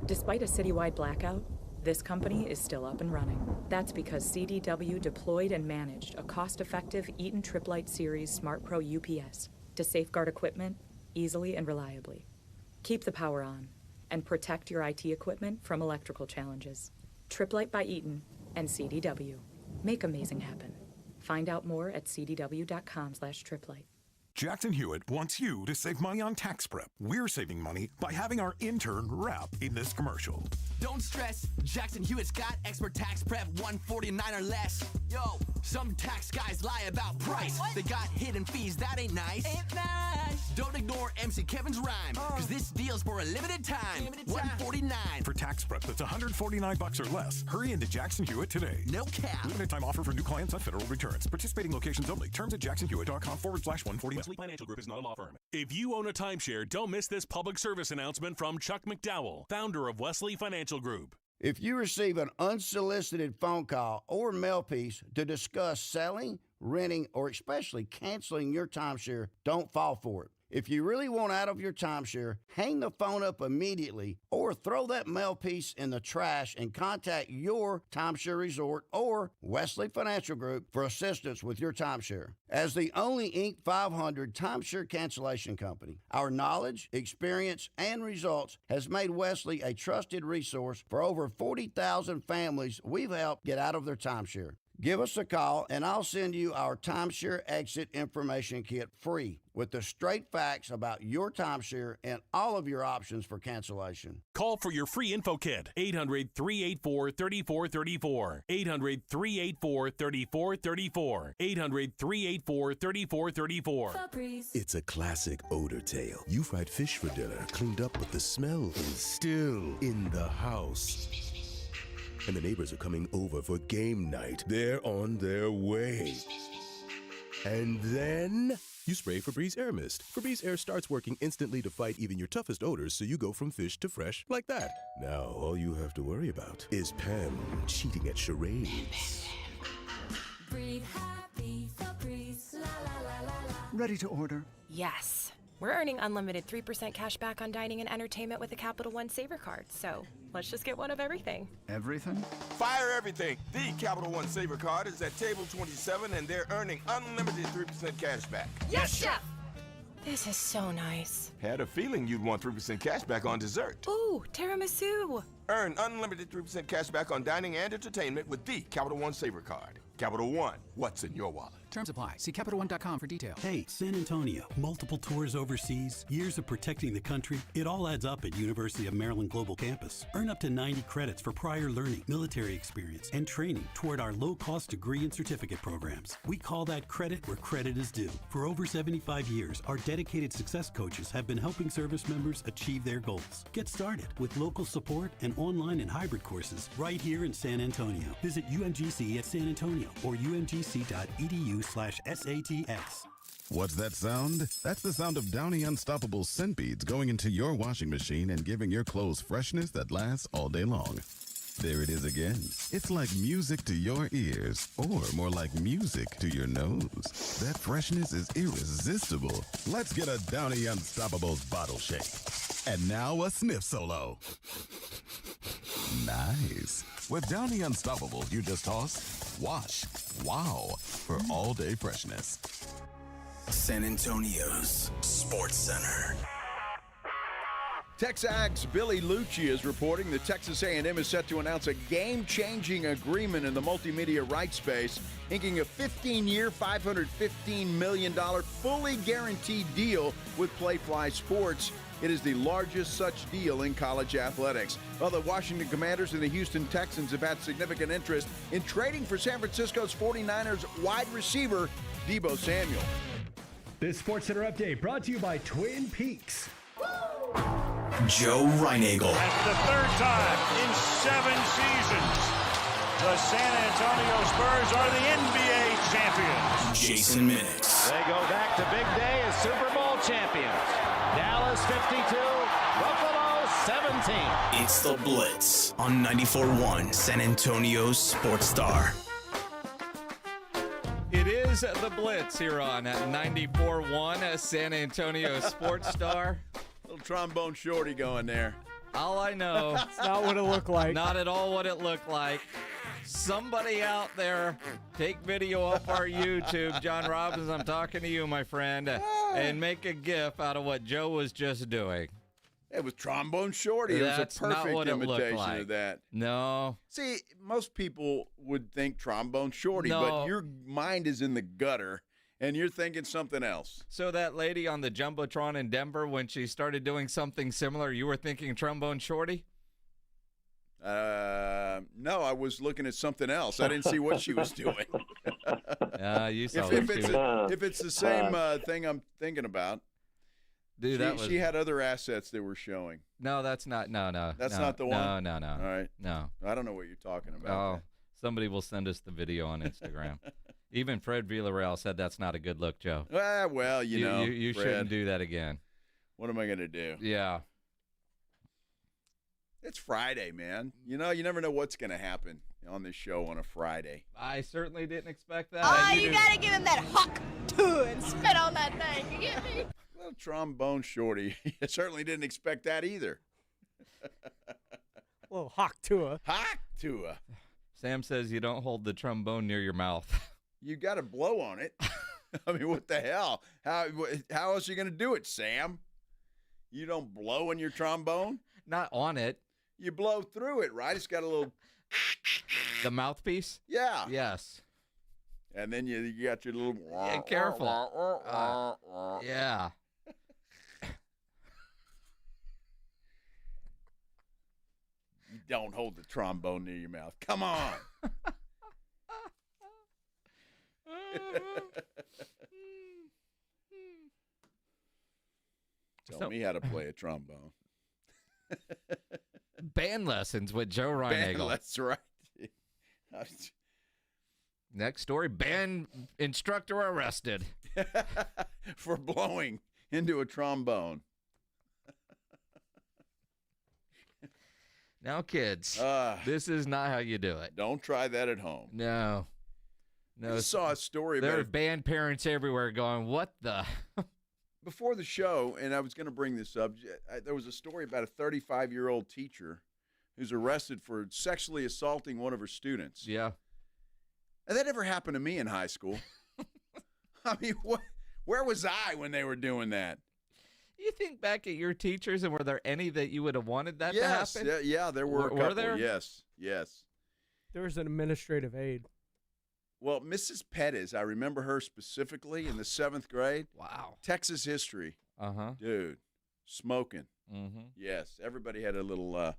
Despite a citywide blackout, this company is still up and running. That's because CDW deployed and managed a cost-effective Eaton Triplite Series Smart Pro UPS to safeguard equipment easily and reliably. Keep the power on and protect your IT equipment from electrical challenges. Triplite by Eaton and CDW. Make amazing happen. Find out more at cdw.com/triplite. Jackson Hewitt wants you to save money on tax prep. We're saving money by having our intern rap in this commercial. Don't stress, Jackson Hewitt's got expert tax prep, $149 or less. Yo, some tax guys lie about price. They got hidden fees, that ain't nice. Ain't nice. Don't ignore MC Kevin's rhyme, cause this deal's for a limited time. $149. For tax prep that's $149 or less, hurry into Jackson Hewitt today. No cap. Limited time offer for new clients on federal returns. Participating locations only. Terms at jacksonhewitt.com/149. Wesley Financial Group is not a law firm. If you own a timeshare, don't miss this public service announcement from Chuck McDowell, founder of Wesley Financial Group. If you receive an unsolicited phone call or mail piece to discuss selling, renting, or especially canceling your timeshare, don't fall for it. If you really want out of your timeshare, hang the phone up immediately or throw that mail piece in the trash and contact your timeshare resort or Wesley Financial Group for assistance with your timeshare. As the only Inc. 500 timeshare cancellation company, our knowledge, experience, and results has made Wesley a trusted resource for over 40,000 families we've helped get out of their timeshare. Give us a call, and I'll send you our timeshare exit information kit free with the straight facts about your timeshare and all of your options for cancellation. Call for your free info kit, 800-384-3434. 800-384-3434. 800-384-3434. It's a classic odor tale. You fried fish for dinner, cleaned up, but the smell is still in the house. And the neighbors are coming over for game night. They're on their way. And then you spray Febreze Air Mist. Febreze Air starts working instantly to fight even your toughest odors, so you go from fish to fresh like that. Now, all you have to worry about is Pam cheating at charades. Breathe happy, Febreze, la la la la la. Ready to order? Yes. We're earning unlimited 3% cash back on dining and entertainment with the Capital One Saver card, so let's just get one of everything. Everything? Fire everything. The Capital One Saver card is at table 27, and they're earning unlimited 3% cash back. Yes, Chef! This is so nice. Had a feeling you'd want 3% cash back on dessert. Ooh, tiramisu. Earn unlimited 3% cash back on dining and entertainment with the Capital One Saver card. Capital One, what's in your wallet? Terms apply. See CapitalOne.com for details. Hey, San Antonio. Multiple tours overseas, years of protecting the country. It all adds up at University of Maryland Global Campus. Earn up to 90 credits for prior learning, military experience, and training toward our low-cost degree and certificate programs. We call that credit where credit is due. For over 75 years, our dedicated success coaches have been helping service members achieve their goals. Get started with local support and online and hybrid courses right here in San Antonio. Visit UMGC at San Antonio or umgc.edu/SATX. What's that sound? That's the sound of Downy Unstoppable scent beads going into your washing machine and giving your clothes freshness that lasts all day long. There it is again. It's like music to your ears, or more like music to your nose. That freshness is irresistible. Let's get a Downy Unstoppables bottle shake. And now a sniff solo. Nice. With Downy Unstoppables, you just toss, wash, wow, for all-day freshness. San Antonio's Sports Center. Texags' Billy Lucci is reporting that Texas A&M is set to announce a game-changing agreement in the multimedia rights space, inking a 15-year, $515 million fully guaranteed deal with Playfly Sports. It is the largest such deal in college athletics. Well, the Washington Commanders and the Houston Texans have had significant interest in trading for San Francisco's 49ers wide receiver, Deebo Samuel. This SportsCenter update brought to you by Twin Peaks. Joe Reinagel. That's the third time in 7 seasons the San Antonio Spurs are the NBA champions. Jason Minix. They go back to big day as Super Bowl champions. Dallas 52, Buffalo 17. It's the Blitz on 94.1 San Antonio's Sports Star. It is the Blitz here on 94.1 San Antonio Sports Star. Little trombone shorty going there. All I know. That's not what it looked like. Not at all what it looked like. Somebody out there, take video off our YouTube. John Robbins, I'm talking to you, my friend, and make a GIF out of what Joe was just doing. It was Trombone Shorty. That's it was a perfect not what imitation it looked like. of that. No. See, most people would think Trombone Shorty, No. but your mind is in the gutter, and you're thinking something else. So that lady on the Jumbotron in Denver, when she started doing something similar, you were thinking Trombone Shorty? No, I was looking at something else. I didn't see what she was doing. You saw if it's the same thing I'm thinking about. Dude, she had other assets they were showing. No, that's not. No. That's not the one? No. All right. No. I don't know what you're talking about. Oh, somebody will send us the video on Instagram. Even Fred Villarreal said that's not a good look, Joe. Well, you know. You Fred, shouldn't do that again. What am I going to do? Yeah. It's Friday, man. You know, you never know what's going to happen on this show on a Friday. I certainly didn't expect that. Oh, you got to give him that huck to and spit on that thing. You get me? Well, Trombone Shorty, you certainly didn't expect that either. A little hawk Tua. Hawk Tua. Sam says you don't hold the trombone near your mouth. You got to blow on it. I mean, what the hell? How else are you going to do it, Sam? You don't blow in your trombone? Not on it. You blow through it, right? It's got a little... The mouthpiece? Yeah. Yes. And then you got your little... Yeah, careful. Yeah. You don't hold the trombone near your mouth. Come on. Tell me how to play a trombone. Band lessons with Joe Reinagle. That's right. Next story, band instructor arrested. For blowing into a trombone. Now, kids, this is not how you do it. Don't try that at home. No. I saw a story there about are band parents everywhere going, what the? Before the show, and I was going to bring this up, there was a story about a 35-year-old teacher who's arrested for sexually assaulting one of her students. Yeah. And that never happened to me in high school. I mean, where was I when they were doing that? You think back at your teachers, and were there any that you would have wanted that to happen? Yeah, there were a couple. Were there? Yes. There was an administrative aide. Well, Mrs. Pettis, I remember her specifically in the 7th grade. Wow. Texas history. Uh-huh. Dude, smoking. Mm-hmm. Yes, everybody had a little,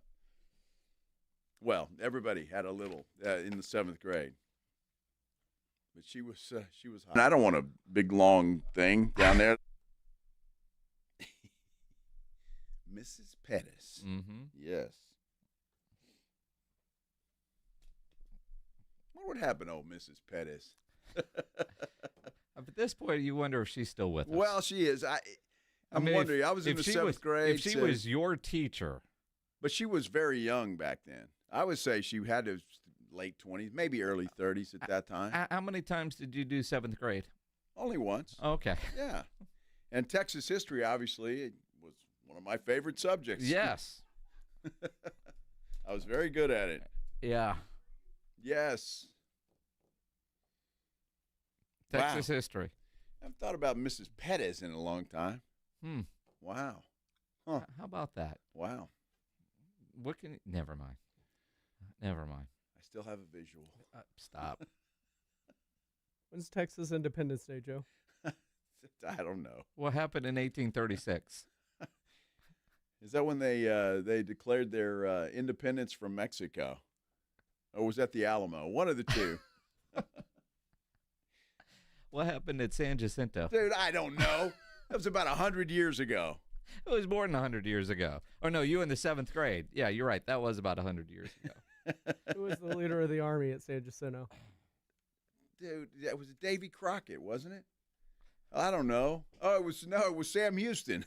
everybody had a little in the 7th grade. But she was hot. I don't want a big, long thing down there. Mrs. Pettis. Mm-hmm. Yes. What would happen to old Mrs. Pettis? At this point, you wonder if she's still with us. Well, she is. I'm wondering. I was in the 7th grade. If she was your teacher. But she was very young back then. I would say she had to late 20s, maybe early 30s at that time. How many times did you do 7th grade? Only once. Okay. Yeah. And Texas history, obviously, was one of my favorite subjects. Yes. I was very good at it. Yeah. Yes. Texas history. I haven't thought about Mrs. Pettis in a long time. Wow. Huh. How about that? Wow. Never mind. I still have a visual. Stop. When's Texas Independence Day, Joe? I don't know. What happened in 1836? Is that when they declared their independence from Mexico? Or was that the Alamo? One of the two. What happened at San Jacinto? Dude, I don't know. That was about 100 years ago. It was more than 100 years ago. Oh, no, you in the 7th grade. Yeah, you're right. That was about 100 years ago. Who was the leader of the army at San Jacinto? Dude, that was Davy Crockett, wasn't it? I don't know. Oh, it was Sam Houston.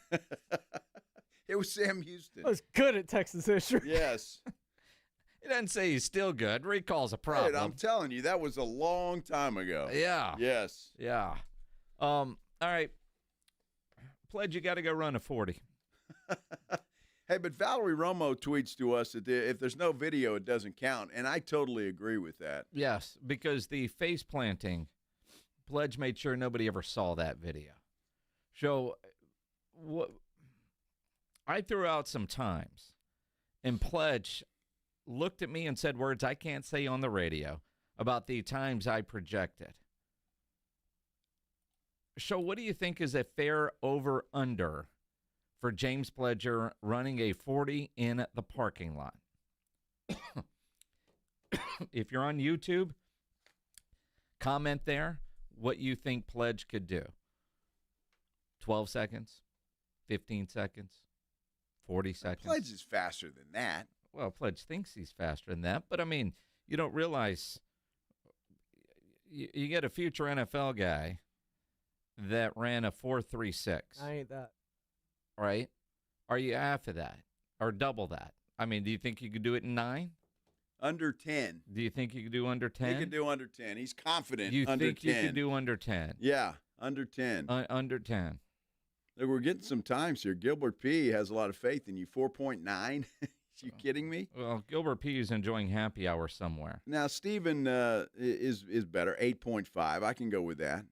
It was Sam Houston. I was good at Texas history. Yes. It doesn't say he's still good. Recall's a problem. Dude, I'm telling you, that was a long time ago. Yeah. Yes. Yeah. All right. Pledge, you got to go run a 40. Hey, but Valerie Romo tweets to us that if there's no video, it doesn't count, and I totally agree with that. Yes, because the face planting, Pledge made sure nobody ever saw that video. So I threw out some times, and Pledge looked at me and said words I can't say on the radio about the times I projected. So what do you think is a fair over-under for James Pledger running a 40 in the parking lot? If you're on YouTube, comment there what you think Pledge could do. 12 seconds, 15 seconds, 40 seconds. Pledge is faster than that. Well, Pledge thinks he's faster than that, but I mean, you don't realize you get a future NFL guy that ran a 4.36. I ain't that. Right? Are you half of that or double that? I mean, do you think you could do it in 9? Under 10. Do you think you could do under 10? He could do under 10. He's confident. You under think 10. you could do under 10? Yeah, under 10. Under 10. Look, we're getting some times here. Gilbert P. has a lot of faith in you. 4.9. You kidding me? Well, Gilbert P. is enjoying happy hour somewhere. Now, Steven is better, 8.5. I can go with that.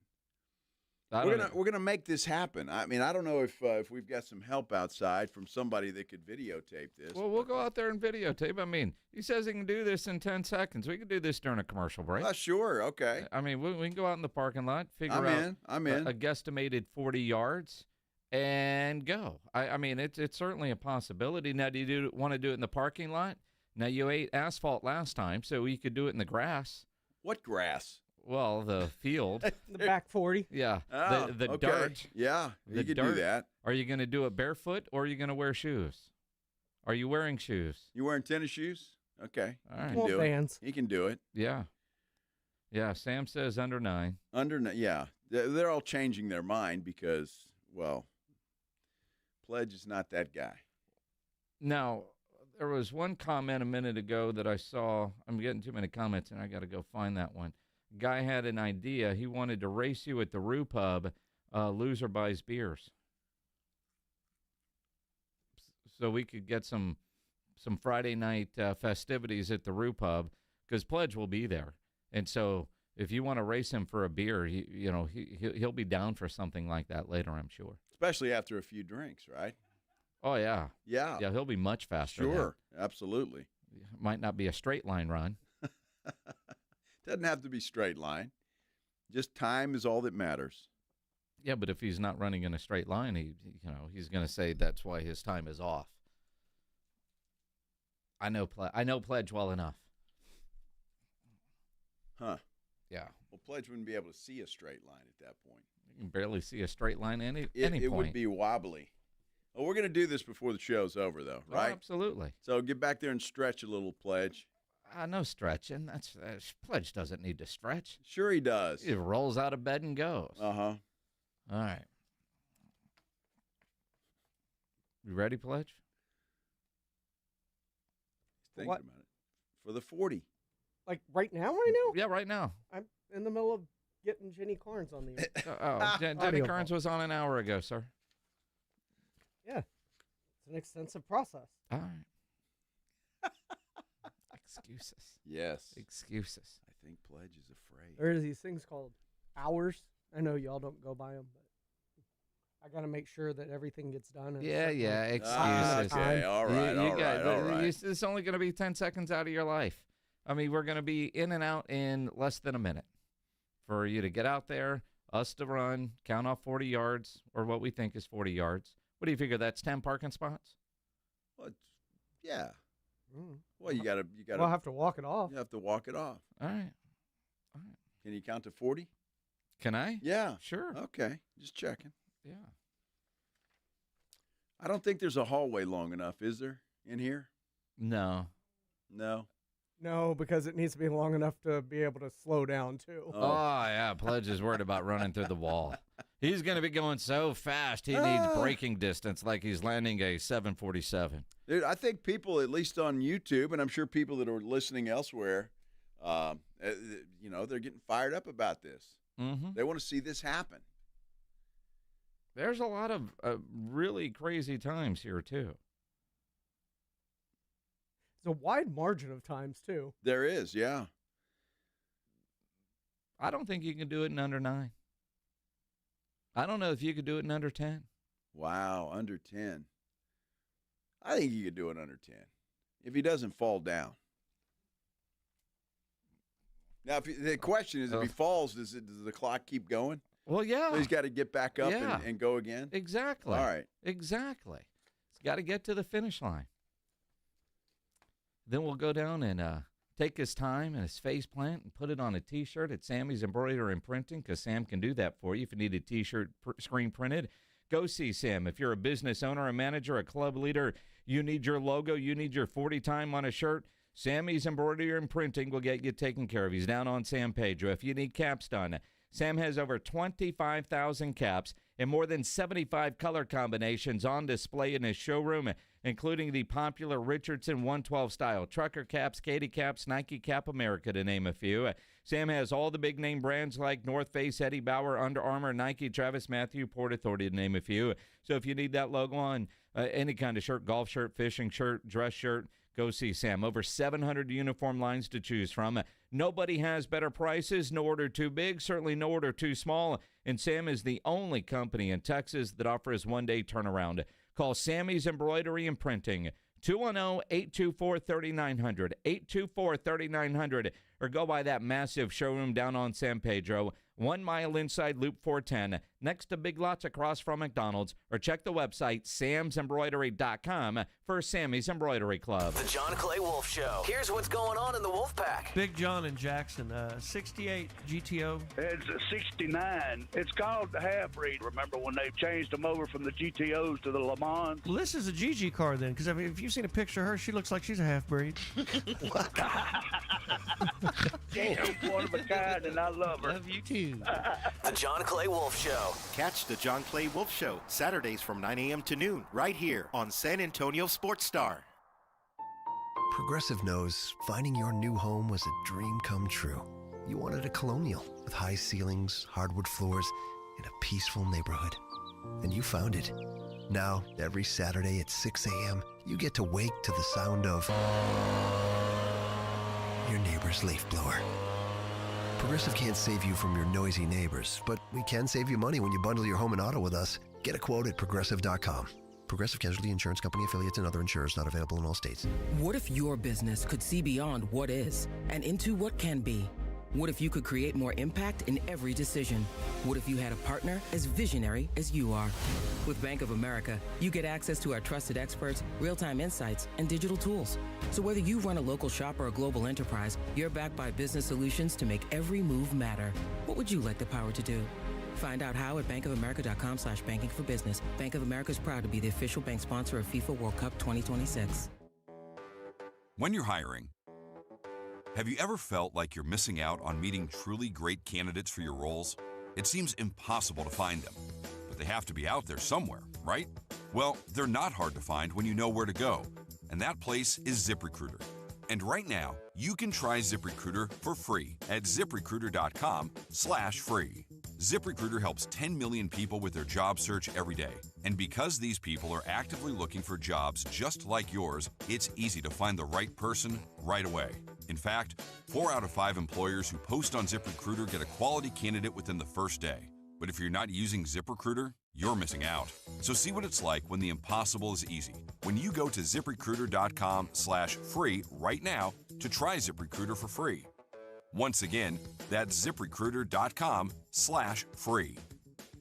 We're gonna make this happen. I mean, I don't know if we've got some help outside from somebody that could videotape this. Well, we'll go out there and videotape. I mean, he says he can do this in 10 seconds. We can do this during a commercial break. Sure, okay. I mean, we can go out in the parking lot, figure out I'm in. A guesstimated 40 yards, and go. I mean, it's certainly a possibility. Now, do you want to do it in the parking lot? Now, you ate asphalt last time, so you could do it in the grass. What grass? Well, the field. The back 40. Yeah. Oh, the okay. dirt. Yeah, you could do that. Are you going to do it barefoot or are you going to wear shoes? Are you wearing shoes? You wearing tennis shoes? Okay. All right. You can do Vans. it. He can do it. Yeah. Yeah, Sam says under 9. Under 9, yeah. They're all changing their mind because, well, Pledge is not that guy. Now, there was one comment a minute ago that I saw. I'm getting too many comments, and I got to go find that one. Guy had an idea. He wanted to race you at the Roo Pub. Loser buys beers. So we could get some Friday night festivities at the Roo Pub because Pledge will be there. And so if you want to race him for a beer, he'll be down for something like that later, I'm sure. Especially after a few drinks, right? Oh, yeah. Yeah. Yeah, he'll be much faster. Sure, absolutely. Might not be a straight line run. Doesn't have to be straight line. Just time is all that matters. Yeah, but if he's not running in a straight line, he's going to say that's why his time is off. I know Pledge well enough. Huh. Yeah. Well, Pledge wouldn't be able to see a straight line at that point. You can barely see a straight line any It point. would be wobbly. Well, we're going to do this before the show's over, though, right? Oh, absolutely. So get back there and stretch a little, Pledge. No stretching. Pledge doesn't need to stretch. Sure he does. He rolls out of bed and goes. Uh-huh. All right. You ready, Pledge? Thinking about it. For the 40. Like right now? Yeah, right now. I'm in the middle of getting Jenny Carnes on the Jenny Carnes was on an hour ago, sir. Yeah. It's an extensive process. All right. Excuses. Yes. Excuses. I think Pledge is afraid. There's these things called hours. I know y'all don't go by them, but I got to make sure that everything gets done. Yeah, excuses. Okay, all right. It's only going to be 10 seconds out of your life. I mean, we're going to be in and out in less than a minute for you to get out there, us to run, count off 40 yards, or what we think is 40 yards. What do you figure? That's 10 parking spots? Well, yeah. Well, you gotta. We'll have to walk it off. You have to walk it off. All right. Can you count to 40? Can I? Yeah. Sure. Okay. Just checking. Yeah. I don't think there's a hallway long enough, is there, in here? No. No, because it needs to be long enough to be able to slow down, too. Oh yeah. Pledge is worried about running through the wall. He's going to be going so fast, he needs braking distance like he's landing a 747. Dude, I think people, at least on YouTube, and I'm sure people that are listening elsewhere, they're getting fired up about this. Mm-hmm. They want to see this happen. There's a lot of really crazy times here, too. It's a wide margin of times, too. There is, yeah. I don't think you can do it in under 9. I don't know if you could do it in under 10. Wow, under 10. I think you could do it under 10 if he doesn't fall down. Now, the question is, if he falls, does the clock keep going? Well, yeah. So he's got to get back up and go again? Exactly. All right. Exactly. He's got to get to the finish line. Then we'll go down and take his time and his face plant and put it on a T-shirt at Sammy's Embroidery and Printing, because Sam can do that for you. If you need a T-shirt screen printed, go see Sam. If you're a business owner, a manager, a club leader, you need your logo, you need your 40 time on a shirt, Sammy's Embroidery and Printing will get you taken care of. He's down on San Pedro. If you need caps done, Sam has over 25,000 caps and more than 75 color combinations on display in his showroom, including the popular Richardson 112 style trucker caps, Katie caps, Nike Cap America, to name a few. Sam has all the big name brands like North Face, Eddie Bauer, Under Armour, Nike, Travis Matthew, Port Authority, to name a few. So if you need that logo on any kind of shirt, golf shirt, fishing shirt, dress shirt, go see Sam. Over 700 uniform lines to choose from. Nobody has better prices. No order too big, certainly no order too small. And Sam is the only company in Texas that offers one-day turnaround. Call Sammy's Embroidery and Printing, 210-824-3900, 824-3900, or go by that massive showroom down on San Pedro, 1 mile inside Loop 410, next to Big Lots across from McDonald's, or check the website samsembroidery.com for Sammy's Embroidery Club. The John Clay Wolf Show. Here's what's going on in the Wolf Pack. Big John and Jackson, 68 GTO. It's a 69. It's called the half-breed. Remember when they changed them over from the GTOs to the Le Mans? Well, this is a GG car then, because I mean, if you've seen a picture of her, she looks like she's a half-breed. She's one of a kind, and I love her. Love you too. The John Clay Wolf Show. Catch the John Clay Wolf Show Saturdays from 9 a.m. to noon right here on San Antonio Sports Star. Progressive knows finding your new home was a dream come true. You wanted a colonial with high ceilings, hardwood floors, and a peaceful neighborhood. And you found it. Now, every Saturday at 6 a.m., you get to wake to the sound of your neighbor's leaf blower. Progressive can't save you from your noisy neighbors, but we can save you money when you bundle your home and auto with us. Get a quote at Progressive.com. Progressive Casualty Insurance Company affiliates and other insurers not available in all states. What if your business could see beyond what is and into what can be? What if you could create more impact in every decision? What if you had a partner as visionary as you are? With Bank of America, you get access to our trusted experts, real-time insights, and digital tools. So whether you run a local shop or a global enterprise, you're backed by business solutions to make every move matter. What would you like the power to do? Find out how at bankofamerica.com/banking for business. Bank of America is proud to be the official bank sponsor of FIFA World Cup 2026. When you're hiring, have you ever felt like you're missing out on meeting truly great candidates for your roles? It seems impossible to find them, but they have to be out there somewhere, right? Well, they're not hard to find when you know where to go, and that place is ZipRecruiter. And right now, you can try ZipRecruiter for free at ZipRecruiter.com/free. ZipRecruiter helps 10 million people with their job search every day. And because these people are actively looking for jobs just like yours, it's easy to find the right person right away. In fact, 4 out of 5 employers who post on ZipRecruiter get a quality candidate within the first day. But if you're not using ZipRecruiter, you're missing out. So see what it's like when the impossible is easy. When you go to ZipRecruiter.com/free right now to try ZipRecruiter for free. Once again, that's ZipRecruiter.com/free.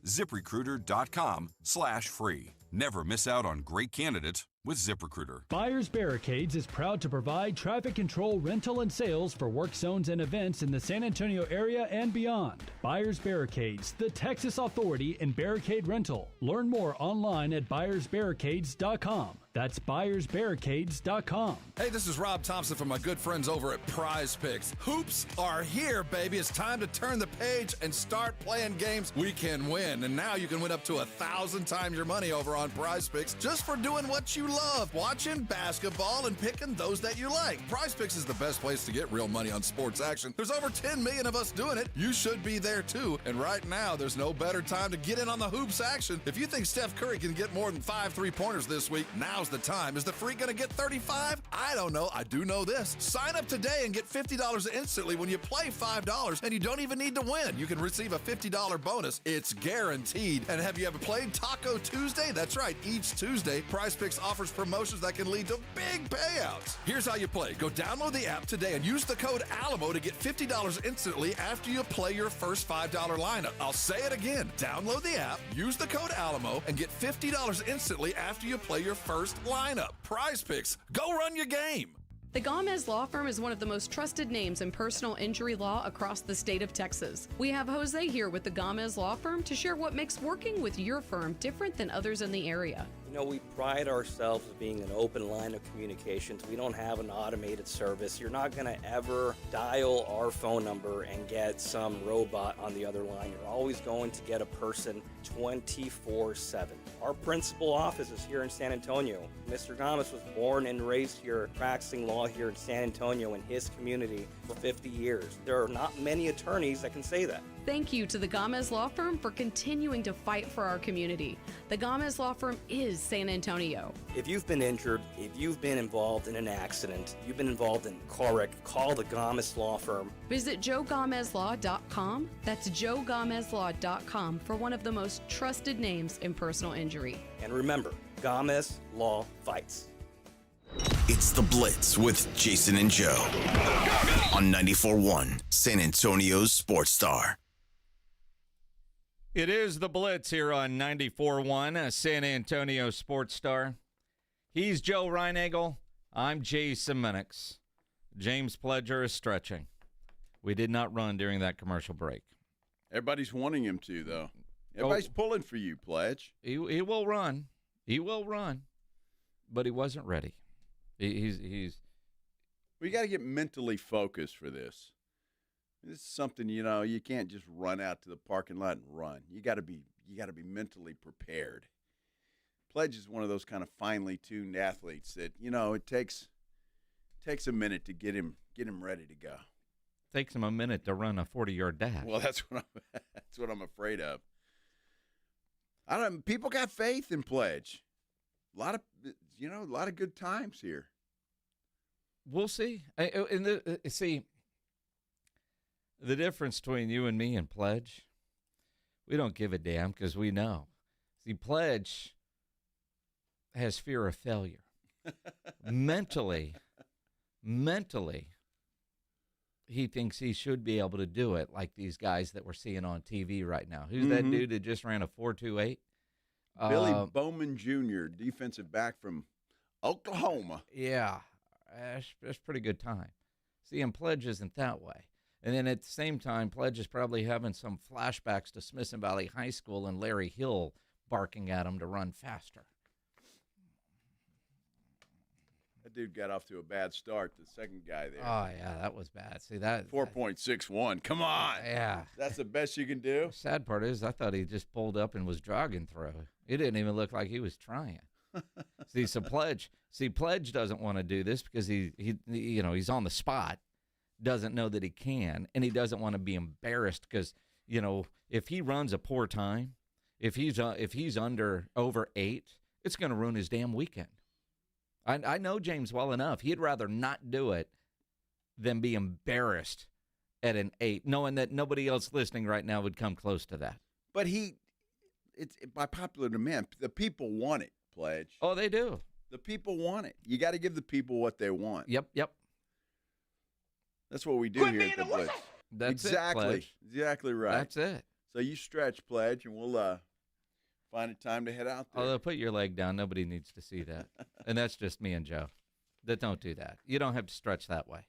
ZipRecruiter.com/free. Never miss out on great candidates with ZipRecruiter. Buyers Barricades is proud to provide traffic control, rental, and sales for work zones and events in the San Antonio area and beyond. Buyers Barricades, the Texas authority in barricade rental. Learn more online at buyersbarricades.com. That's buyersbarricades.com. Hey, this is Rob Thompson from my good friends over at Prize Picks. Hoops are here, baby. It's time to turn the page and start playing games we can win. And now you can win up to 1,000 times your money over on Prize Picks just for doing what you love, watching basketball and picking those that you like. Prize Picks is the best place to get real money on sports action. There's over 10 million of us doing it. You should be there too. And right now, there's no better time to get in on the hoops action. If you think Steph Curry can get more than 5 3-pointers this week, now's Now's the time. Is the free going to get 35? I don't know. I do know this. Sign up today and get $50 instantly when you play $5, and you don't even need to win. You can receive a $50 bonus. It's guaranteed. And have you ever played Taco Tuesday? That's right. Each Tuesday, Prize Picks offers promotions that can lead to big payouts. Here's how you play. Go download the app today and use the code ALAMO to get $50 instantly after you play your first $5 lineup. I'll say it again. Download the app, use the code ALAMO, and get $50 instantly after you play your first lineup. Prize Picks. Go run your game. The Gomez Law Firm is one of the most trusted names in personal injury law across the state of Texas. We have Jose here with the Gomez Law Firm to share what makes working with your firm different than others in the area. You know, we pride ourselves as being an open line of communications. We don't have an automated service. You're not going to ever dial our phone number and get some robot on the other line. You're always going to get a person 24/7. Our principal office is here in San Antonio. Mr. Gomez was born and raised here, practicing law here in San Antonio in his community for 50 years. There are not many attorneys that can say that. Thank you to the Gomez Law Firm for continuing to fight for our community. The Gomez Law Firm is San Antonio. If you've been injured, if you've been involved in an accident, you've been involved in a car wreck, call the Gomez Law Firm. Visit joegomezlaw.com. That's joegomezlaw.com for one of the most trusted names in personal injury. And remember, Gomez Law fights. It's The Blitz with Jason and Joe on 94.1 San Antonio's Sports Star. It is The Blitz here on 94.1 San Antonio Sports Star. He's Joe Reinagel. I'm Jason Minix. James Pledger is stretching. We did not run during that commercial break. Everybody's wanting him to, though. Everybody's pulling for you, Pledge. He will run. He will run. But he wasn't ready. He's. We got to get mentally focused for this. This is something, you know, you can't just run out to the parking lot and run. You got to be mentally prepared. Pledge is one of those kind of finely tuned athletes that, you know, it takes a minute to get him ready to go. Takes him a minute to run a 40-yard dash. Well, that's what I'm afraid of. People got faith in Pledge. A lot of good times here. We'll see. See, the difference between you and me and Pledge, we don't give a damn because we know. See, Pledge has fear of failure. Mentally, he thinks he should be able to do it like these guys that we're seeing on TV right now. Who's that dude that just ran a 4.28? Billy Bowman Jr., defensive back from Oklahoma. Yeah, that's pretty good time. See, and Pledge isn't that way. And then at the same time, Pledge is probably having some flashbacks to Smithson Valley High School and Larry Hill barking at him to run faster. That dude got off to a bad start, the second guy there. Oh, yeah, that was bad. See, that 4.61. Come on. Yeah. That's the best you can do? The sad part is I thought he just pulled up and was jogging through. It didn't even look like he was trying. Pledge doesn't want to do this because he's on the spot, doesn't know that he can, and he doesn't want to be embarrassed because, you know, if he runs a poor time, if he's over 8, it's going to ruin his damn weekend. I know James well enough. He'd rather not do it than be embarrassed at an 8, knowing that nobody else listening right now would come close to that. But it's by popular demand. The people want it, Pledge. Oh, they do. The people want it. You got to give the people what they want. Yep. That's what we do here at the Blitz. That's exactly. It, Pledge. Exactly right. That's it. So you stretch, Pledge, and we'll find a time to head out there. Although put your leg down, nobody needs to see that. And that's just me and Joe. Don't do that. You don't have to stretch that way.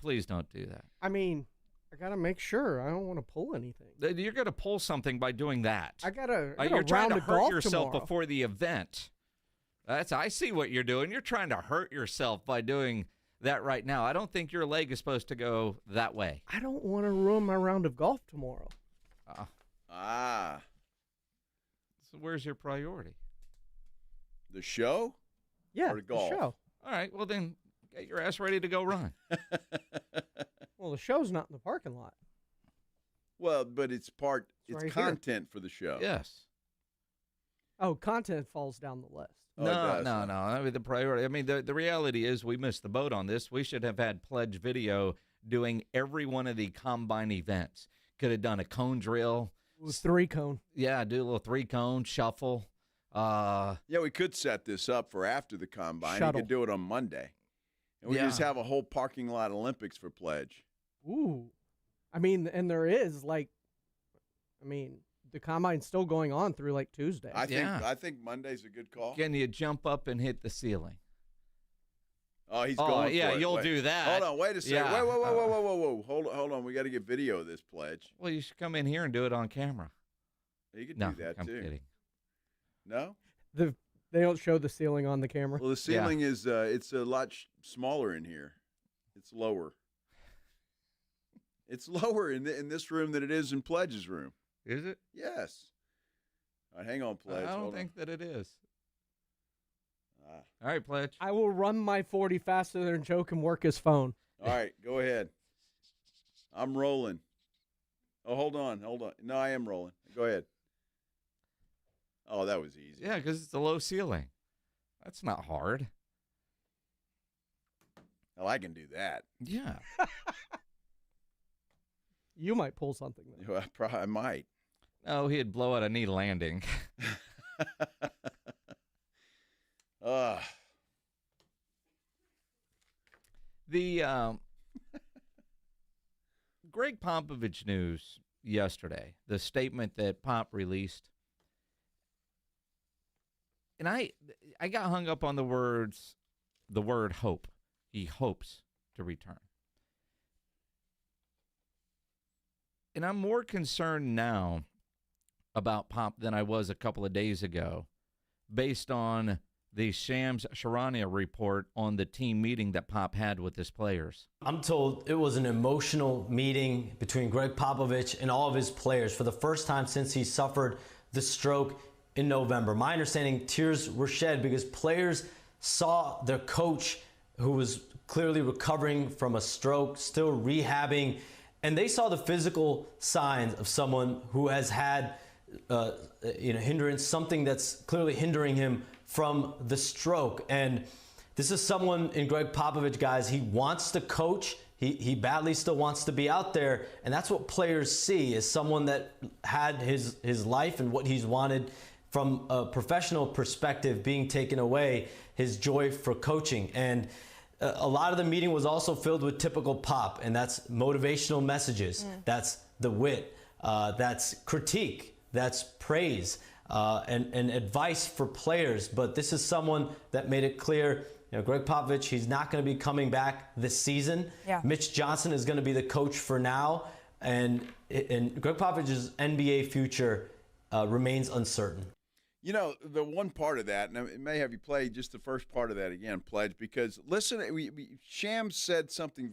Please don't do that. I mean, I got to make sure. I don't want to pull anything. You're going to pull something by doing that. I got to You're trying to hurt yourself tomorrow. before the event. I see what you're doing. You're trying to hurt yourself by doing that right now. I don't think your leg is supposed to go that way. I don't want to ruin my round of golf tomorrow. So where's your priority? The show? Yeah, or the golf? show. All right, well then get your ass ready to go run. Well, the show's not in the parking lot. Well, but it's right content for the show. Yes. Oh, content falls down the list. No. I mean, the priority. I mean, the reality is we missed the boat on this. We should have had pledge video doing every one of the combine events. Could have done a cone drill. 3-cone. Yeah, do a little 3-cone shuffle. Yeah, we could set this up for after the combine. Shuttle. We could do it on Monday. And we could just have a whole parking lot Olympics for pledge. Ooh. I mean, and there is, the combine's still going on through, Tuesday. I think Monday's a good call. Can you jump up and hit the ceiling? Oh, he's going for it. You'll do that. Hold on, wait a second. Yeah. Whoa. Hold on. We got to get video of this pledge. Well, you should come in here and do it on camera. You could No, do that, I'm too. kidding. No? They don't show the ceiling on the camera. Well, the ceiling is it's a lot smaller in here. It's lower. It's lower in this room than it is in Pledge's room. Is it? Yes. All right, hang on, Pledge. I don't think that it is. All right, Pledge. I will run my 40 faster than Joe can work his phone. All right, go ahead. I'm rolling. Oh, hold on. No, I am rolling. Go ahead. Oh, that was easy. Yeah, because it's a low ceiling. That's not hard. Well, I can do that. Yeah. You might pull something. Well, I might. No, he'd blow out a knee landing. The Gregg Popovich news yesterday, the statement that Pop released, and I got hung up on the word hope. He hopes to return. And I'm more concerned now about Pop than I was a couple of days ago, based on the Shams Charania report on the team meeting that Pop had with his players. I'm told it was an emotional meeting between Gregg Popovich and all of his players for the first time since he suffered the stroke in November. My understanding, tears were shed because players saw their coach, who was clearly recovering from a stroke, still rehabbing, and they saw the physical signs of someone who has had hindrance, something that's clearly hindering him from the stroke. And this is someone in Gregg Popovich, guys, he wants to coach. He badly still wants to be out there. And that's what players see, is someone that had his life and what he's wanted from a professional perspective being taken away, his joy for coaching. And a lot of the meeting was also filled with typical Pop, and that's motivational messages. That's the wit. That's critique. That's praise. And advice for players. But this is someone that made it clear, Gregg Popovich, he's not going to be coming back this season. Yeah. Mitch Johnson is going to be the coach for now. And Gregg Popovich's NBA future remains uncertain. You know, the one part of that, and it may have you play just the first part of that again, Pledge, because listen, Shams said something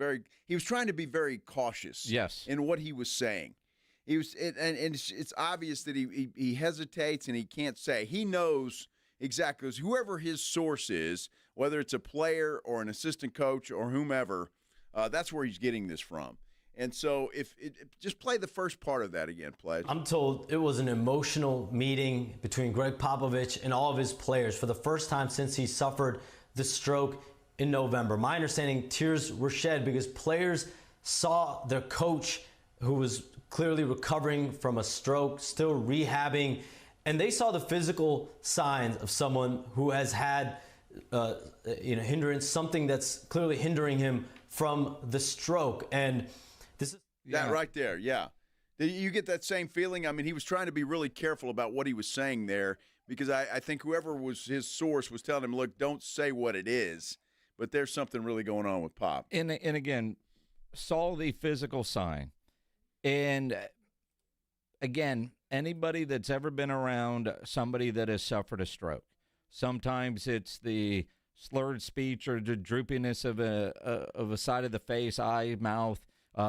he was trying to be very cautious in what he was saying. He was, and it's obvious that he hesitates and he can't say. He knows exactly, because whoever his source is, whether it's a player or an assistant coach or whomever, that's where he's getting this from. And so just play the first part of that again, Pledge. I'm told it was an emotional meeting between Gregg Popovich and all of his players for the first time since he suffered the stroke in November. My understanding, tears were shed because players saw their coach, who was clearly recovering from a stroke, still rehabbing, and they saw the physical signs of someone who has had hindrance, something that's clearly hindering him from the stroke. And this is that right there, yeah. Did you get that same feeling? I mean, he was trying to be really careful about what he was saying there, because I think whoever was his source was telling him, look, don't say what it is, but there's something really going on with Pop. And again, saw the physical sign. And again, anybody that's ever been around somebody that has suffered a stroke, sometimes it's the slurred speech or the droopiness of a side of the face, eye, mouth,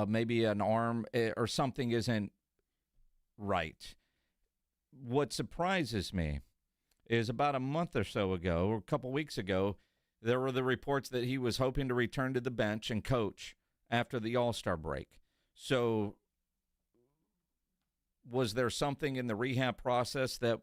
maybe an arm or something isn't right. What surprises me is about a month or so ago, or a couple weeks ago, there were the reports that he was hoping to return to the bench and coach after the All-Star break. So was there something in the rehab process that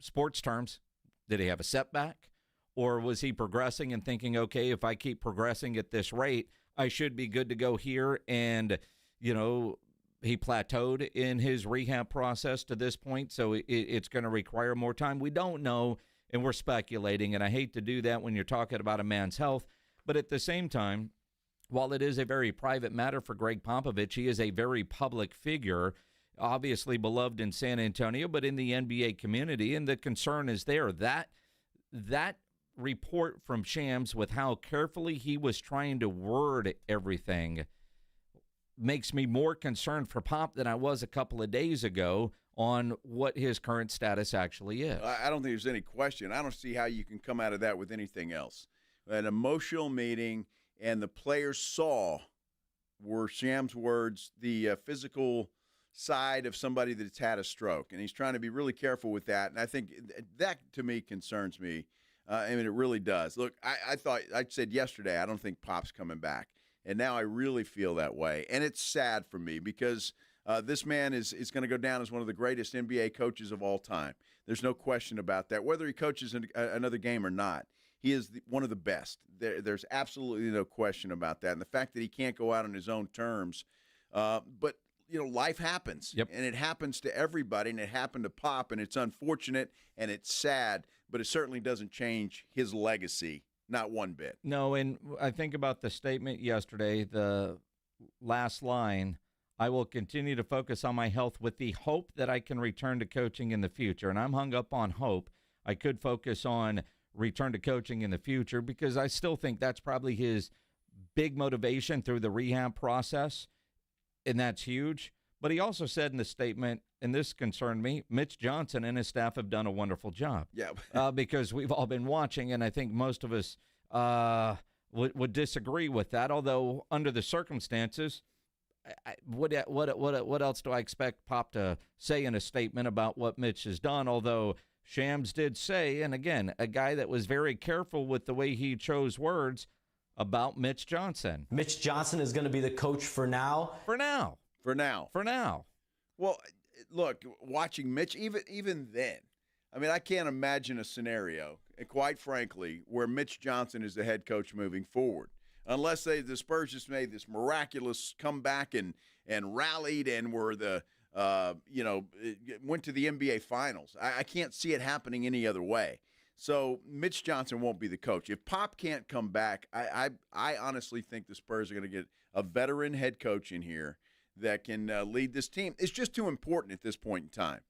sports terms, did he have a setback? Or was he progressing and thinking, okay, if I keep progressing at this rate, I should be good to go here? And, he plateaued in his rehab process to this point, so it's going to require more time. We don't know, and we're speculating, and I hate to do that when you're talking about a man's health. But at the same time, while it is a very private matter for Gregg Popovich, he is a very public figure, obviously beloved in San Antonio, but in the NBA community, and the concern is there. That report from Shams with how carefully he was trying to word everything makes me more concerned for Pop than I was a couple of days ago on what his current status actually is. I don't think there's any question. I don't see how you can come out of that with anything else. An emotional meeting, and the players saw, were Shams' words, the physical side of somebody that's had a stroke, and he's trying to be really careful with that. And I think that, to me, concerns me. It really does. Look, I said yesterday, I don't think Pop's coming back. And now I really feel that way. And it's sad for me because this man is going to go down as one of the greatest NBA coaches of all time. There's no question about that. Whether he coaches another game or not, he is one of the best. There's absolutely no question about that. And the fact that he can't go out on his own terms, but life happens. Yep. And it happens to everybody, and it happened to Pop, and it's unfortunate and it's sad, but it certainly doesn't change his legacy, not one bit. No, and I think about the statement yesterday, the last line, I will continue to focus on my health with the hope that I can return to coaching in the future. And I'm hung up on hope. I could focus on return to coaching in the future because I still think that's probably his big motivation through the rehab process, and that's huge. But he also said in the statement, and this concerned me, Mitch Johnson and his staff have done a wonderful job. Yeah. Because we've all been watching, and I think most of us would disagree with that. Although under the circumstances, what else do I expect Pop to say in a statement about what Mitch has done? Although Shams did say, and again, a guy that was very careful with the way he chose words about Mitch Johnson. Mitch Johnson is going to be the coach for now. For now. Well, look, watching Mitch, even then, I mean, I can't imagine a scenario, quite frankly, where Mitch Johnson is the head coach moving forward, unless the Spurs just made this miraculous comeback and rallied and were went to the NBA Finals. I can't see it happening any other way. So Mitch Johnson won't be the coach. If Pop can't come back, I honestly think the Spurs are going to get a veteran head coach in here that can lead this team. It's just too important at this point in time.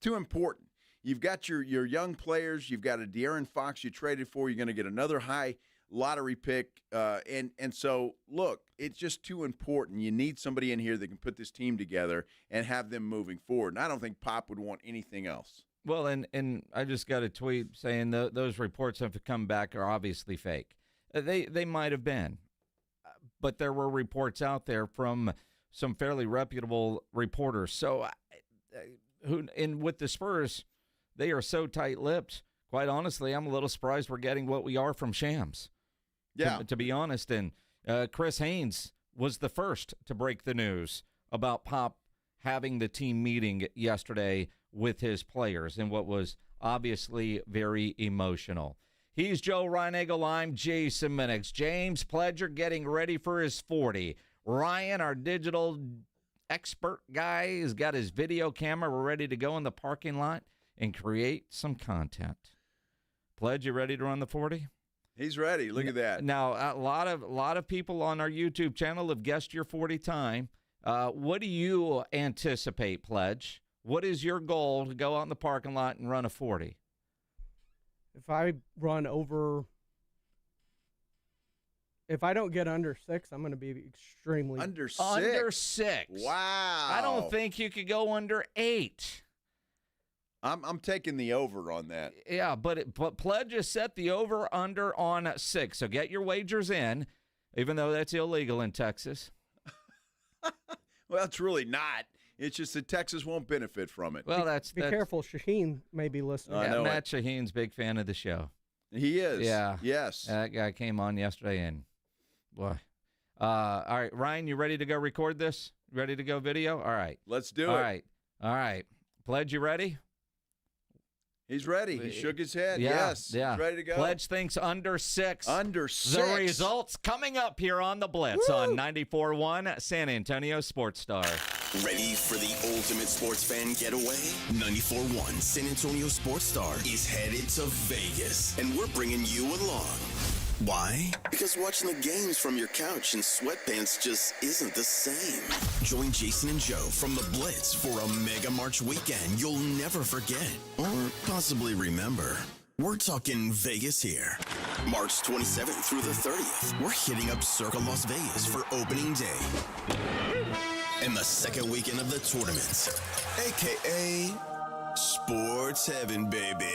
Too important. You've got your young players. You've got a De'Aaron Fox you traded for. You're going to get another high lottery pick. And so, look, it's just too important. You need somebody in here that can put this team together and have them moving forward. And I don't think Pop would want anything else. Well, and I just got a tweet saying those reports have come back are obviously fake. They might have been, but there were reports out there from some fairly reputable reporters. So, with the Spurs, they are so tight-lipped. Quite honestly, I'm a little surprised we're getting what we are from Shams. Yeah, to be honest. And Chris Haynes was the first to break the news about Pop having the team meeting yesterday with his players and what was obviously very emotional. He's Joe Reinagel. I'm Jason Minix. James Pledger getting ready for his 40. Ryan, our digital expert guy, has got his video camera. We're ready to go in the parking lot and create some content. Pledge, you ready to run the 40? He's ready. Look at that. Now, a lot of people on our YouTube channel have guessed your 40 time. What do you anticipate, Pledge? What is your goal to go out in the parking lot and run a 40? If I run over, if I don't get under 6, I'm going to be extremely under 6. Under 6. Wow. I don't think you could go under 8. I'm taking the over on that. Yeah, but Pledge has set the over under on 6. So get your wagers in, even though that's illegal in Texas. Well, it's really not. It's just that Texas won't benefit from it. Well, be careful. Shaheen may be listening. Yeah, Matt Shaheen's a big fan of the show. He is. Yeah. Yes. That guy came on yesterday, and boy. All right, Ryan, you ready to go record this? Ready to go video? All right. Let's do it. All right. Pledge, you ready? He's ready. He shook his head. Yeah, Yes. yeah. He's ready to go. Pledge thinks under 6. Under 6. The results coming up here on the Blitz on 94.1 San Antonio Sports Star. Ready for the ultimate sports fan getaway? 94.1 San Antonio Sports Star is headed to Vegas, and we're bringing you along. Why? Because watching the games from your couch in sweatpants just isn't the same. Join Jason and Joe from the Blitz for a Mega March weekend you'll never forget or possibly remember. We're talking Vegas here. March 27th through the 30th, we're hitting up Circa Las Vegas for opening day. And the second weekend of the tournament, a.k.a. Sports Heaven, baby.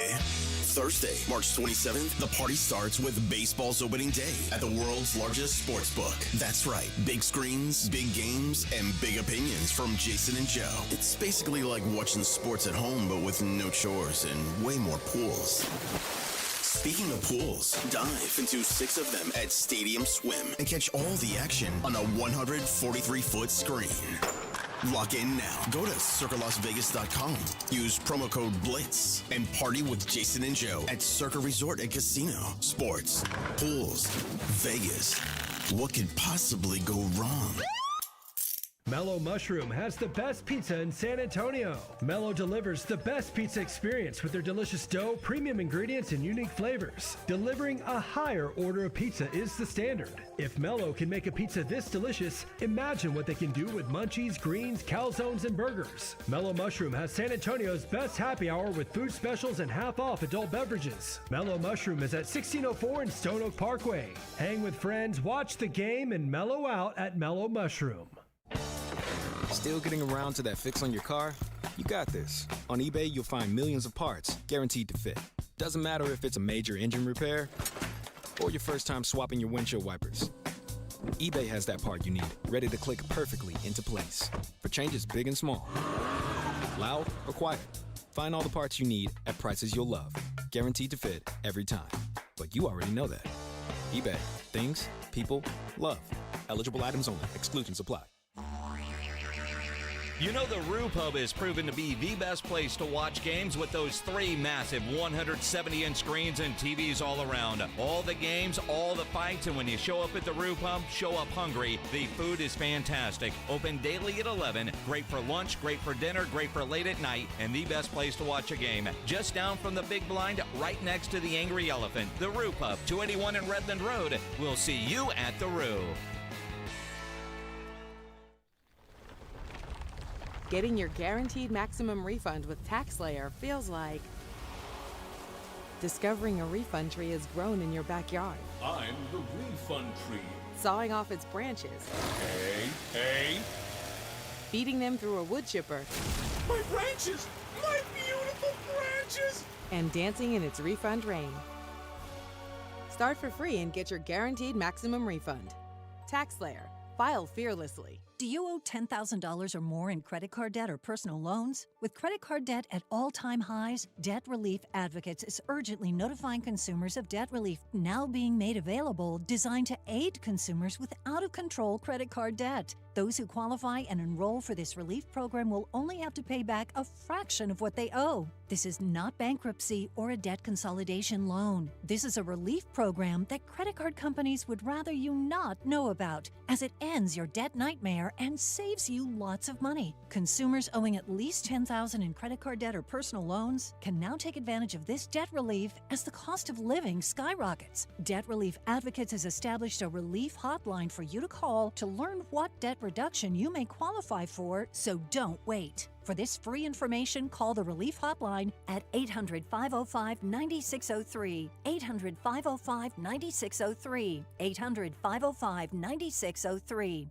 Thursday, March 27th, the party starts with baseball's opening day at the world's largest sports book. That's right, big screens, big games, and big opinions from Jason and Joe. It's basically like watching sports at home, but with no chores and way more pools. Speaking of pools, dive into 6 of them at Stadium Swim and catch all the action on a 143-foot screen. Lock in now. Go to CircaLasVegas.com. Use promo code BLITZ and party with Jason and Joe at Circa Resort and Casino. Sports, pools, Vegas. What could possibly go wrong? Mellow Mushroom has the best pizza in San Antonio. Mellow delivers the best pizza experience with their delicious dough, premium ingredients, and unique flavors. Delivering a higher order of pizza is the standard. If Mellow can make a pizza this delicious, imagine what they can do with munchies, greens, calzones, and burgers. Mellow Mushroom has San Antonio's best happy hour with food specials and half-off adult beverages. Mellow Mushroom is at 1604 in Stone Oak Parkway. Hang with friends, watch the game, and mellow out at Mellow Mushroom. Still getting around to that fix on your car? You got this. On eBay, you'll find millions of parts guaranteed to fit. Doesn't matter if it's a major engine repair or your first time swapping your windshield wipers. eBay has that part you need, ready to click perfectly into place for changes big and small. Loud or quiet, find all the parts you need at prices you'll love. Guaranteed to fit every time. But you already know that. eBay. Things, people, love. Eligible items only. Exclusions apply. You know the Roo Pub is proven to be the best place to watch games with those 3 massive 170-inch screens and TVs all around. All the games, all the fights, and when you show up at the Roo Pub, show up hungry. The food is fantastic. Open daily at 11. Great for lunch, great for dinner, great for late at night, and the best place to watch a game. Just down from the big blind, right next to the Angry Elephant. The Roo Pub, 281 in Redland Road. We'll see you at the Roo. Getting your guaranteed maximum refund with TaxSlayer feels like discovering a refund tree has grown in your backyard. I'm the refund tree. Sawing off its branches. Hey! Feeding them through a wood chipper. My branches! My beautiful branches! And dancing in its refund rain. Start for free and get your guaranteed maximum refund. TaxSlayer. File fearlessly. Do you owe $10,000 or more in credit card debt or personal loans? With credit card debt at all-time highs, Debt Relief Advocates is urgently notifying consumers of debt relief now being made available, designed to aid consumers with out-of-control credit card debt. Those who qualify and enroll for this relief program will only have to pay back a fraction of what they owe. This is not bankruptcy or a debt consolidation loan. This is a relief program that credit card companies would rather you not know about, as it ends your debt nightmare and saves you lots of money. Consumers owing at least $10,000 in credit card debt or personal loans can now take advantage of this debt relief as the cost of living skyrockets. Debt Relief Advocates has established a relief hotline for you to call to learn what debt reduction you may qualify for, so don't wait. For this free information, call the Relief Hotline at 800-505-9603, 800-505-9603, 800-505-9603.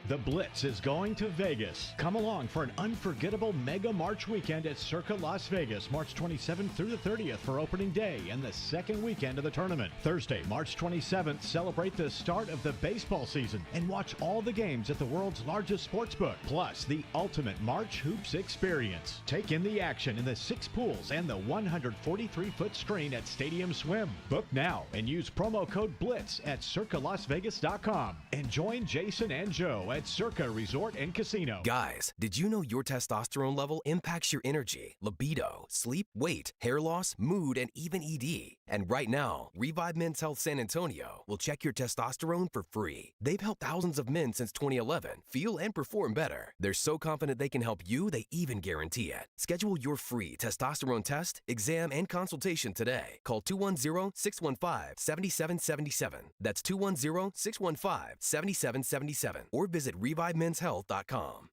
The Blitz is going to Vegas. Come along for an unforgettable Mega March weekend at Circa Las Vegas, March 27th through the 30th for opening day and the second weekend of the tournament. Thursday, March 27th, celebrate the start of the baseball season and watch all the games at the world's largest sportsbook, plus the ultimate March Hoops experience. Take in the action in the 6 pools and the 143-foot screen at Stadium Swim. Book now and use promo code BLITZ at CircaLasVegas.com and join Jason and Joe at Circa Resort and Casino. Guys, did you know your testosterone level impacts your energy, libido, sleep, weight, hair loss, mood, and even ED? And right now, Revive Men's Health San Antonio will check your testosterone for free. They've helped thousands of men since 2011 feel and perform better. They're so confident they can help you, they even guarantee it. Schedule your free testosterone test, exam, and consultation today. Call 210-615-7777. That's 210-615-7777. Or visit ReviveMen'sHealth.com.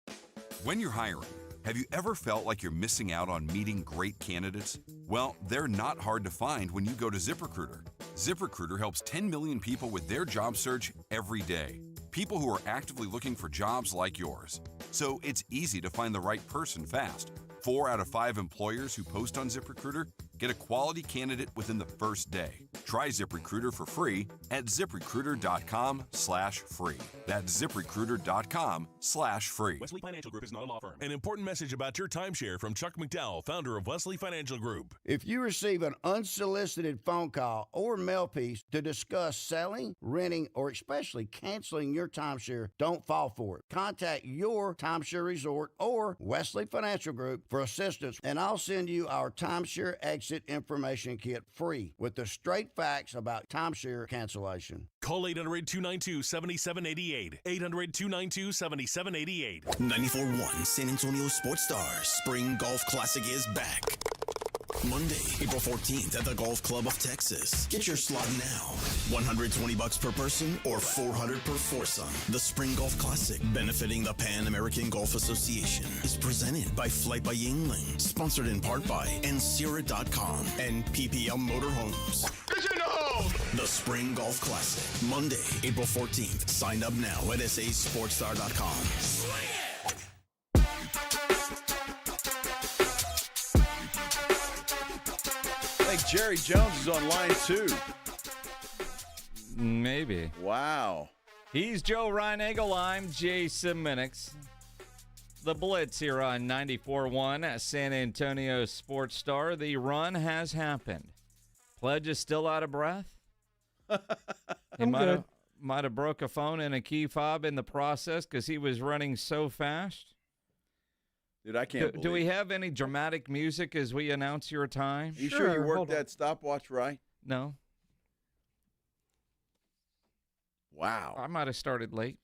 When you're hiring, have you ever felt like you're missing out on meeting great candidates? Well, they're not hard to find when you go to ZipRecruiter. ZipRecruiter helps 10 million people with their job search every day. People who are actively looking for jobs like yours. So it's easy to find the right person fast. 4 out of 5 employers who post on ZipRecruiter get a quality candidate within the first day. Try ZipRecruiter for free at ZipRecruiter.com/free. That's ZipRecruiter.com/free. Wesley Financial Group is not a law firm. An important message about your timeshare from Chuck McDowell, founder of Wesley Financial Group. If you receive an unsolicited phone call or mail piece to discuss selling, renting, or especially canceling your timeshare, don't fall for it. Contact your timeshare resort or Wesley Financial Group for assistance, and I'll send you our timeshare exit information kit free with the straight facts about timeshare cancellation. Call 800-292-7788. 800-292-7788. 94.1 San Antonio Sports Stars Spring Golf Classic is back. Monday, April 14th at the Golf Club of Texas. Get your slot now. $120 per person or $400 per foursome. The Spring Golf Classic, benefiting the Pan American Golf Association, is presented by Flight by Yingling, sponsored in part by Ensira.com and PPL Motorhomes. The Spring Golf Classic, Monday, April 14th. Sign up now at sasportstar.com. I think Jerry Jones is on line 2. Maybe. Wow. He's Joe Reinagel. I'm Jason Minix. The Blitz here on 94.1 San Antonio Sports Star. The run has happened. Pledge is still out of breath. He might have broke a phone and a key fob in the process because he was running so fast. Dude, I can't believe. Do we have any dramatic music as we announce your time? You sure you worked that stopwatch right? No. Wow. I might have started late,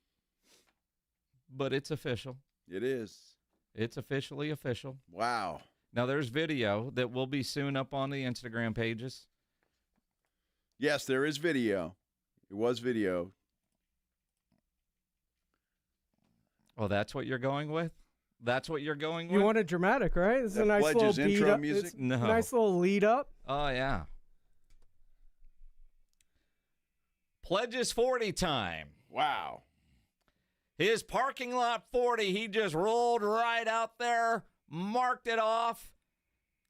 but it's official. It is. It's officially official. Wow. Now, there's video that will be soon up on the Instagram pages. Yes, there is video. It was video. Oh, that's what you're going with? That's what you're going with? You want it dramatic, right? This is a nice little beat intro up. music? No. Nice little lead up. Oh, yeah. Pledges 40 time. Wow. His parking lot 40, he just rolled right out there, marked it off,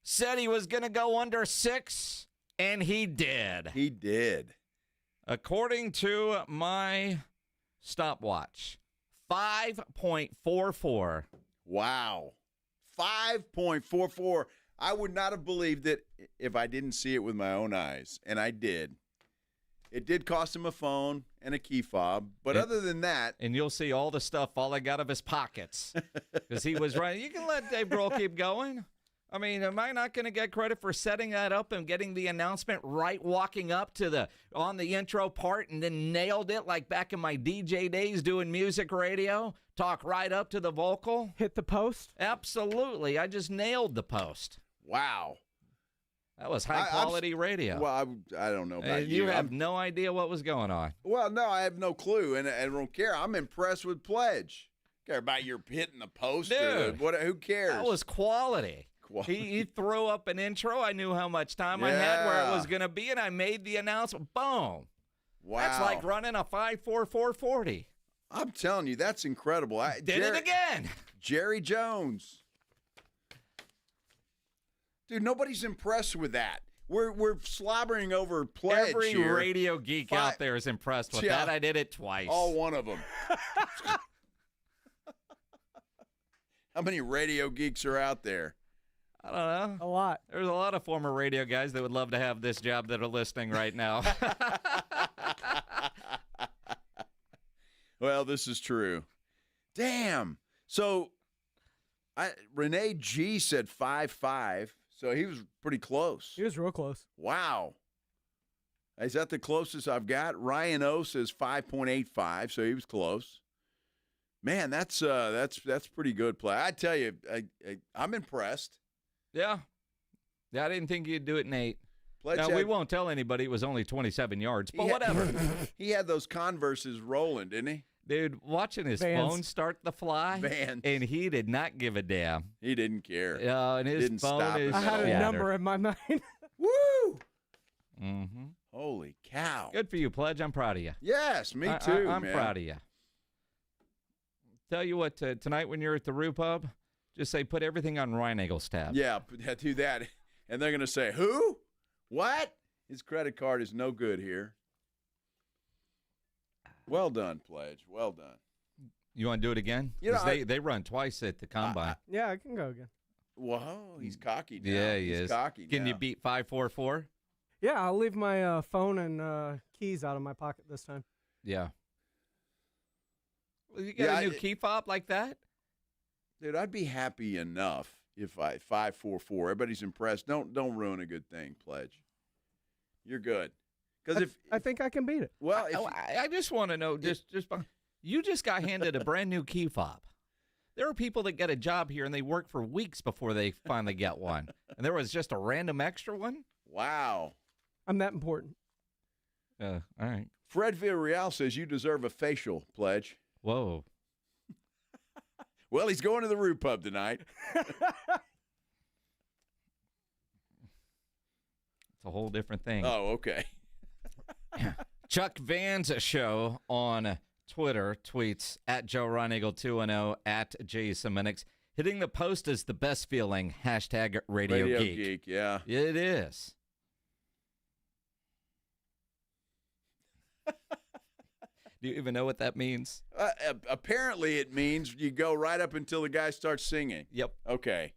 said he was going to go under 6, and he did. He did. According to my stopwatch, 5.44. Wow. 5.44. I would not have believed it if I didn't see it with my own eyes, and I did. It did cost him a phone and a key fob, but other than that. And you'll see all the stuff falling out of his pockets because he was right. You can let Dave Grohl keep going. I mean, am I not going to get credit for setting that up and getting the announcement right, walking up to on the intro part and then nailed it like back in my DJ days doing music radio? Talk right up to the vocal. Hit the post? Absolutely. I just nailed the post. Wow. That was high-quality radio. Well, I don't know about you. You have no idea what was going on. Well, no, I have no clue, and I don't care. I'm impressed with Pledge. Care about your hitting the post? Dude, who cares? That was quality. He threw up an intro. I knew how much time I had, where it was going to be, and I made the announcement. Boom. Wow. That's like running a 5.4440. I'm telling you, that's incredible. Did it again. Jerry Jones. Dude, nobody's impressed with that. We're slobbering over Pledge Every here. radio geek out there is impressed with that. I did it twice. All one of them. How many radio geeks are out there? I don't know. A lot. There's a lot of former radio guys that would love to have this job that are listening right now. Well, this is true. Damn. So Renee G said 5'5", so he was pretty close. He was real close. Wow. Is that the closest I've got? Ryan O says 5.85, so he was close. Man, that's pretty good play. I tell you, I'm impressed. Yeah. I didn't think you'd do it in 8. Now, we won't tell anybody it was only 27 yards, but whatever. He had those Converses rolling, didn't he? Dude, watching his Vans. phone start to fly, Vans. and he did not give a damn. He didn't care. And his Didn't phone stop is us. I had a shattered. number in my mind. Woo! Mm-hmm. Holy cow. Good for you, Pledge. I'm proud of you. Yes, me too, I'm man. proud of you. Tell you what, tonight when you're at the Roo Pub, just say put everything on Reinagle's tab. Yeah, do that. And they're going to say, who? What? His credit card is no good here. Well done, Pledge. Well done. You want to do it again? You know, 'Cause they run twice at the Combine. Yeah, I can go again. Whoa, he's cocky now. Yeah, he he's is. cocky Can now. you beat 544? Yeah, I'll leave my phone and keys out of my pocket this time. Yeah. Well, you got a new key fob like that? Dude, I'd be happy enough if 544. Everybody's impressed. Don't ruin a good thing, Pledge. You're good. Because I think I can beat it. Well, I just want to know, you just got handed a brand new key fob. There are people that get a job here and they work for weeks before they finally get one. And there was just a random extra one? Wow. I'm that important. All right. Fred Villarreal says you deserve a facial, Pledge. Whoa. Well, he's going to the Roo Pub tonight. It's a whole different thing. Oh, okay. Chuck Van's show on Twitter tweets at Joe Reinagle 210 at Jay Semenix. Hitting the post is the best feeling. Hashtag Radio Geek. Yeah. It is. Do you even know what that means? Apparently it means you go right up until the guy starts singing. Yep. Okay.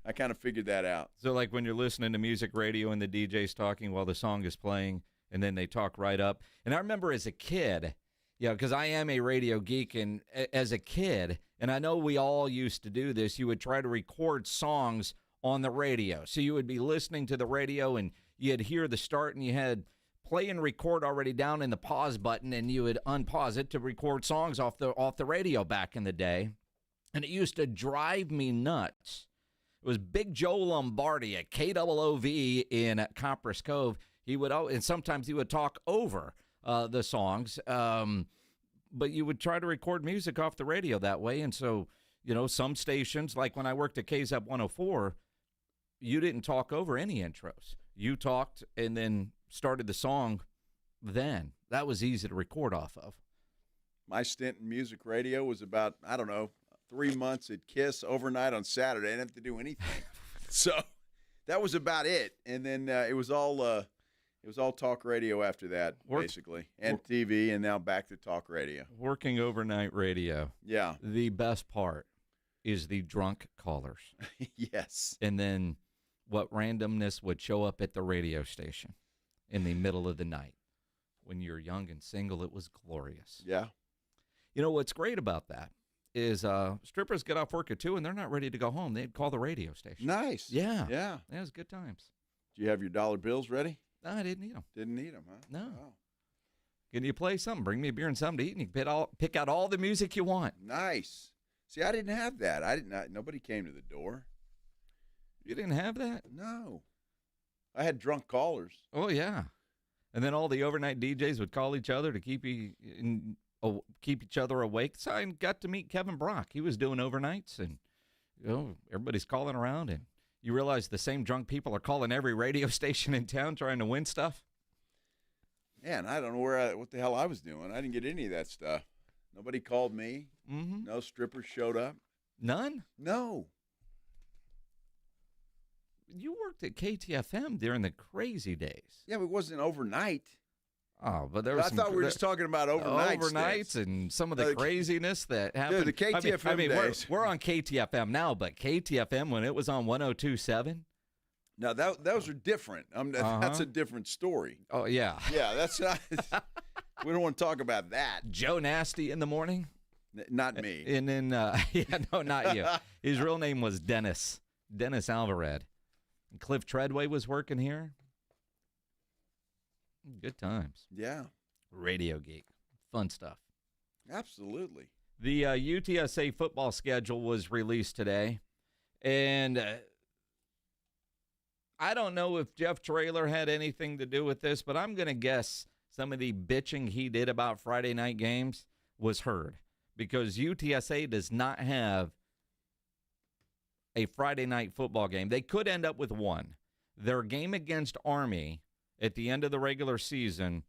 I kind of figured that out. So like when you're listening to music radio and the DJ's talking while the song is playing, and then they talk right up. And I remember as a kid, because I am a radio geek, and as a kid, and I know we all used to do this, you would try to record songs on the radio. So you would be listening to the radio, and you'd hear the start, and you had play and record already down in the pause button, and you would unpause it to record songs off the radio back in the day. And it used to drive me nuts. It was Big Joe Lombardi at KOOV in Copperas Cove. He would, and sometimes he would talk over the songs, but you would try to record music off the radio that way. And so, some stations, like when I worked at KZUP 104, you didn't talk over any intros. You talked and then started the song then. That was easy to record off of. My stint in music radio was about, 3 months at KISS overnight on Saturday. I didn't have to do anything. So that was about it. And then it was all talk radio after that, basically, and TV, and now back to talk radio. Working overnight radio. Yeah. The best part is the drunk callers. Yes. And then what randomness would show up at the radio station in the middle of the night. When you're young and single, it was glorious. Yeah. What's great about that is strippers get off work at 2 and they're not ready to go home. They'd call the radio station. Nice. Yeah. Yeah. That was good times. Do you have your dollar bills ready? No, I didn't need them. Didn't need them, huh? No. Oh. Can you play something? Bring me a beer and something to eat, and you can pick out all the music you want. Nice. See, I didn't have that. Nobody came to the door. You didn't have that? No. I had drunk callers. Oh, yeah. And then all the overnight DJs would call each other to keep each other awake. So I got to meet Kevin Brock. He was doing overnights, and everybody's calling around, and you realize the same drunk people are calling every radio station in town trying to win stuff. Man, I don't know what the hell I was doing. I didn't get any of that stuff. Nobody called me. Mm-hmm. No strippers showed up. None? No. You worked at KTFM during the crazy days. Yeah, but it wasn't overnight. Oh, but there was I thought we were just talking about overnights and some of the craziness that happened. Dude, the KTFM days. We're on KTFM now, but KTFM when it was on 102.7. Now those are different. That's a different story. Oh yeah. Yeah, that's not. We don't want to talk about that. Joe Nasty in the morning. Not me. And then, no, not you. His real name was Dennis Alvarez. And Cliff Treadway was working here. Good times. Yeah. Radio Geek. Fun stuff. Absolutely. The UTSA football schedule was released today. And I don't know if Jeff Traylor had anything to do with this, but I'm going to guess some of the bitching he did about Friday night games was heard. Because UTSA does not have a Friday night football game. They could end up with one. Their game against Army at the end of the regular season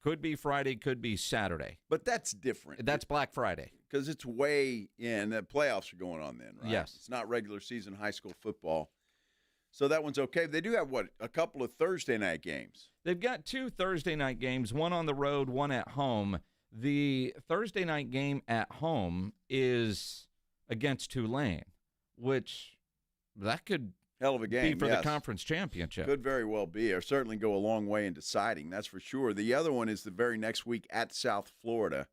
could be Friday, could be Saturday. But that's different. That's Black Friday. Because it's way in. The playoffs are going on then, right? Yes. It's not regular season high school football. So that one's okay. They do have, a couple of Thursday night games. They've got 2 Thursday night games, one on the road, one at home. The Thursday night game at home is against Tulane, which that could hell of a game be for the conference championship. Could very well be, or certainly go a long way in deciding, that's for sure. The other one is the very next week at South Florida.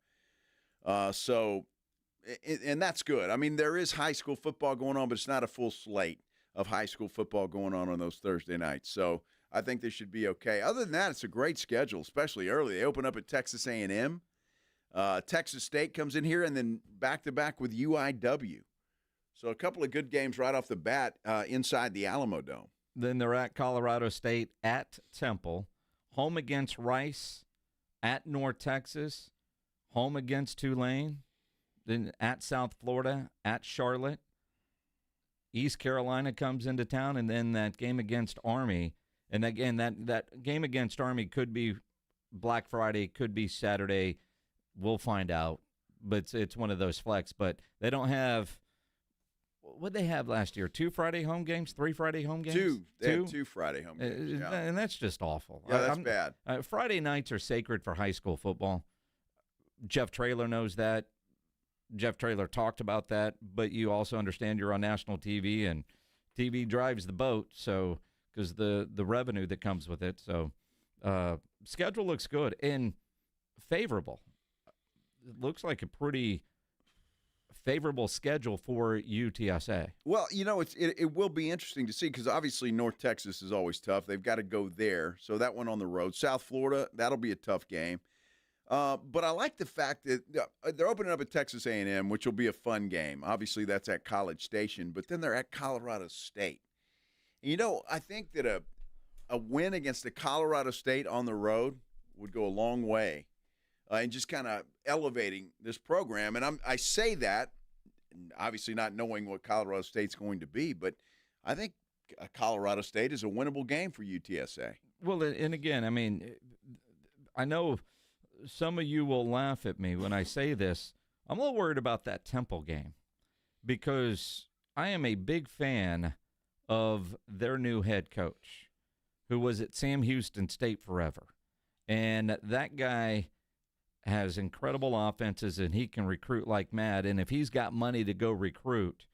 And that's good. I mean, there is high school football going on, but it's not a full slate of high school football going on those Thursday nights. So I think they should be okay. Other than that, it's a great schedule, especially early. They open up at Texas A&M. Texas State comes in here, and then back-to-back with UIW. So a couple of good games right off the bat inside the Alamo Dome. Then they're at Colorado State, at Temple, home against Rice, at North Texas, home against Tulane, then at South Florida, at Charlotte. East Carolina comes into town, and then that game against Army. And again, that game against Army could be Black Friday, could be Saturday. We'll find out. But it's one of those flex. But they don't have – what did they have last year? 2 Friday home games? 3 Friday home games? 2. They had 2 Friday home games, yeah. And that's just awful. Yeah, that's bad. Friday nights are sacred for high school football. Jeff Traylor knows that. Jeff Traylor talked about that, but you also understand you're on national TV, and TV drives the boat, so because the revenue that comes with it. So schedule looks good and favorable. It looks like a pretty favorable schedule for UTSA. Well, it will be interesting to see because obviously North Texas is always tough. They've got to go there, so that one on the road. South Florida, that'll be a tough game. But I like the fact that they're opening up at Texas A&M, which will be a fun game. Obviously, that's at College Station, but then they're at Colorado State. And, I think that a win against the Colorado State on the road would go a long way in just kind of elevating this program. And I say that, obviously not knowing what Colorado State's going to be, but I think Colorado State is a winnable game for UTSA. Well, and again, I mean, I know – some of you will laugh at me when I say this. I'm a little worried about that Temple game because I am a big fan of their new head coach who was at Sam Houston State forever. And that guy has incredible offenses, and he can recruit like mad. And if he's got money to go recruit,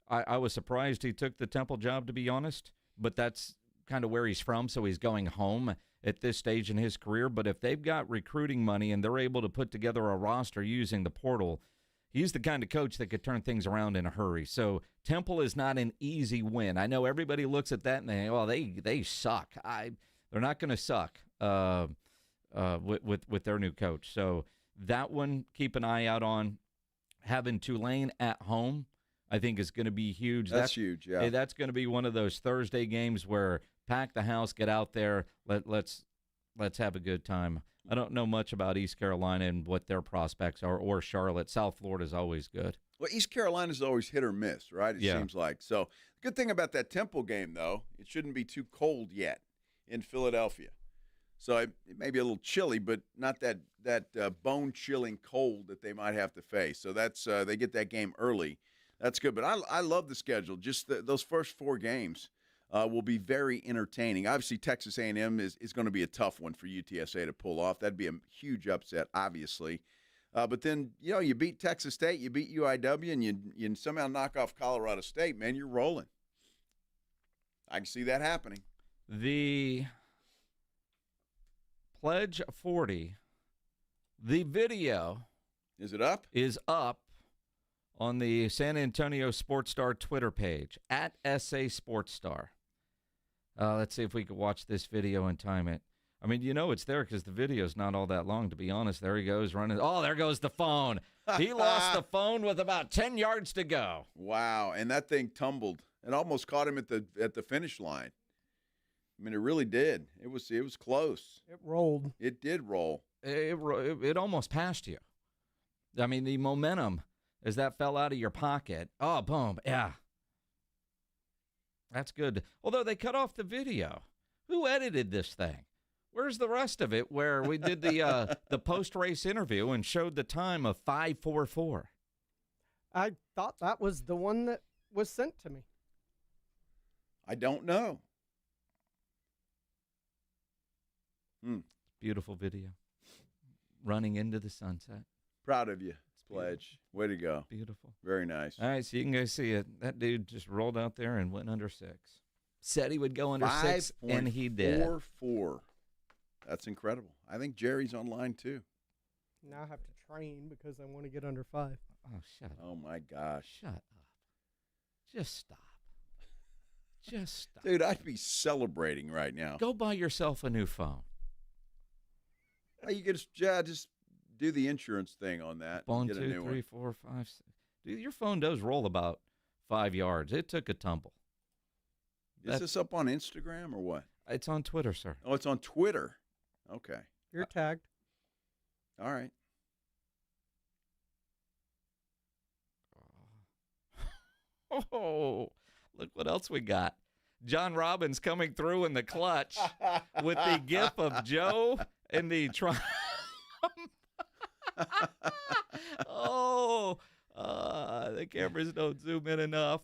I was surprised he took the Temple job, to be honest, but that's kind of where he's from, so he's going home at this stage in his career. But if they've got recruiting money and they're able to put together a roster using the portal, he's the kind of coach that could turn things around in a hurry. So Temple is not an easy win. I know everybody looks at that and they suck. They're not going to suck with their new coach. So that one, keep an eye out on. Having Tulane at home, I think, is going to be huge. That's huge, yeah. That's going to be one of those Thursday games where pack the house, get out there, let's have a good time. I don't know much about East Carolina and what their prospects are, or Charlotte. South Florida is always good. Well, East Carolina's always hit or miss, right? It seems like. So the good thing about that Temple game, though, it shouldn't be too cold yet in Philadelphia. So it may be a little chilly, but not that bone-chilling cold that they might have to face. So that's they get that game early. That's good. But I love the schedule. Just those first 4 games will be very entertaining. Obviously, Texas A&M is going to be a tough one for UTSA to pull off. That'd be a huge upset, obviously. But then, you beat Texas State, you beat UIW, and you somehow knock off Colorado State, man, you're rolling. I can see that happening. The Pledge 40, the video Is it up? Is up on the San Antonio Sports Star Twitter page, at SA Sports Star. Let's see if we can watch this video and time it. I mean, it's there because the video's not all that long, to be honest. There he goes running. Oh, there goes the phone. He lost the phone with about 10 yards to go. Wow, and that thing tumbled. It almost caught him at the finish line. I mean, it really did. It was close. It rolled. It did roll. It almost passed you. I mean, the momentum as that fell out of your pocket. Oh, boom. Yeah. That's good. Although they cut off the video. Who edited this thing? Where's the rest of it where we did the post-race interview and showed the time of 5:44? I thought that was the one that was sent to me. I don't know. Beautiful video. Running into the sunset. Proud of you, Pledge. Way to go. Beautiful. Very nice. All right, so you can go see it. That dude just rolled out there and went under 6. Said he would go under 6, and he did. 5.44. That's incredible. I think Jerry's online, too. Now I have to train because I want to get under 5. Oh, shut up. Oh, my gosh. Shut up. Just stop. Just stop. Dude, I'd be celebrating right now. Go buy yourself a new phone. You could just do the insurance thing on that. 1, get 2, a new 3, 4, 5, 6. Dude, your phone does roll about 5 yards. It took a tumble. Is this up on Instagram or what? It's on Twitter, sir. Oh, it's on Twitter. Okay. You're tagged. All right. Oh, look what else we got. John Robbins coming through in the clutch with the gif of Joe and the Trump. The cameras don't zoom in enough.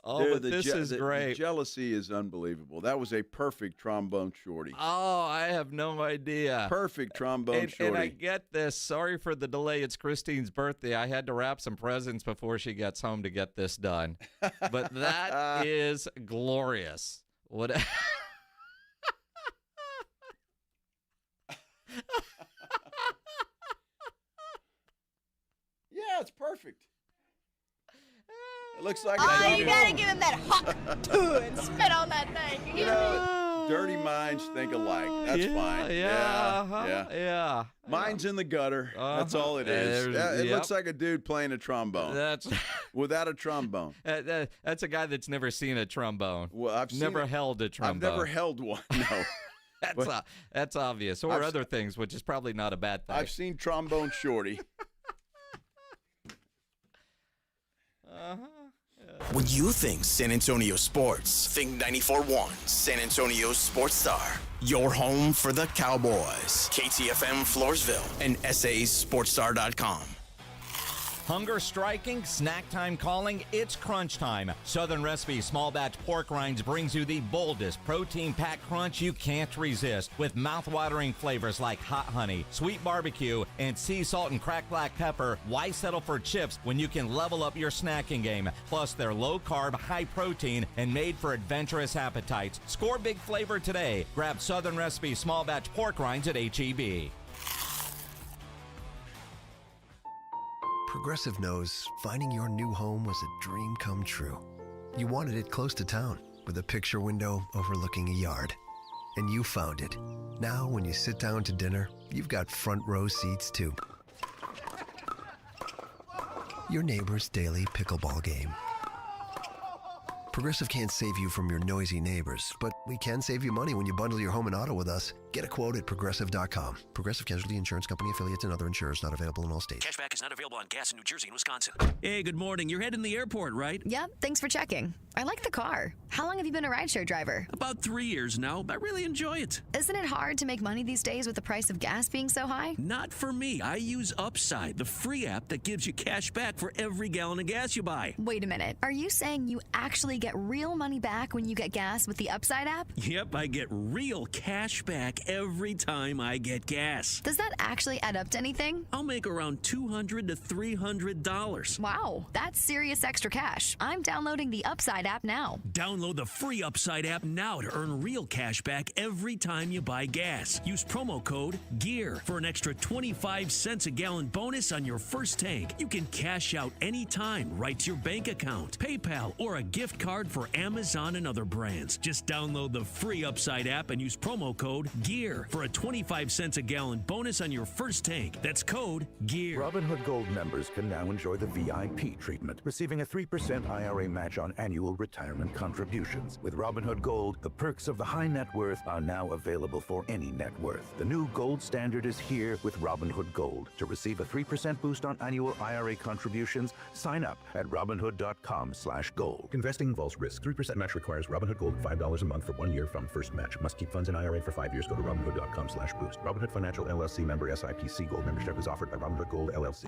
Oh, Dude, but this is great. The jealousy is unbelievable. That was a perfect trombone shorty. Oh, I have no idea. Perfect trombone shorty. And I get this. Sorry for the delay. It's Christine's birthday. I had to wrap some presents before she gets home to get this done. But that is glorious. What? Yeah, it's perfect. It looks like you gotta give him that huck too and spit on that thing. You know, dirty minds think alike. That's fine. Yeah. Mine's in the gutter. That's all it is. It looks like a dude playing a trombone. That's without a trombone. That's a guy that's never seen a trombone. Well, I've never held a trombone. I've never held one. No. That's obvious. Or other things, which is probably not a bad thing. I've seen trombone shorty. When you think San Antonio sports, think 94.1 San Antonio Sports Star. Your home for the Cowboys. KTFM Floresville and SASportsStar.com. Hunger striking, snack time calling, it's crunch time. Southern Recipe Small Batch Pork Rinds brings you the boldest protein-packed crunch you can't resist with mouth-watering flavors like hot honey, sweet barbecue, and sea salt and cracked black pepper. Why settle for chips when you can level up your snacking game? Plus, they're low-carb, high-protein, and made for adventurous appetites. Score big flavor today. Grab Southern Recipe Small Batch Pork Rinds at H-E-B. Progressive knows finding your new home was a dream come true. You wanted it close to town, with a picture window overlooking a yard. And you found it. Now, when you sit down to dinner, you've got front row seats too. Your neighbor's daily pickleball game. Progressive can't save you from your noisy neighbors, but we can save you money when you bundle your home and auto with us. Get a quote at Progressive.com. Progressive Casualty Insurance Company affiliates and other insurers not available in all states. Cashback is not available on gas in New Jersey and Wisconsin. Hey, good morning. You're heading to the airport, right? Yep, thanks for checking. I like the car. How long have you been a rideshare driver? About 3 years now. I really enjoy it. Isn't it hard to make money these days with the price of gas being so high? Not for me. I use Upside, the free app that gives you cash back for every gallon of gas you buy. Wait a minute. Are you saying you actually get real money back when you get gas with the Upside app? Yep, I get real cash back every time I get gas. Does that actually add up to anything? I'll make around $200 to $300. Wow, that's serious extra cash. I'm downloading the Upside app now. Download the free Upside app now to earn real cash back every time you buy gas. Use promo code GEAR for an extra 25 cents a gallon bonus on your first tank. You can cash out anytime right to your bank account, PayPal, or a gift card for Amazon and other brands. Just download the free Upside app and use promo code GEAR for a 25 cents a gallon bonus on your first tank. That's code GEAR. Robinhood Gold members can now enjoy the VIP treatment, receiving a 3% IRA match on annual retirement contributions. With Robinhood Gold, the perks of the high net worth are now available for any net worth. The new gold standard is here with Robinhood Gold. To receive a 3% boost on annual IRA contributions, sign up at Robinhood.com/gold. Investing involves risk. 3% match requires Robinhood Gold $5 a month for 1 year from first match. Must keep funds in IRA for 5 years. Go to Robinhood.com/boost. Robinhood Financial LLC member SIPC. Gold membership is offered by Robinhood Gold LLC.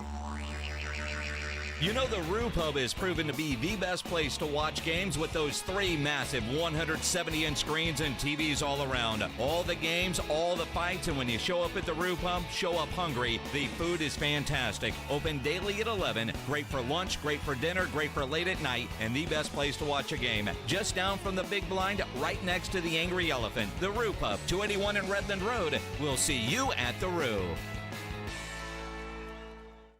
You know the Roo Pub is proven to be the best place to watch games with those 3 massive 170-inch screens and TVs all around. All the games, all the fights, and when you show up at the Roo Pub, show up hungry. The food is fantastic. Open daily at 11. Great for lunch, great for dinner, great for late at night, and the best place to watch a game. Just down from the big blind, right next to the Angry Elephant. The Roo Pub, 281 in Redland Road. We'll see you at the Roo.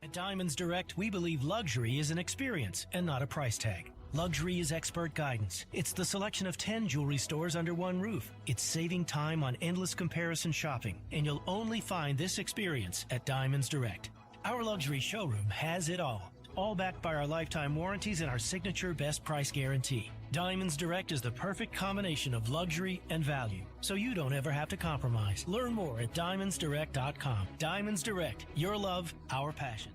At Diamonds Direct, we believe luxury is an experience and not a price tag. Luxury is expert guidance. It's the selection of 10 jewelry stores under one roof. It's saving time on endless comparison shopping, and you'll only find this experience at Diamonds Direct. Our luxury showroom has it all backed by our lifetime warranties and our signature best price guarantee. Diamonds Direct is the perfect combination of luxury and value, so you don't ever have to compromise. Learn more at diamondsdirect.com. Diamonds Direct, your love, our passion.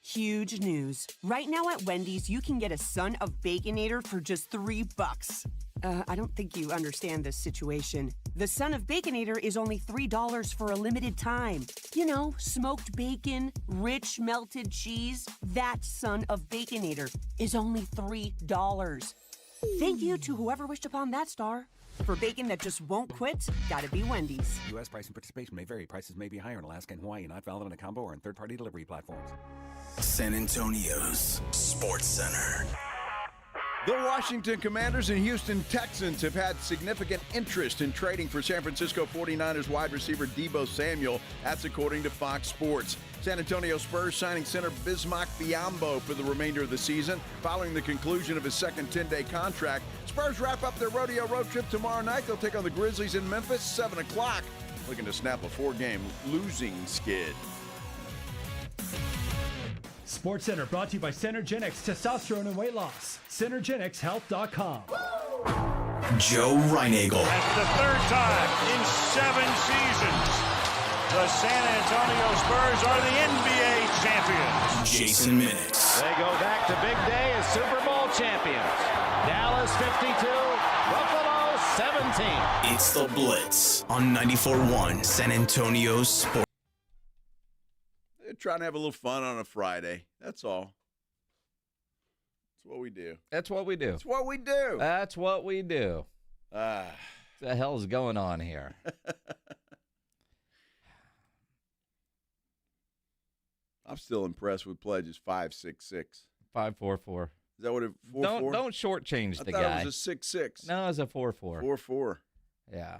Huge news. Right now at Wendy's, you can get a Son of Baconator for just $3. I don't think you understand this situation. The Son of Baconator is only $3 for a limited time. You know, smoked bacon, rich melted cheese. That Son of Baconator is only $3. Thank you to whoever wished upon that star. For bacon that just won't quit, gotta be Wendy's. U.S. price and participation may vary. Prices may be higher in Alaska and Hawaii, not valid in a combo or on third-party delivery platforms. San Antonio's Sports Center. The Washington Commanders and Houston Texans have had significant interest in trading for San Francisco 49ers wide receiver Deebo Samuel. That's according to Fox Sports. San Antonio Spurs signing center Bismack Biyombo for the remainder of the season. Following the conclusion of his second 10-day contract, Spurs wrap up their rodeo road trip tomorrow night. They'll take on the Grizzlies in Memphis, 7 o'clock. Looking to snap a 4-game losing skid. Sports Center brought to you by Synergenics Testosterone and Weight Loss. Synergenicshealth.com. Joe Reinagel. That's the third time in 7 seasons the San Antonio Spurs are the NBA champions. Jason Minix. They go back to big day as Super Bowl champions. Dallas 52, Buffalo 17. It's the Blitz on 94.1 San Antonio Sports. They're trying to have a little fun on a Friday. That's all. That's what we do. That's what we do. That's what we do. That's what we do. What the hell's going on here? I'm still impressed with pledges 5-6-6. 5-4-4. Is that what it? 4-4? Don't shortchange the guy. I thought it was a 6-6. No, it was a 4-4. 4-4. Yeah.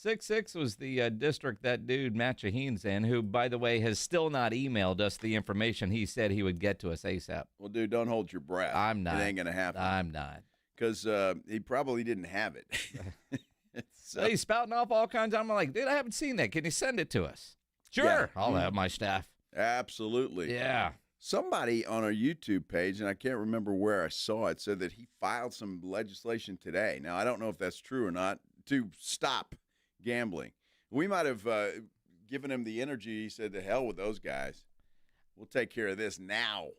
6-6 was the district that dude Matt Shaheen's in, who, by the way, has still not emailed us the information he said he would get to us ASAP. Well, dude, don't hold your breath. I'm not. It ain't going to happen. I'm not. Because he probably didn't have it. So he's spouting off all kinds. I'm like, dude, I haven't seen that. Can you send it to us? Sure. Yeah. I'll have my staff. Absolutely. Yeah. Somebody on our YouTube page, and I can't remember where I saw it, said that he filed some legislation today. Now, I don't know if that's true or not, to stop gambling. We might have given him the energy. He said, to hell with those guys. We'll take care of this now.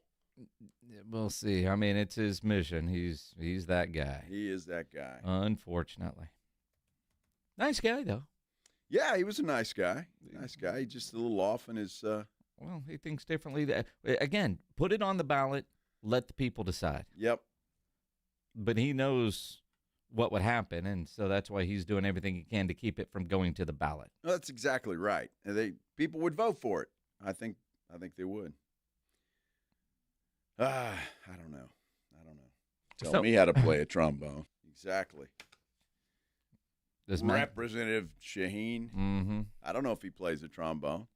We'll see. I mean, it's his mission. He's that guy. He is that guy. Unfortunately. Nice guy, though. Yeah, he was a nice guy. Nice guy. He's just a little off in his... Well, he thinks differently. Again, put it on the ballot. Let the people decide. Yep. But he knows what would happen, and so that's why he's doing everything he can to keep it from going to the ballot. Well, that's exactly right. People would vote for it. I think they would. I don't know. Tell me how to play a trombone. Exactly. Representative Shaheen. Mm-hmm. I don't know if he plays a trombone.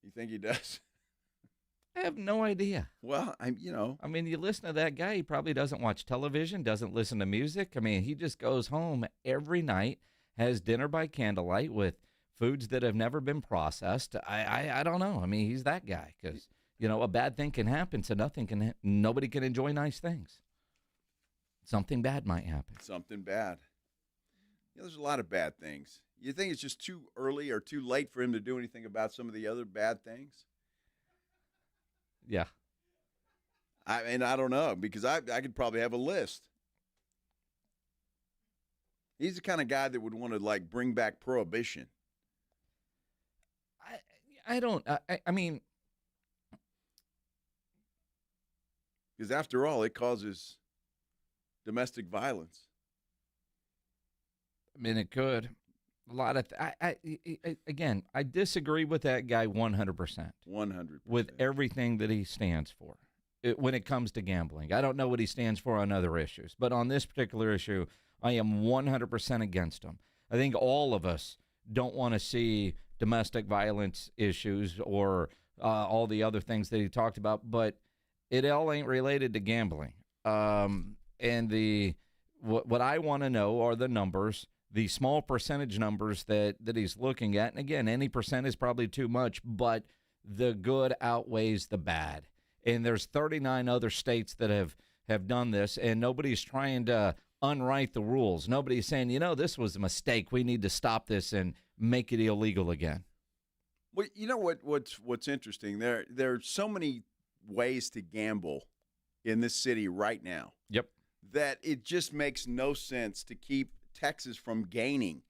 You think he does? I have no idea. Well, I mean, you listen to that guy, he probably doesn't watch television, doesn't listen to music. I mean, he just goes home every night, has dinner by candlelight with foods that have never been processed. I don't know. I mean, he's that guy because, a bad thing can happen, so nobody can enjoy nice things. Something bad might happen. Something bad. There's a lot of bad things. You think it's just too early or too late for him to do anything about some of the other bad things? Yeah. I don't know, because I could probably have a list. He's the kind of guy that would want to, bring back prohibition. I mean, because after all, it causes domestic violence. I mean, it could. A lot of again, I disagree with that guy 100%. 100%. With everything that he stands for when it comes to gambling. I don't know what he stands for on other issues, but on this particular issue, I am 100% against him. I think all of us don't want to see domestic violence issues or all the other things that he talked about, but it all ain't related to gambling. And what I want to know are the numbers, the small percentage numbers that he's looking at. And again, any percent is probably too much, but the good outweighs the bad. And there's 39 other states that have done this, and nobody's trying to unwrite the rules. Nobody's saying, this was a mistake. We need to stop this and make it illegal again. Well, you know what's interesting? There are so many ways to gamble in this city right now. Yep. That it just makes no sense to keep Texas from gaining.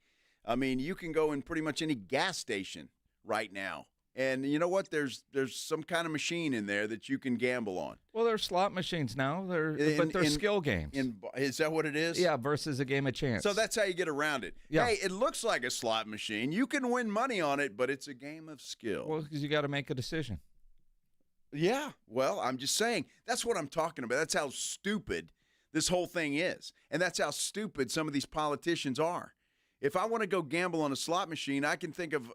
I mean, you can go in pretty much any gas station right now, and you know what? There's some kind of machine in there that you can gamble on. Well, there's slot machines now. But they're skill games. Is that what it is? Yeah, versus a game of chance. So that's how you get around it. Yeah. Hey, it looks like a slot machine. You can win money on it, but it's a game of skill. Well, because you got to make a decision. Yeah. Well, I'm just saying that's what I'm talking about. That's how stupid this whole thing is. And that's how stupid some of these politicians are. If I want to go gamble on a slot machine, I can think of,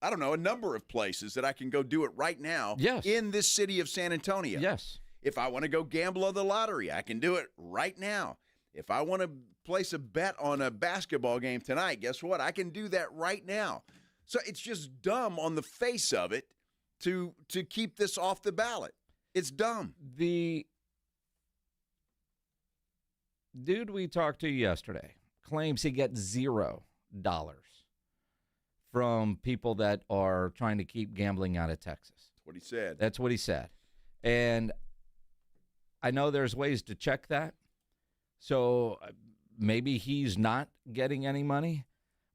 I don't know, a number of places that I can go do it right now. Yes. In this city of San Antonio. Yes. If I want to go gamble on the lottery, I can do it right now. If I want to place a bet on a basketball game tonight, guess what? I can do that right now. So it's just dumb on the face of it to keep this off the ballot. It's dumb. The dude we talked to yesterday claims he gets $0 from people that are trying to keep gambling out of Texas. That's what he said. That's what he said. And I know there's ways to check that. So maybe he's not getting any money,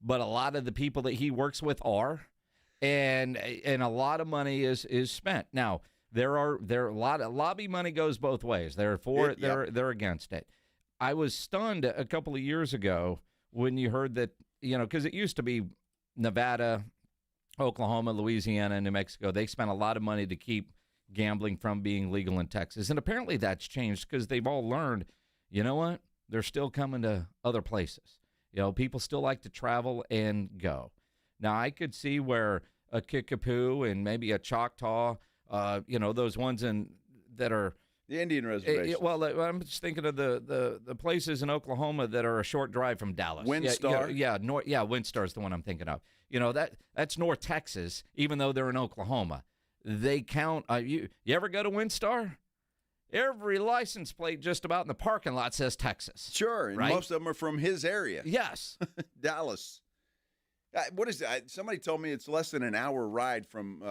but a lot of the people that he works with are. And a lot of money is spent. Now, there are a lot of lobby money goes both ways. They're for it, they're against it. I was stunned a couple of years ago when you heard that, because it used to be Nevada, Oklahoma, Louisiana, and New Mexico. They spent a lot of money to keep gambling from being legal in Texas. And apparently that's changed because they've all learned, you know what? They're still coming to other places. People still like to travel and go. Now, I could see where a Kickapoo and maybe a Choctaw, those ones that are the Indian reservation. Well, I'm just thinking of the places in Oklahoma that are a short drive from Dallas. Windstar? Windstar is the one I'm thinking of. That's North Texas, even though they're in Oklahoma. They count. You ever go to Windstar? Every license plate just about in the parking lot says Texas. Sure, and right? Most of them are from his area. Yes. Dallas. What is that? Somebody told me it's less than an hour ride from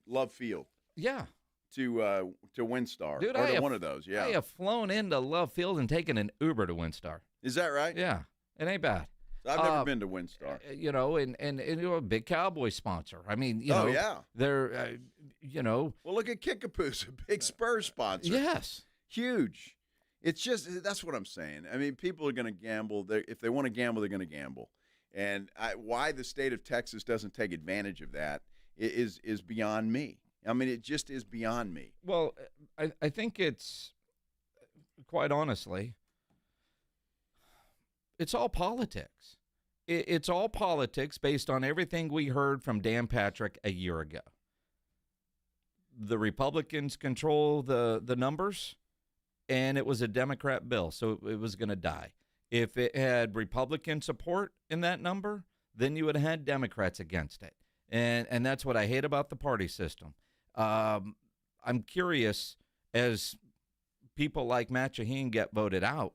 Love Field. Yeah. To Windstar. Dude, or to one of those, yeah. I have flown into Love Field and taken an Uber to Windstar. Is that right? Yeah. It ain't bad. I've never been to Windstar. And a big Cowboy sponsor. I mean, yeah. They're Well, look at Kickapoos, a big Spurs sponsor. Yes. Huge. It's just, that's what I'm saying. I mean, people are going to gamble. If they want to gamble, they're going to gamble. And why the state of Texas doesn't take advantage of that is beyond me. I mean, it just is beyond me. Well, I think it's, quite honestly, it's all politics. It's all politics based on everything we heard from Dan Patrick a year ago. The Republicans control the numbers, and it was a Democrat bill, so it was going to die. If it had Republican support in that number, then you would have had Democrats against it. And that's what I hate about the party system. I'm curious, as people like Matt Shaheen get voted out,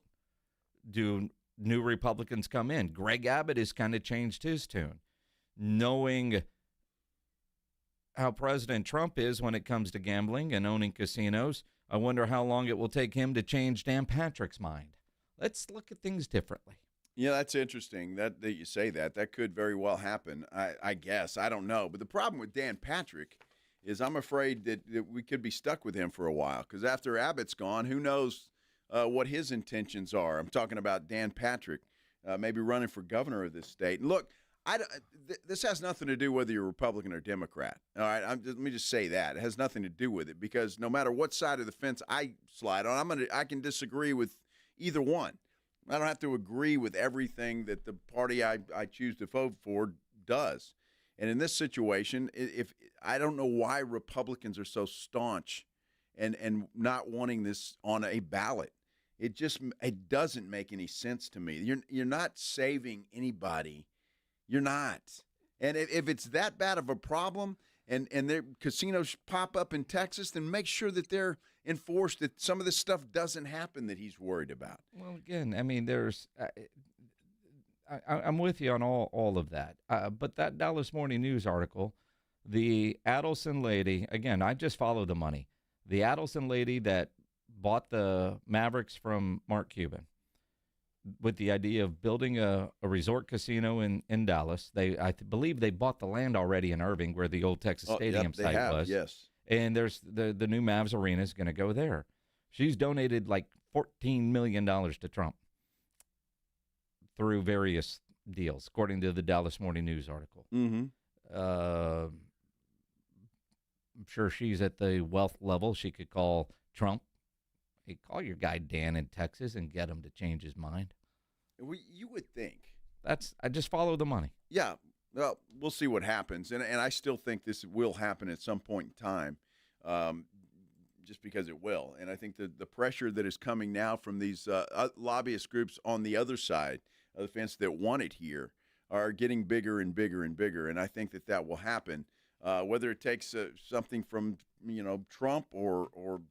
do new Republicans come in? Greg Abbott has kind of changed his tune. Knowing how President Trump is when it comes to gambling and owning casinos, I wonder how long it will take him to change Dan Patrick's mind. Let's look at things differently. Yeah, that's interesting that you say that. That could very well happen, I guess. I don't know. But the problem with Dan Patrick is I'm afraid that we could be stuck with him for a while, because after Abbott's gone, who knows what his intentions are. I'm talking about Dan Patrick, maybe running for governor of this state. And look, this has nothing to do whether you're Republican or Democrat. All right, let me just say that. It has nothing to do with it, because no matter what side of the fence I slide on, I can disagree with either one. I don't have to agree with everything that the party I choose to vote for does. And in this situation, if I don't know why Republicans are so staunch and not wanting this on a ballot. It doesn't make any sense to me. You're not saving anybody. You're not. And if it's that bad of a problem and their casinos pop up in Texas, then make sure that they're enforced, that some of this stuff doesn't happen that he's worried about. Well, again, I mean, I'm with you on all of that. But that Dallas Morning News article, the Adelson lady, again, I just follow the money. The Adelson lady that bought the Mavericks from Mark Cuban with the idea of building a resort casino in Dallas. I believe they bought the land already in Irving, where the old Texas Stadium site was. Yes. And there's the new Mavs arena is going to go there. She's donated like $14 million to Trump through various deals, according to the Dallas Morning News article. Mm-hmm. I'm sure she's at the wealth level. She could call Trump. Hey, call your guy Dan in Texas and get him to change his mind. You would think. I just follow the money. Yeah. Well, we'll see what happens. And I still think this will happen at some point in time, just because it will. And I think the pressure that is coming now from these lobbyist groups on the other side of the fence that want it here are getting bigger and bigger and bigger. And I think that will happen, whether it takes something from Trump or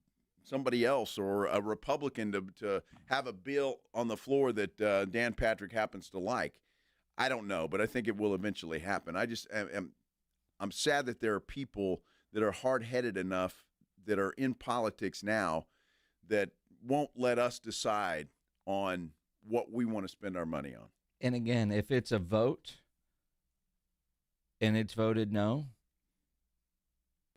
somebody else or a Republican to have a bill on the floor that Dan Patrick happens to like. I don't know, but I think it will eventually happen. I'm sad that there are people that are hard-headed enough that are in politics now that won't let us decide on what we want to spend our money on. And again, if it's a vote and it's voted no,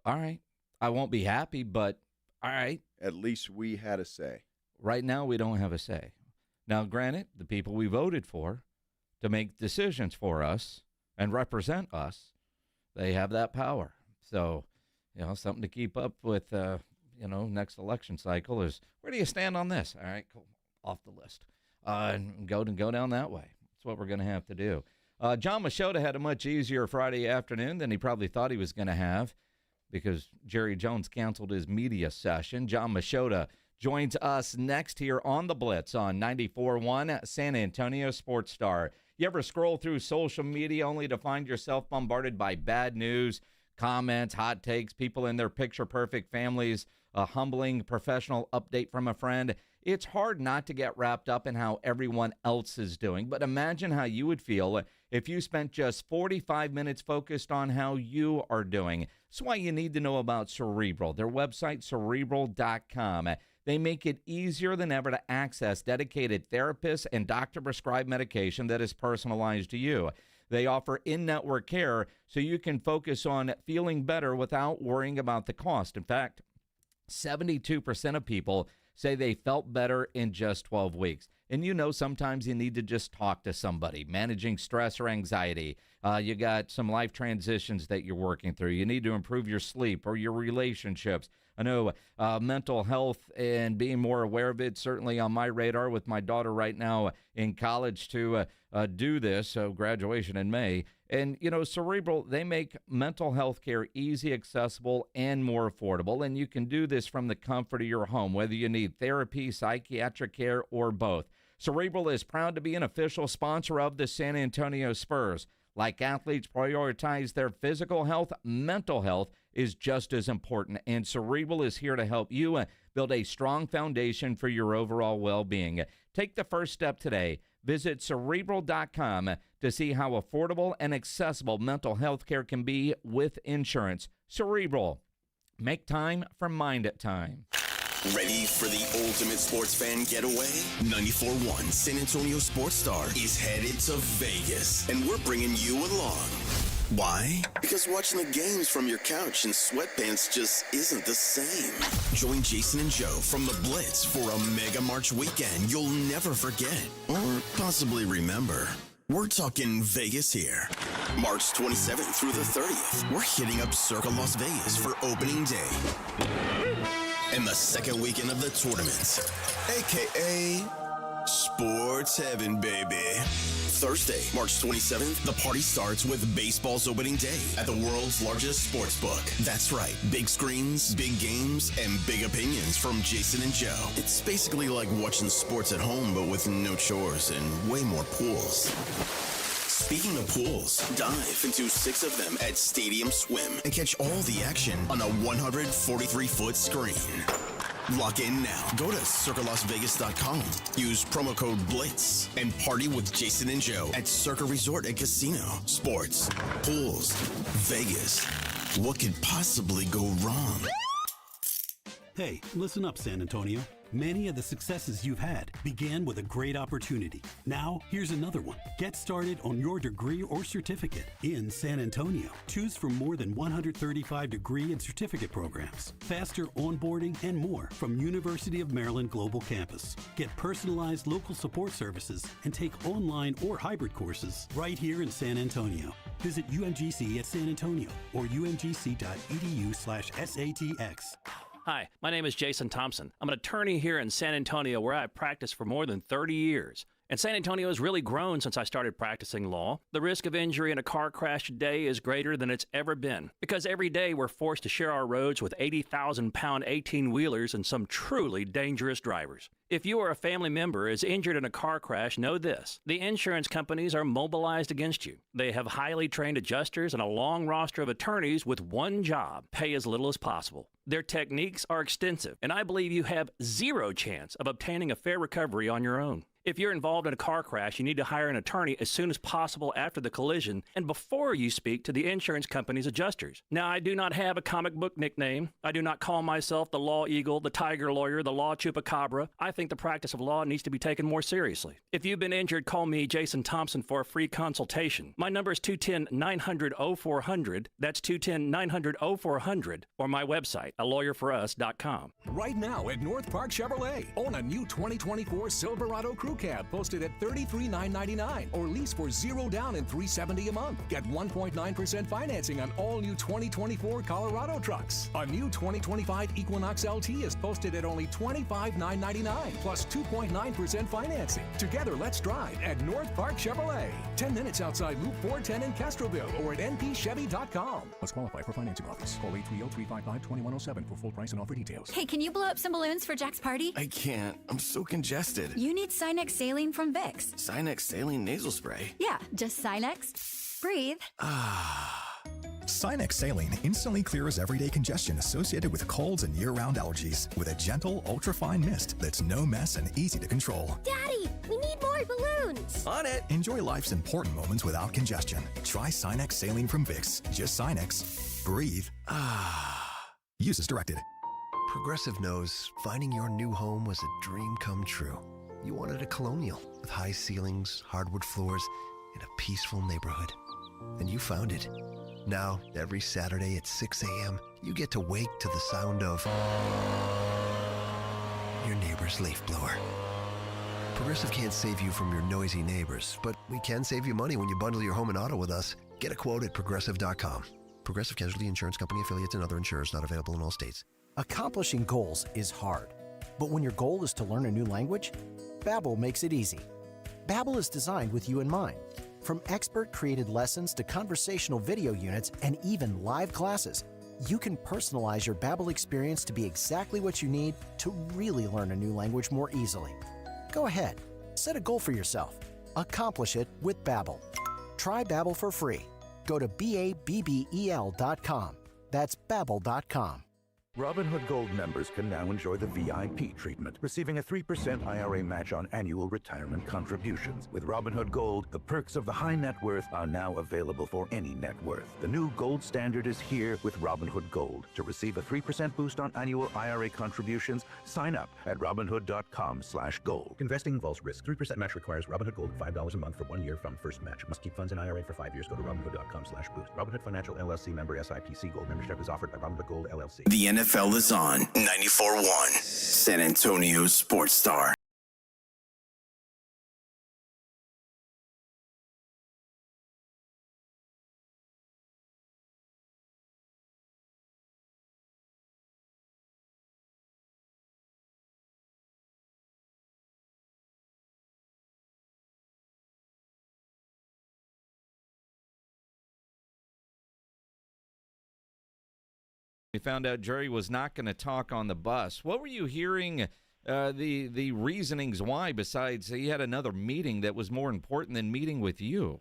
all right, I won't be happy, but all right. At least we had a say. Right now, we don't have a say. Now, granted, the people we voted for to make decisions for us and represent us, they have that power. So, something to keep up with, next election cycle is, where do you stand on this? All right, cool. Off the list. And go down that way. That's what we're going to have to do. John Mota had a much easier Friday afternoon than he probably thought he was going to have, because Jerry Jones canceled his media session. John Mota joins us next here on The Blitz on 94.1 San Antonio Sports Star. You ever scroll through social media only to find yourself bombarded by bad news, comments, hot takes, people in their picture-perfect families, a humbling professional update from a friend? It's hard not to get wrapped up in how everyone else is doing, but imagine how you would feel if you spent just 45 minutes focused on how you are doing. That's why you need to know about Cerebral. Their website, Cerebral.com. They make it easier than ever to access dedicated therapists and doctor-prescribed medication that is personalized to you. They offer in-network care so you can focus on feeling better without worrying about the cost. In fact, 72% of people say they felt better in just 12 weeks. And sometimes you need to just talk to somebody, managing stress or anxiety. You got some life transitions that you're working through. You need to improve your sleep or your relationships. I know mental health and being more aware of it, certainly on my radar with my daughter right now in college to do this, so graduation in May. And, Cerebral, they make mental health care easy, accessible, and more affordable. And you can do this from the comfort of your home, whether you need therapy, psychiatric care, or both. Cerebral is proud to be an official sponsor of the San Antonio Spurs. Like athletes prioritize their physical health, mental health is just as important. And Cerebral is here to help you build a strong foundation for your overall well-being. Take the first step today. Visit Cerebral.com to see how affordable and accessible mental health care can be with insurance. Cerebral. Make time for Mind at Time. Ready for the ultimate sports fan getaway? 94.1 San Antonio Sports Star is headed to Vegas, and we're bringing you along. Why? Because watching the games from your couch in sweatpants just isn't the same. Join Jason and Joe from the Blitz for a Mega March weekend you'll never forget or possibly remember. We're talking Vegas here. March 27th through the 30th, we're hitting up Circa Las Vegas for opening day. And the second weekend of the tournament, a.k.a. Sports Heaven, baby. Thursday, March 27th, the party starts with baseball's opening day at the world's largest sports book. That's right, big screens, big games, and big opinions from Jason and Joe. It's basically like watching sports at home, but with no chores and way more pools. Speaking of pools, dive into 6 of them at Stadium Swim and catch all the action on a 143-foot screen. Lock in now. Go to CircaLasVegas.com. Use promo code BLITZ and party with Jason and Joe at Circa Resort and Casino. Sports, pools, Vegas. What could possibly go wrong? Hey, listen up, San Antonio. Many of the successes you've had began with a great opportunity. Now, here's another one. Get started on your degree or certificate in San Antonio. Choose from more than 135 degree and certificate programs, faster onboarding, and more from University of Maryland Global Campus. Get personalized local support services and take online or hybrid courses right here in San Antonio. Visit UMGC at San Antonio or umgc.edu/SATX. Hi, my name is Jason Thompson. I'm an attorney here in San Antonio where I've practiced for more than 30 years. And San Antonio has really grown since I started practicing law. The risk of injury in a car crash today is greater than it's ever been because every day we're forced to share our roads with 80,000-pound 18-wheelers and some truly dangerous drivers. If you or a family member is injured in a car crash, know this. The insurance companies are mobilized against you. They have highly trained adjusters and a long roster of attorneys with one job: pay as little as possible. Their techniques are extensive, and I believe you have zero chance of obtaining a fair recovery on your own. If you're involved in a car crash, you need to hire an attorney as soon as possible after the collision and before you speak to the insurance company's adjusters. Now, I do not have a comic book nickname. I do not call myself the Law Eagle, the Tiger Lawyer, the Law Chupacabra. I think the practice of law needs to be taken more seriously. If you've been injured, call me, Jason Thompson, for a free consultation. My number is 210-900-0400. That's 210-900-0400, or my website, alawyerforus.com. Right now at North Park Chevrolet, own a new 2024 Silverado Crew Cab posted at $33,999 or lease for $0 down and $370 a month. Get 1.9% financing on all new 2024 Colorado trucks. A new 2025 Equinox LT is posted at only $25,999 plus 2.9% financing. Together, let's drive at North Park Chevrolet. 10 minutes outside Loop 410 in Castroville or at npchevy.com. Must qualify for financing offers. Call 830-355-2107 for full price and offer details. Hey, can you blow up some balloons for Jack's party? I can't. I'm so congested. You need Sinex Saline from Vicks. Sinex Saline nasal spray. Yeah, just Sinex. Breathe. Sinex Saline instantly clears everyday congestion associated with colds and year-round allergies with a gentle, ultra-fine mist that's no mess and easy to control. Daddy, we need more balloons. On it! Enjoy life's important moments without congestion. Try Sinex Saline from Vicks. Just Sinex. Breathe. Use as directed. Progressive knows finding your new home was a dream come true. You wanted a colonial with high ceilings, hardwood floors, in a peaceful neighborhood. And you found it. Now, every Saturday at 6 a.m., you get to wake to the sound of your neighbor's leaf blower. Progressive can't save you from your noisy neighbors, but we can save you money when you bundle your home and auto with us. Get a quote at Progressive.com. Progressive Casualty Insurance Company affiliates and other insurers not available in all states. Accomplishing goals is hard, but when your goal is to learn a new language, Babbel makes it easy. Babbel is designed with you in mind. From expert-created lessons to conversational video units and even live classes, you can personalize your Babbel experience to be exactly what you need to really learn a new language more easily. Go ahead, set a goal for yourself. Accomplish it with Babbel. Try Babbel for free. Go to BABBEL.com. That's Babbel.com. Robinhood Gold members can now enjoy the VIP treatment, receiving a 3% IRA match on annual retirement contributions. With Robinhood Gold, the perks of the high net worth are now available for any net worth. The new gold standard is here with Robinhood Gold. To receive a 3% boost on annual IRA contributions, sign up at Robinhood.com/gold. Investing involves risk. 3% match requires Robinhood Gold $5 a month for 1 year from first match. Must keep funds in IRA for 5 years. Go to Robinhood.com/boost. Robinhood Financial LLC member SIPC. Gold membership is offered by Robinhood Gold LLC. The NFL is on 94.1 San Antonio Sports Star. We found out Jerry was not going to talk on the bus. What were you hearing, the reasonings why, besides he had another meeting that was more important than meeting with you?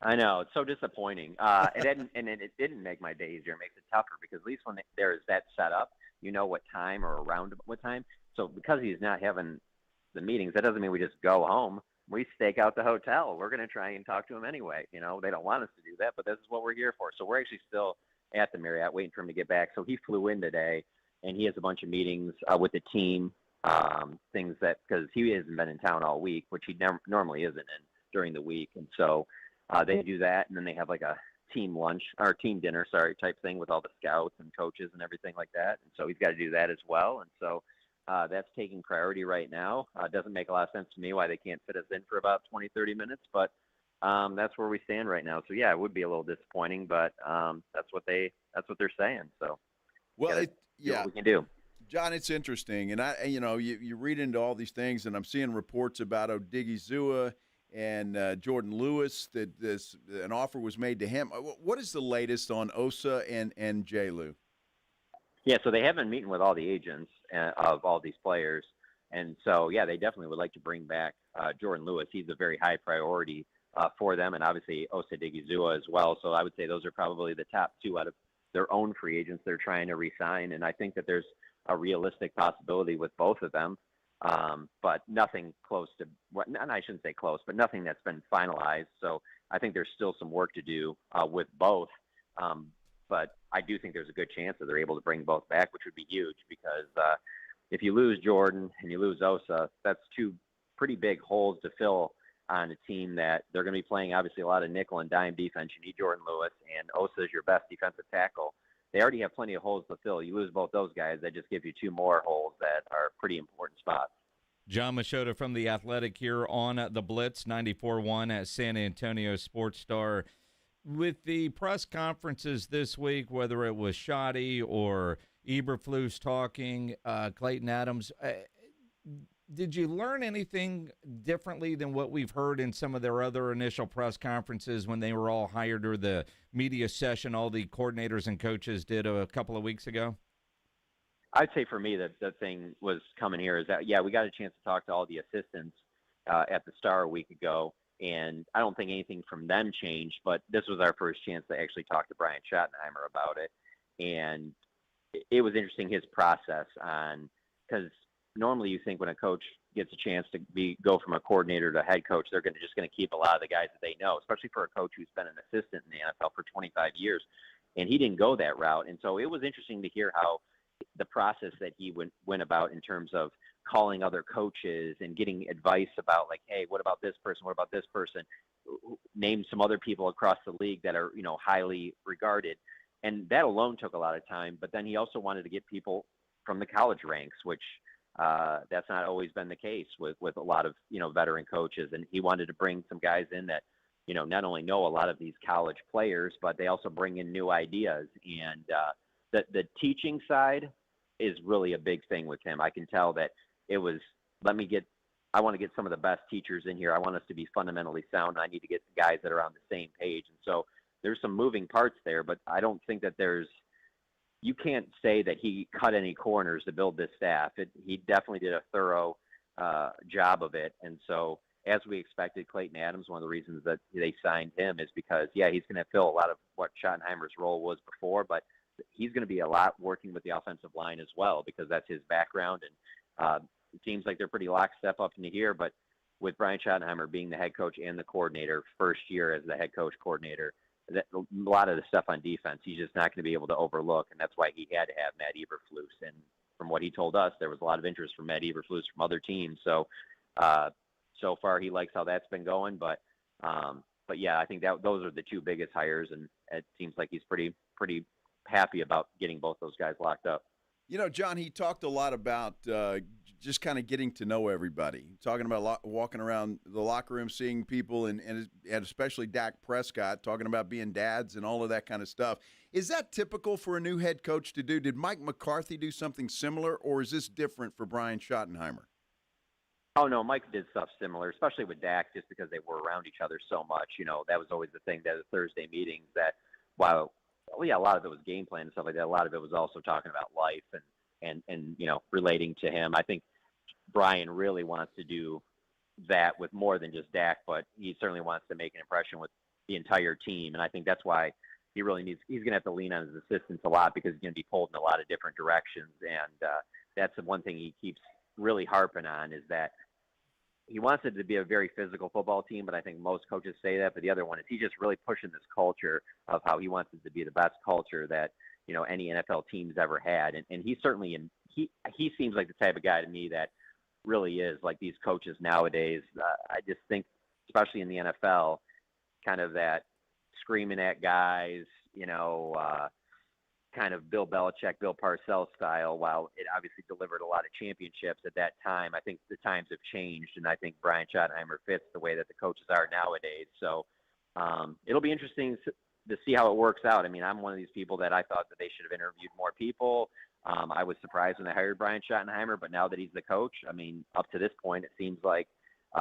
I know. It's so disappointing. It didn't make my day easier. It makes it tougher because at least when there is that set up, you know what time or around what time. So because he's not having the meetings, that doesn't mean we just go home. We stake out the hotel. We're going to try and talk to him anyway. You know, they don't want us to do that, but this is what we're here for. So we're actually still at the Marriott waiting for him to get back. So he flew in today, and he has a bunch of meetings with the team, things that because he hasn't been in town all week, which he normally isn't in during the week. And so they do that, and then they have like a team lunch or team dinner, type thing with all the scouts and coaches and everything like that. And so he's got to do that as well. And so that's taking priority right now. It doesn't make a lot of sense to me why they can't fit us in for about 20, 30 minutes, but that's where we stand right now. So yeah, it would be a little disappointing, but that's what they're saying. So well, what we can do. John, it's interesting, and you read into all these things, and I'm seeing reports about Odigizua and Jordan Lewis that an offer was made to him. What is the latest on Osa and J. Lou? Yeah, so they have been meeting with all the agents of all these players, and so yeah, they definitely would like to bring back Jordan Lewis. He's a very high priority for them, and obviously Osa Odigizua as well. So I would say those are probably the top two out of their own free agents they're trying to re-sign, and I think that there's a realistic possibility with both of them, but nothing close to – and I shouldn't say close, but nothing that's been finalized. So I think there's still some work to do with both, but I do think there's a good chance that they're able to bring both back, which would be huge because if you lose Jordan and you lose Osa, that's two pretty big holes to fill on a team that they're going to be playing obviously a lot of nickel and dime defense. You need Jordan Lewis, and Osa is your best defensive tackle. They already have plenty of holes to fill. You lose both those guys, that just gives you two more holes that are pretty important spots. John Mota from The Athletic here on the Blitz, 94.1 at San Antonio Sports Star. With the press conferences this week, whether it was Shoddy or Eberflus talking, Clayton Adams, did you learn anything differently than what we've heard in some of their other initial press conferences when they were all hired, or the media session all the coordinators and coaches did a couple of weeks ago? I'd say for me that the thing was coming here is that, yeah, we got a chance to talk to all the assistants at the Star a week ago, and I don't think anything from them changed, but this was our first chance to actually talk to Brian Schottenheimer about it. And it was interesting, his process on – because – normally you think when a coach gets a chance to go from a coordinator to head coach, they're just going to keep a lot of the guys that they know, especially for a coach who's been an assistant in the NFL for 25 years. And he didn't go that route. And so it was interesting to hear how the process that he went about in terms of calling other coaches and getting advice about, like, hey, what about this person? What about this person? Name some other people across the league that are, highly regarded. And that alone took a lot of time. But then he also wanted to get people from the college ranks, which that's not always been the case with a lot of, veteran coaches. And he wanted to bring some guys in that, not only know a lot of these college players, but they also bring in new ideas. And the teaching side is really a big thing with him. I can tell that it was, I want to get some of the best teachers in here. I want us to be fundamentally sound. I need to get guys that are on the same page. And so there's some moving parts there, but I don't think that you can't say that he cut any corners to build this staff. He definitely did a thorough job of it. And so, as we expected, Clayton Adams, one of the reasons that they signed him is because, he's going to fill a lot of what Schottenheimer's role was before, but he's going to be a lot working with the offensive line as well, because that's his background. And it seems like they're pretty lockstep up into here, but with Brian Schottenheimer being the head coach and the coordinator, first year as the head coach coordinator, a lot of the stuff on defense, he's just not going to be able to overlook, and that's why he had to have Matt Eberflus. And from what he told us, there was a lot of interest from Matt Eberflus from other teams. So, so far he likes how that's been going, but yeah, I think that those are the two biggest hires, and it seems like he's pretty happy about getting both those guys locked up. John, he talked a lot about just kind of getting to know everybody, talking about walking around the locker room, seeing people, and especially Dak Prescott, talking about being dads and all of that kind of stuff. Is that typical for a new head coach to do? Did Mike McCarthy do something similar, or is this different for Brian Schottenheimer? Oh, no, Mike did stuff similar, especially with Dak, just because they were around each other so much. That was always the thing, that the Thursday meetings, that while a lot of it was game plan and stuff like that, a lot of it was also talking about life and relating to him. I think Brian really wants to do that with more than just Dak, but he certainly wants to make an impression with the entire team. And I think that's why he's going to have to lean on his assistants a lot, because he's going to be pulled in a lot of different directions. And that's the one thing he keeps really harping on, is that he wants it to be a very physical football team, but I think most coaches say that. But the other one is he's just really pushing this culture of how he wants it to be the best culture that, any NFL team's ever had. And he's certainly he seems like the type of guy to me that really is like these coaches nowadays. I just think, especially in the NFL, kind of that screaming at guys, kind of Bill Belichick, Bill Parcells style. While it obviously delivered a lot of championships at that time, I think the times have changed, and I think Brian Schottenheimer fits the way that the coaches are nowadays. So it'll be interesting to see how it works out. I mean, I'm one of these people that I thought that they should have interviewed more people. I was surprised when they hired Brian Schottenheimer, but now that he's the coach, I mean, up to this point, it seems like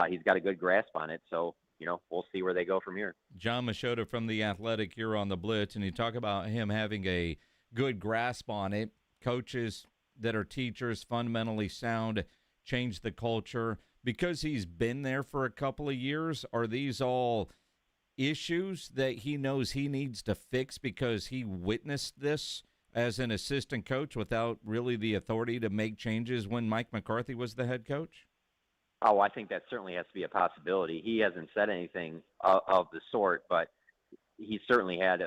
he's got a good grasp on it. So, we'll see where they go from here. John Mota from The Athletic here on the Blitz, and you talk about him having a good grasp on it. Coaches that are teachers, fundamentally sound, change the culture. Because he's been there for a couple of years, are these all issues that he knows he needs to fix because he witnessed this as an assistant coach without really the authority to make changes when Mike McCarthy was the head coach? Oh, I think that certainly has to be a possibility. He hasn't said anything of the sort, but he certainly had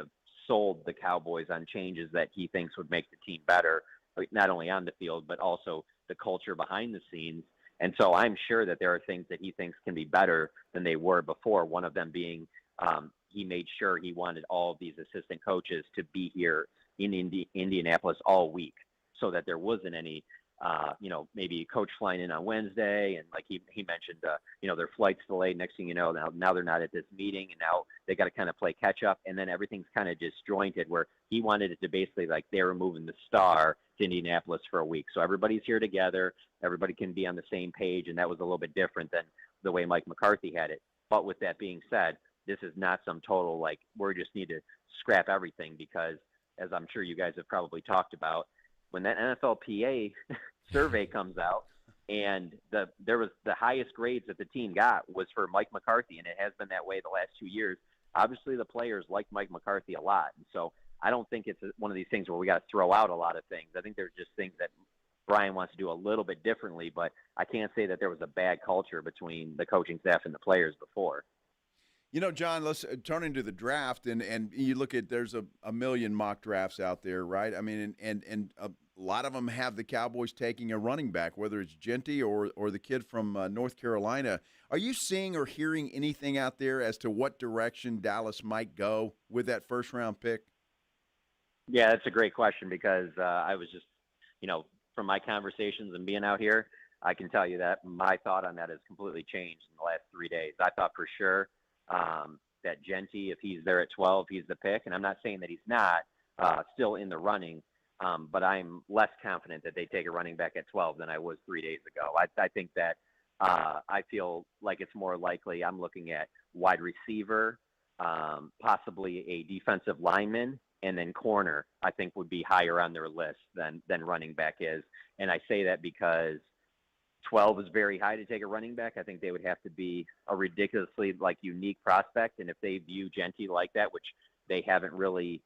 sold the Cowboys on changes that he thinks would make the team better, not only on the field, but also the culture behind the scenes. And so I'm sure that there are things that he thinks can be better than they were before, one of them being he made sure he wanted all of these assistant coaches to be here in Indianapolis all week, so that there wasn't any, maybe a coach flying in on Wednesday, and like he mentioned, their flight's delayed. Next thing you know, now they're not at this meeting, and now they got to kind of play catch up, and then everything's kind of disjointed, where he wanted it to basically like they were moving the star to Indianapolis for a week. So everybody's here together, everybody can be on the same page, and that was a little bit different than the way Mike McCarthy had it. But with that being said, this is not some total, like, we just need to scrap everything, because, as I'm sure you guys have probably talked about, when that NFLPA survey comes out, and there was the highest grades that the team got was for Mike McCarthy, and it has been that way the last 2 years. Obviously, the players like Mike McCarthy a lot, and so I don't think it's one of these things where we got to throw out a lot of things. I think there's just things that Brian wants to do a little bit differently, but I can't say that there was a bad culture between the coaching staff and the players before. You know, John, let's turn into the draft, and you look at there's a million mock drafts out there, right? I mean, and a lot of them have the Cowboys taking a running back, whether it's Genty or the kid from North Carolina. Are you seeing or hearing anything out there as to what direction Dallas might go with that first-round pick? Yeah, that's a great question because I was just, from my conversations and being out here, I can tell you that my thought on that has completely changed in the last 3 days. I thought for sure that Genty, if he's there at 12, he's the pick. And I'm not saying that he's not still in the running, but I'm less confident that they take a running back at 12 than I was 3 days ago. I think that I feel like it's more likely I'm looking at wide receiver, possibly a defensive lineman, and then corner, I think would be higher on their list than running back is. And I say that because 12 is very high to take a running back. I think they would have to be a ridiculously unique prospect. And if they view Genty like that, which they haven't really,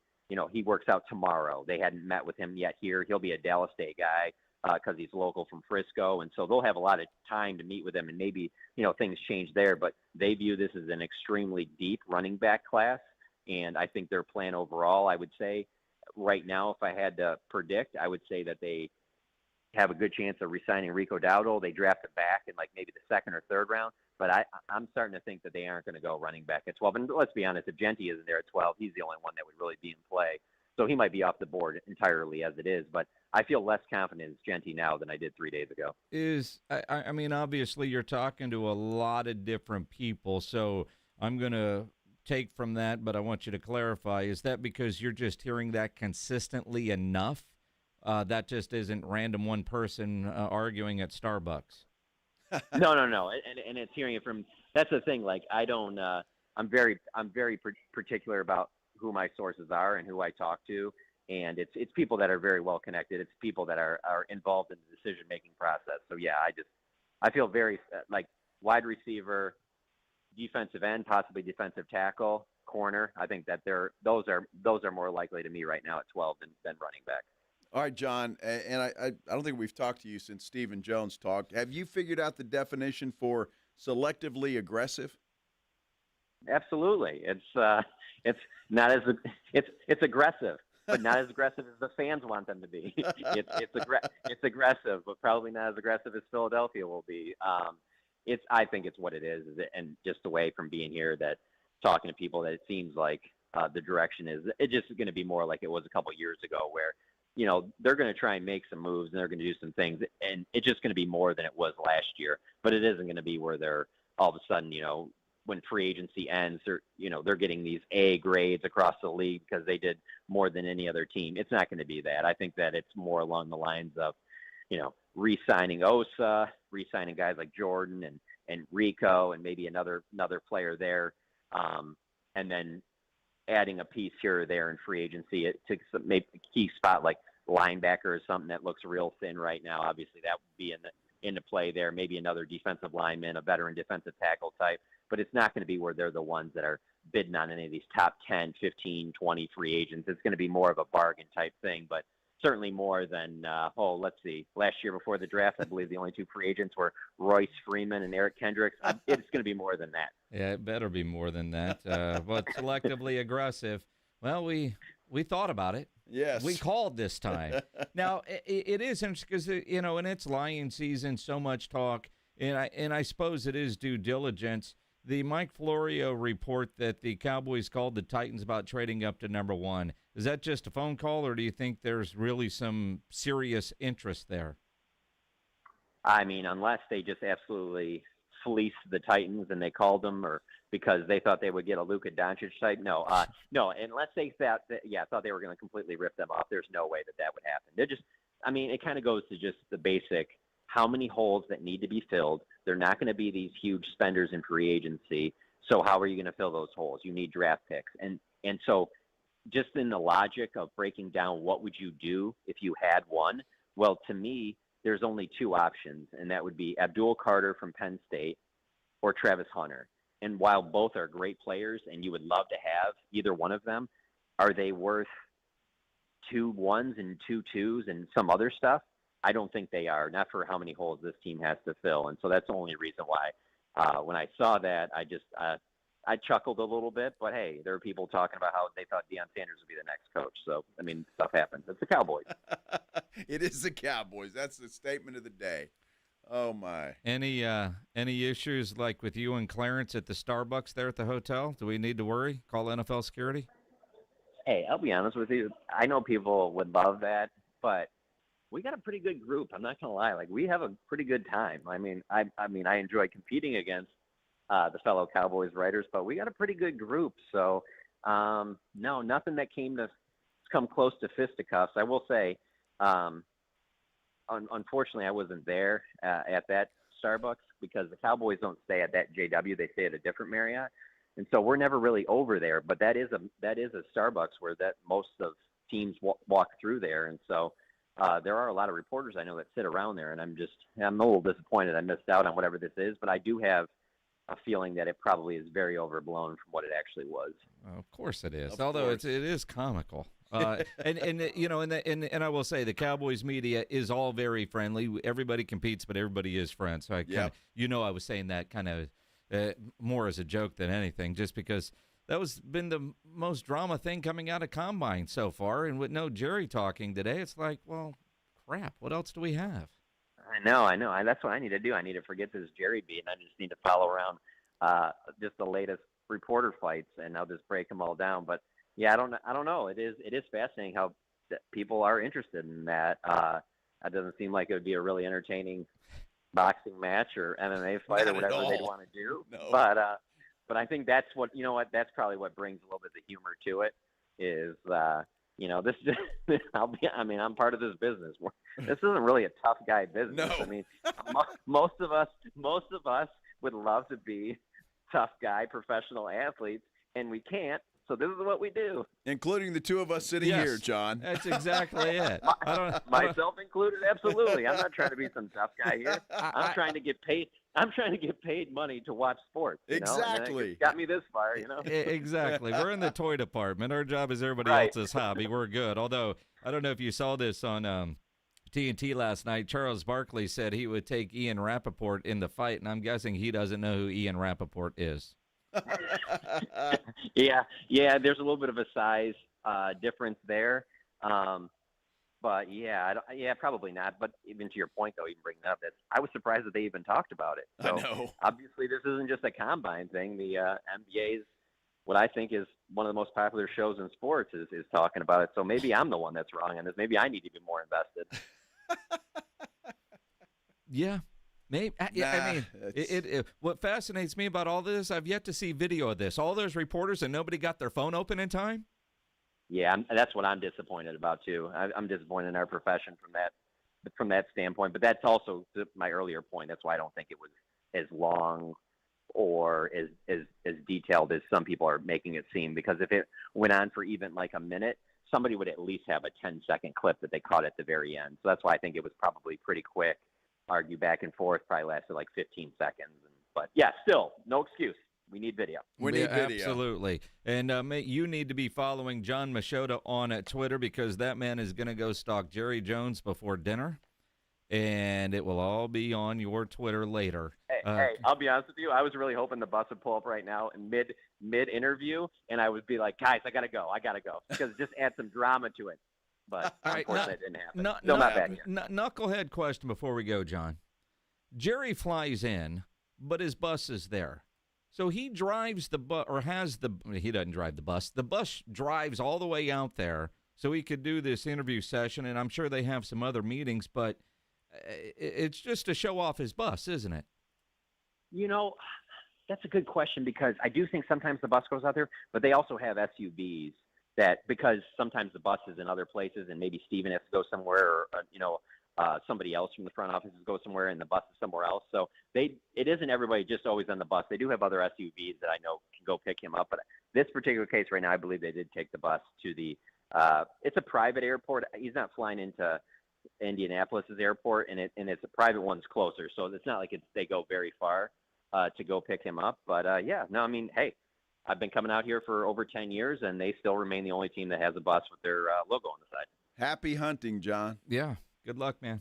he works out tomorrow. They hadn't met with him yet here. He'll be a Dallas State guy because he's local from Frisco. And so they'll have a lot of time to meet with him and maybe, things change there, but they view this as an extremely deep running back class. And I think their plan overall, I would say right now, if I had to predict, I would say that they have a good chance of re-signing Rico Dowdle. They draft it back in maybe the second or third round. But I'm starting to think that they aren't going to go running back at 12. And let's be honest, if Genty isn't there at 12, he's the only one that would really be in play. So he might be off the board entirely as it is. But I feel less confident in Genty now than I did 3 days ago. I mean, obviously you're talking to a lot of different people. So I'm going to take from that, but I want you to clarify. Is that because you're just hearing that consistently enough? That just isn't random one person arguing at Starbucks. No. And it's hearing it from, that's the thing. I'm very particular about who my sources are and who I talk to. And it's people that are very well connected. It's people that are involved in the decision-making process. So yeah, I feel very wide receiver, defensive end, possibly defensive tackle, corner. I think that those are more likely to me right now at 12 than running back. All right, John, and I don't think we've talked to you since Stephen Jones talked. Have you figured out the definition for selectively aggressive? Absolutely. It's not as it's aggressive, but not as aggressive as the fans want them to be. It's aggressive, but probably not as aggressive as Philadelphia will be. I think it's what it is, and just away from being here, that talking to people, that it seems like the direction is it's just going to be more like it was a couple years ago, where they're going to try and make some moves and they're going to do some things, and it's just going to be more than it was last year. But it isn't going to be where they're all of a sudden, when free agency ends, they're getting these A grades across the league because they did more than any other team. It's not going to be that. I think that it's more along the lines of, re-signing Osa, re-signing guys like Jordan and Rico, and maybe another player there, and then adding a piece here or there in free agency to maybe a key spot like linebacker or something that looks real thin right now. Obviously, that would be into play there. Maybe another defensive lineman, a veteran defensive tackle type. But it's not going to be where they're the ones that are bidding on any of these top 10, 15, 20 free agents. It's going to be more of a bargain type thing, but certainly more than, let's see, last year before the draft, I believe the only two free agents were Royce Freeman and Eric Kendricks. It's going to be more than that. Yeah, it better be more than that. But selectively aggressive, well, we thought about it. Yes. We called this time. Now, it is interesting because, and it's lion season, so much talk, and I suppose it is due diligence. The Mike Florio report that the Cowboys called the Titans about trading up to number 1. Is that just a phone call, or do you think there's really some serious interest there? I mean, unless they just absolutely fleeced the Titans and they called them, or because they thought they would get a Luka Doncic type. No, unless they thought they were going to completely rip them off. There's no way that would happen. They're just, it kind of goes to just the basic, how many holes that need to be filled. They're not going to be these huge spenders in free agency. So how are you going to fill those holes? You need draft picks. And so just in the logic of breaking down what would you do if you had one, well, to me, there's only two options, and that would be Abdul Carter from Penn State or Travis Hunter. And while both are great players and you would love to have either one of them, are they worth 2 1s and 2 2s and some other stuff? I don't think they are, not for how many holes this team has to fill. And so that's the only reason why when I saw that, I chuckled a little bit, but hey, there were people talking about how they thought Deion Sanders would be the next coach. So, I mean, stuff happens. It's the Cowboys. It is the Cowboys. That's the statement of the day. Oh, my. Any issues like with you and Clarence at the Starbucks there at the hotel? Do we need to worry? Call NFL security? Hey, I'll be honest with you. I know people would love that, but we got a pretty good group. I'm not gonna lie. Like, we have a pretty good time. I mean, I enjoy competing against the fellow Cowboys writers, but we got a pretty good group. So, no, nothing that come close to fisticuffs. I will say, unfortunately, I wasn't there at that Starbucks because the Cowboys don't stay at that JW. They stay at a different Marriott. And so we're never really over there, but that is a Starbucks where that most of teams walk through there. And so there are a lot of reporters I know that sit around there, and I'm a little disappointed I missed out on whatever this is, but I do have a feeling that it probably is very overblown from what it actually was. Of course it is. Although it is comical. And you know, and I will say the Cowboys media is all very friendly. Everybody competes, but everybody is friends. So I was saying that kind of more as a joke than anything, just because that was been the most drama thing coming out of Combine so far. And with no Jerry talking today, it's like, well, crap, what else do we have? I know. That's what I need to do. I need to forget this Jerry beat, and I just need to follow around just the latest reporter fights, and I'll just break them all down. But yeah, I don't know. It is fascinating how people are interested in that. That doesn't seem like it would be a really entertaining boxing match or MMA fight or whatever they'd want to do. No. But I think that's what that's probably what brings a little bit of humor to it is this I'm part of this business. This isn't really a tough guy business. No. I mean, most of us would love to be tough guy professional athletes, and we can't. So this is what we do. Including the two of us sitting here, John. That's exactly it. Myself included, absolutely. I'm not trying to be some tough guy here. I'm trying to get paid. I'm trying to get paid money to watch sports. Exactly. It got me this far, Exactly. We're in the toy department. Our job is everybody else's hobby. We're good. Although, I don't know if you saw this on TNT last night. Charles Barkley said he would take Ian Rappaport in the fight, and I'm guessing he doesn't know who Ian Rappaport is. Yeah. There's a little bit of a size difference there, but probably not. But even to your point, though, even bringing up that, I was surprised that they even talked about it. So I know. Obviously, this isn't just a combine thing. The NBA is what I think is one of the most popular shows in sports is talking about it. So maybe I'm the one that's wrong on this. Maybe I need to be more invested. Yeah. Maybe. What fascinates me about all this, I've yet to see video of this. All those reporters and nobody got their phone open in time? Yeah, that's what I'm disappointed about, too. I'm disappointed in our profession from that standpoint. But that's also my earlier point. That's why I don't think it was as long or as detailed as some people are making it seem. Because if it went on for even like a minute, somebody would at least have a 10-second clip that they caught at the very end. So that's why I think it was probably pretty quick. Argue back and forth, probably lasted like 15 seconds. But, yeah, still, no excuse. We need video. We need video. Absolutely. And you need to be following John Mota on Twitter because that man is going to go stalk Jerry Jones before dinner, and it will all be on your Twitter later. Hey, I'll be honest with you. I was really hoping the bus would pull up right now in mid-interview, and I would be like, guys, I got to go, because just add some drama to it. But unfortunately, it didn't happen. Still not back yet. Knucklehead question before we go, John. Jerry flies in, but his bus is there. So he drives the bus, or he doesn't drive the bus. The bus drives all the way out there so he could do this interview session, and I'm sure they have some other meetings, but it's just to show off his bus, isn't it? That's a good question because I do think sometimes the bus goes out there, but they also have SUVs because sometimes the bus is in other places and maybe Steven has to go somewhere or, somebody else from the front office go somewhere and the bus is somewhere else. So it isn't everybody just always on the bus. They do have other SUVs that I know can go pick him up. But this particular case right now, I believe they did take the bus to it's a private airport. He's not flying into Indianapolis's airport and it's a private one's closer. So it's not like they go very far to go pick him up. But hey, I've been coming out here for over 10 years and they still remain the only team that has a bus with their logo on the side. Happy hunting, John. Yeah. Good luck, man.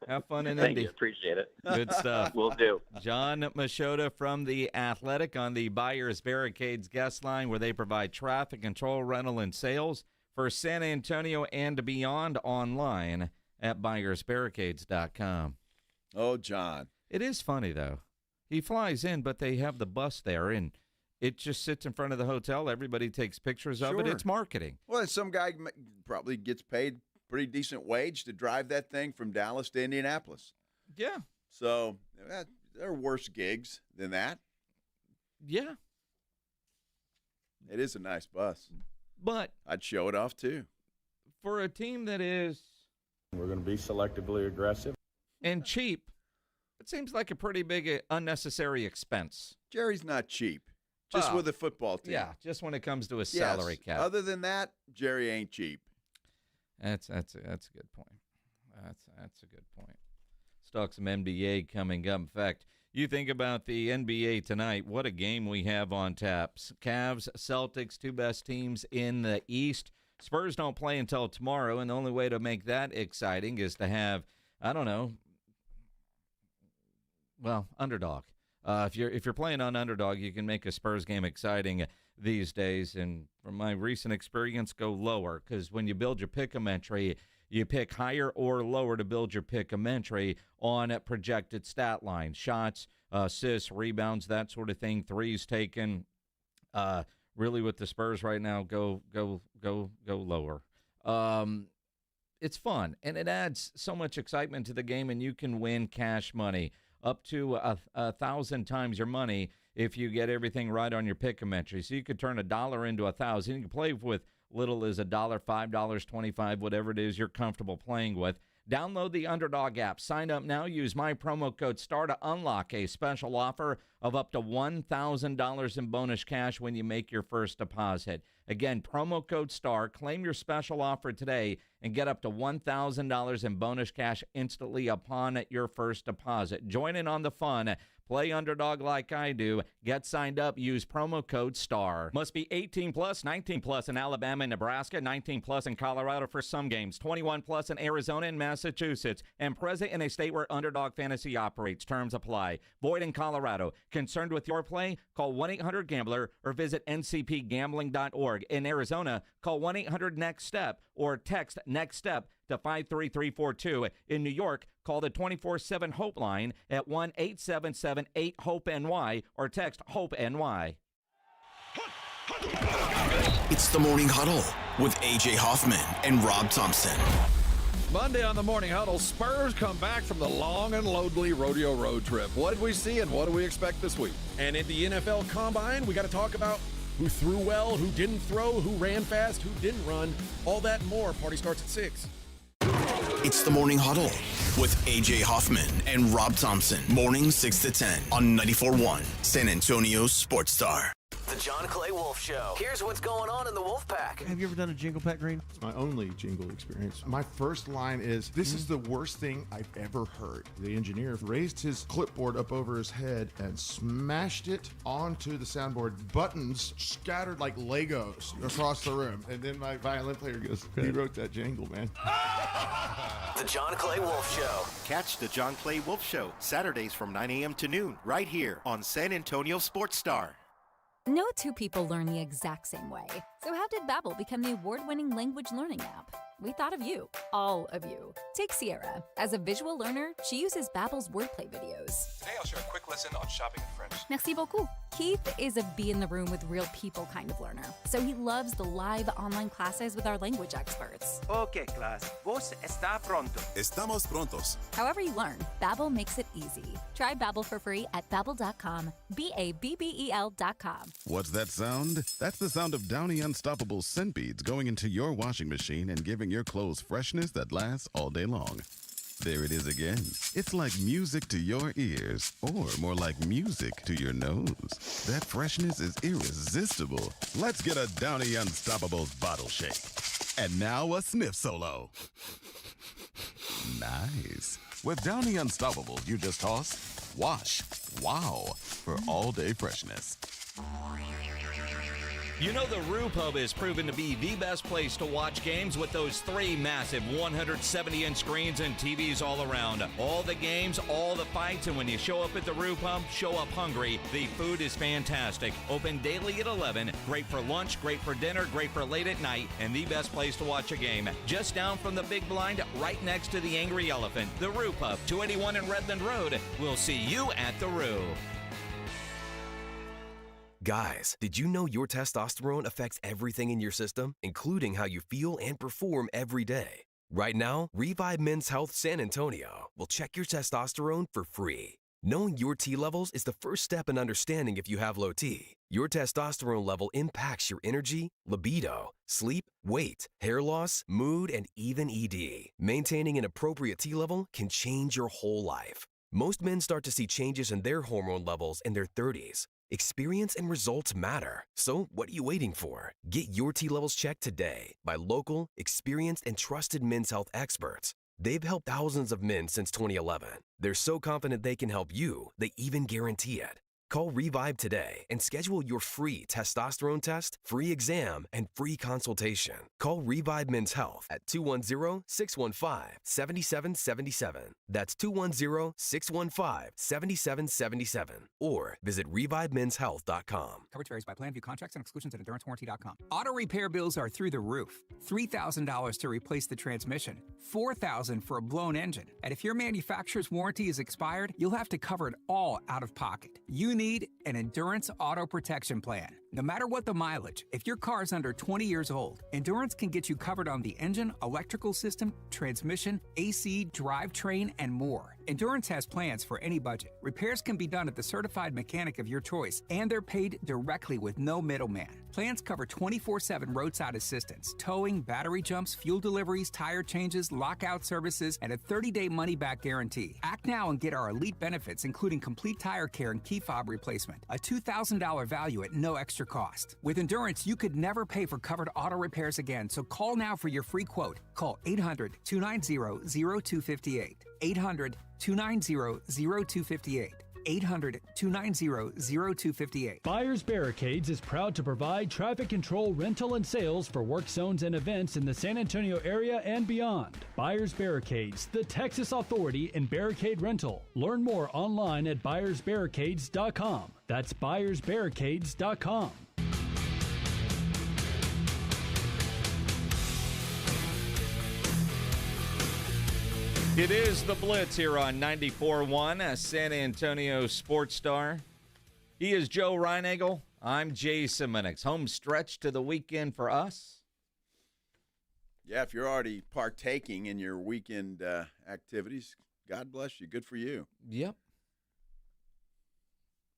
Have fun in Thank Indy. you. Appreciate it. Good stuff. Will do. John Mota from The Athletic on the Buyers Barricades guest line, where they provide traffic control, rental, and sales for San Antonio and beyond, online at buyersbarricades.com. Oh, John. It is funny, though. He flies in, but they have the bus there, and it just sits in front of the hotel. Everybody takes pictures of it. Sure. It's marketing. Well, some guy probably gets paid pretty decent wage to drive that thing from Dallas to Indianapolis. Yeah. So there are worse gigs than that. Yeah. It is a nice bus. But I'd show it off, too. For a team that is... We're going to be selectively aggressive. And cheap, it seems like a pretty big unnecessary expense. Good not cheap. Just with a football team. Yeah, just when it comes to a salary cap. Other than that, Jerry ain't cheap. That's a good point. That's a good point. Let's talk some NBA coming up. In fact, you think about the NBA tonight, what a game we have on tap. Cavs, Celtics, two best teams in the East. Spurs don't play until tomorrow, and the only way to make that exciting is to have, I don't know, well, underdog. If you're playing on underdog, you can make a Spurs game exciting these days. And from my recent experience, go lower, because when you build your pick-em entry, you pick higher or lower to build your pick-em entry on a projected stat line. Shots, assists, rebounds, that sort of thing. Threes taken. Really, with the Spurs right now, go lower. It's fun, and it adds so much excitement to the game, and you can win cash money up to 1,000 times your money if you get everything right on your pick-em entry. So you could turn $1 into 1,000. You can play with little as $1, $5, $25, whatever it is you're comfortable playing with. Download the Underdog app. Sign up now. Use my promo code STAR to unlock a special offer of up to $1,000 in bonus cash when you make your first deposit. Again, promo code STAR. Claim your special offer today and get up to $1,000 in bonus cash instantly upon your first deposit. Join in on the fun. Play Underdog like I do. Get signed up. Use promo code STAR. Must be 18 plus, 19 plus in Alabama and Nebraska, 19 plus in Colorado for some games, 21 plus in Arizona and Massachusetts, and present in a state where Underdog Fantasy operates. Terms apply. Void in Colorado. Concerned with your play? Call 1-800-GAMBLER or visit ncpgambling.org. In Arizona, call 1-800-NEXT-STEP or text NEXT STEP to 53342. In New York, call the 24/7 Hope line at 1-877-8-HOPE-NY or text HOPE-NY. It's the Morning Huddle with A.J. Hoffman and Rob Thompson. Monday on the Morning Huddle, Spurs come back from the long and lonely rodeo road trip. What did we see and what do we expect this week? And in the NFL Combine, we got to talk about who threw well, who didn't throw, who ran fast, who didn't run. All that and more. Party starts at 6. It's the Morning Huddle with A.J. Hoffman and Rob Thompson. Morning 6 to 10 on 94.1 San Antonio Sports Star. The John Clay Wolf Show. Here's what's going on in the Wolf Pack. Have you ever done a jingle, Pat Green? It's my only jingle experience. My first line is, "This is the worst thing I've ever heard." The engineer raised his clipboard up over his head and smashed it onto the soundboard. Buttons scattered like Legos across the room. And then my violin player goes, "He wrote that jingle, man." The John Clay Wolf Show. Catch the John Clay Wolf Show Saturdays from 9 a.m. to noon right here on San Antonio Sports Star. No two people learn the exact same way. So how did Babbel become the award-winning language learning app? We thought of you, all of you. Take Sierra. As a visual learner, she uses Babbel's wordplay videos. Today I'll share a quick lesson on shopping in French. Merci beaucoup. Keith is a be in the room with real people kind of learner. So he loves the live online classes with our language experts. Okay, class. Vos está pronto. Estamos prontos. However you learn, Babbel makes it easy. Try Babbel for free at Babbel.com. BABBEL.com. What's that sound? That's the sound of Downy Unstoppable scent beads going into your washing machine and giving your clothes freshness that lasts all day long. There it is again. It's like music to your ears, or more like music to your nose. That freshness is irresistible. Let's get a Downy Unstoppables bottle shake. And now a sniff solo. Nice. With Downy Unstoppables, you just toss, wash, wow, for all-day freshness. You know the Rue Pub is proven to be the best place to watch games with those 3 massive 170-inch screens and TVs all around. All the games, all the fights, and when you show up at the Rue Pub, show up hungry. The food is fantastic. Open daily at 11. Great for lunch, great for dinner, great for late at night, and the best place to watch a game. Just down from the big blind, right next to the Angry Elephant. The Rue Pub, 281 in Redland Road. We'll see you at the Rue. Guys, did you know your testosterone affects everything in your system, including how you feel and perform every day? Right now, Revive Men's Health San Antonio will check your testosterone for free. Knowing your T levels is the first step in understanding if you have low T. Your testosterone level impacts your energy, libido, sleep, weight, hair loss, mood, and even ED. Maintaining an appropriate T level can change your whole life. Most men start to see changes in their hormone levels in their 30s. Experience and results matter. So what are you waiting for? Get your T levels checked today by local, experienced, and trusted men's health experts. They've helped thousands of men since 2011. They're so confident they can help you, they even guarantee it. Call Revive today and schedule your free testosterone test, free exam, and free consultation. Call Revive Men's Health at 210-615-7777. That's 210-615-7777. Or visit ReviveMen'sHealth.com. Coverage varies by plan. View contracts and exclusions at EnduranceWarranty.com. Auto repair bills are through the roof. $3,000 to replace the transmission. $4,000 for a blown engine. And if your manufacturer's warranty is expired, you'll have to cover it all out of pocket. You need an Endurance Auto Protection Plan. No matter what the mileage, if your car is under 20 years old, Endurance can get you covered on the engine, electrical system, transmission, AC, drivetrain, and more. Endurance has plans for any budget. Repairs can be done at the certified mechanic of your choice, and they're paid directly with no middleman. Plans cover 24/7 roadside assistance, towing, battery jumps, fuel deliveries, tire changes, lockout services, and a 30-day money-back guarantee. Act now and get our elite benefits, including complete tire care and key fob replacement. A $2,000 value at no extra cost. With Endurance, you could never pay for covered auto repairs again, so call now for your free quote. Call 800-290-0258. 800-290-0258. 800-290-0258. Buyers Barricades is proud to provide traffic control, rental, and sales for work zones and events in the San Antonio area and beyond. Buyers Barricades, the Texas authority in barricade rental. Learn more online at buyersbarricades.com. That's buyersbarricades.com. It is the Blitz here on 94.1, a San Antonio Sports Star. He is Joe Reinagel. I'm Jason Minix. Home stretch to the weekend for us. Yeah, if you're already partaking in your weekend activities, God bless you. Good for you. Yep.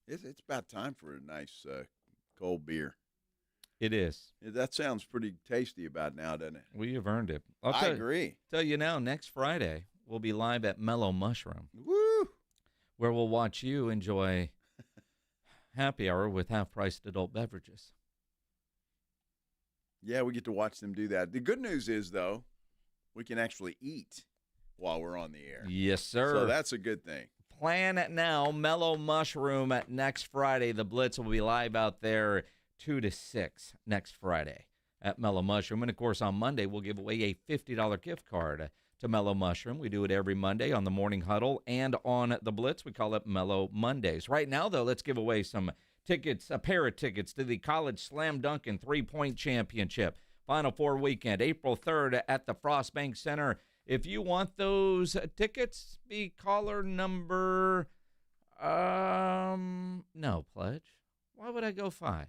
It's about time for a nice cold beer. It is. That sounds pretty tasty about now, doesn't it? We have earned it. I agree. Tell you now, next Friday, we'll be live at Mellow Mushroom. Woo! Where we'll watch you enjoy happy hour with half-priced adult beverages. Yeah, we get to watch them do that. The good news is, though, we can actually eat while we're on the air. Yes, sir. So that's a good thing. Plan it now. Mellow Mushroom next Friday. The Blitz will be live out there 2 to 6 next Friday at Mellow Mushroom. And, of course, on Monday, we'll give away a $50 gift card to Mellow Mushroom. We do it every Monday on the Morning Huddle and on the Blitz. We call it Mellow Mondays. Right now, though, let's give away some tickets, a pair of tickets to the College Slam Dunk and Three-Point Championship. Final Four weekend, April 3rd at the Frost Bank Center. If you want those tickets, be caller number, no, Pledge. Why would I go 5?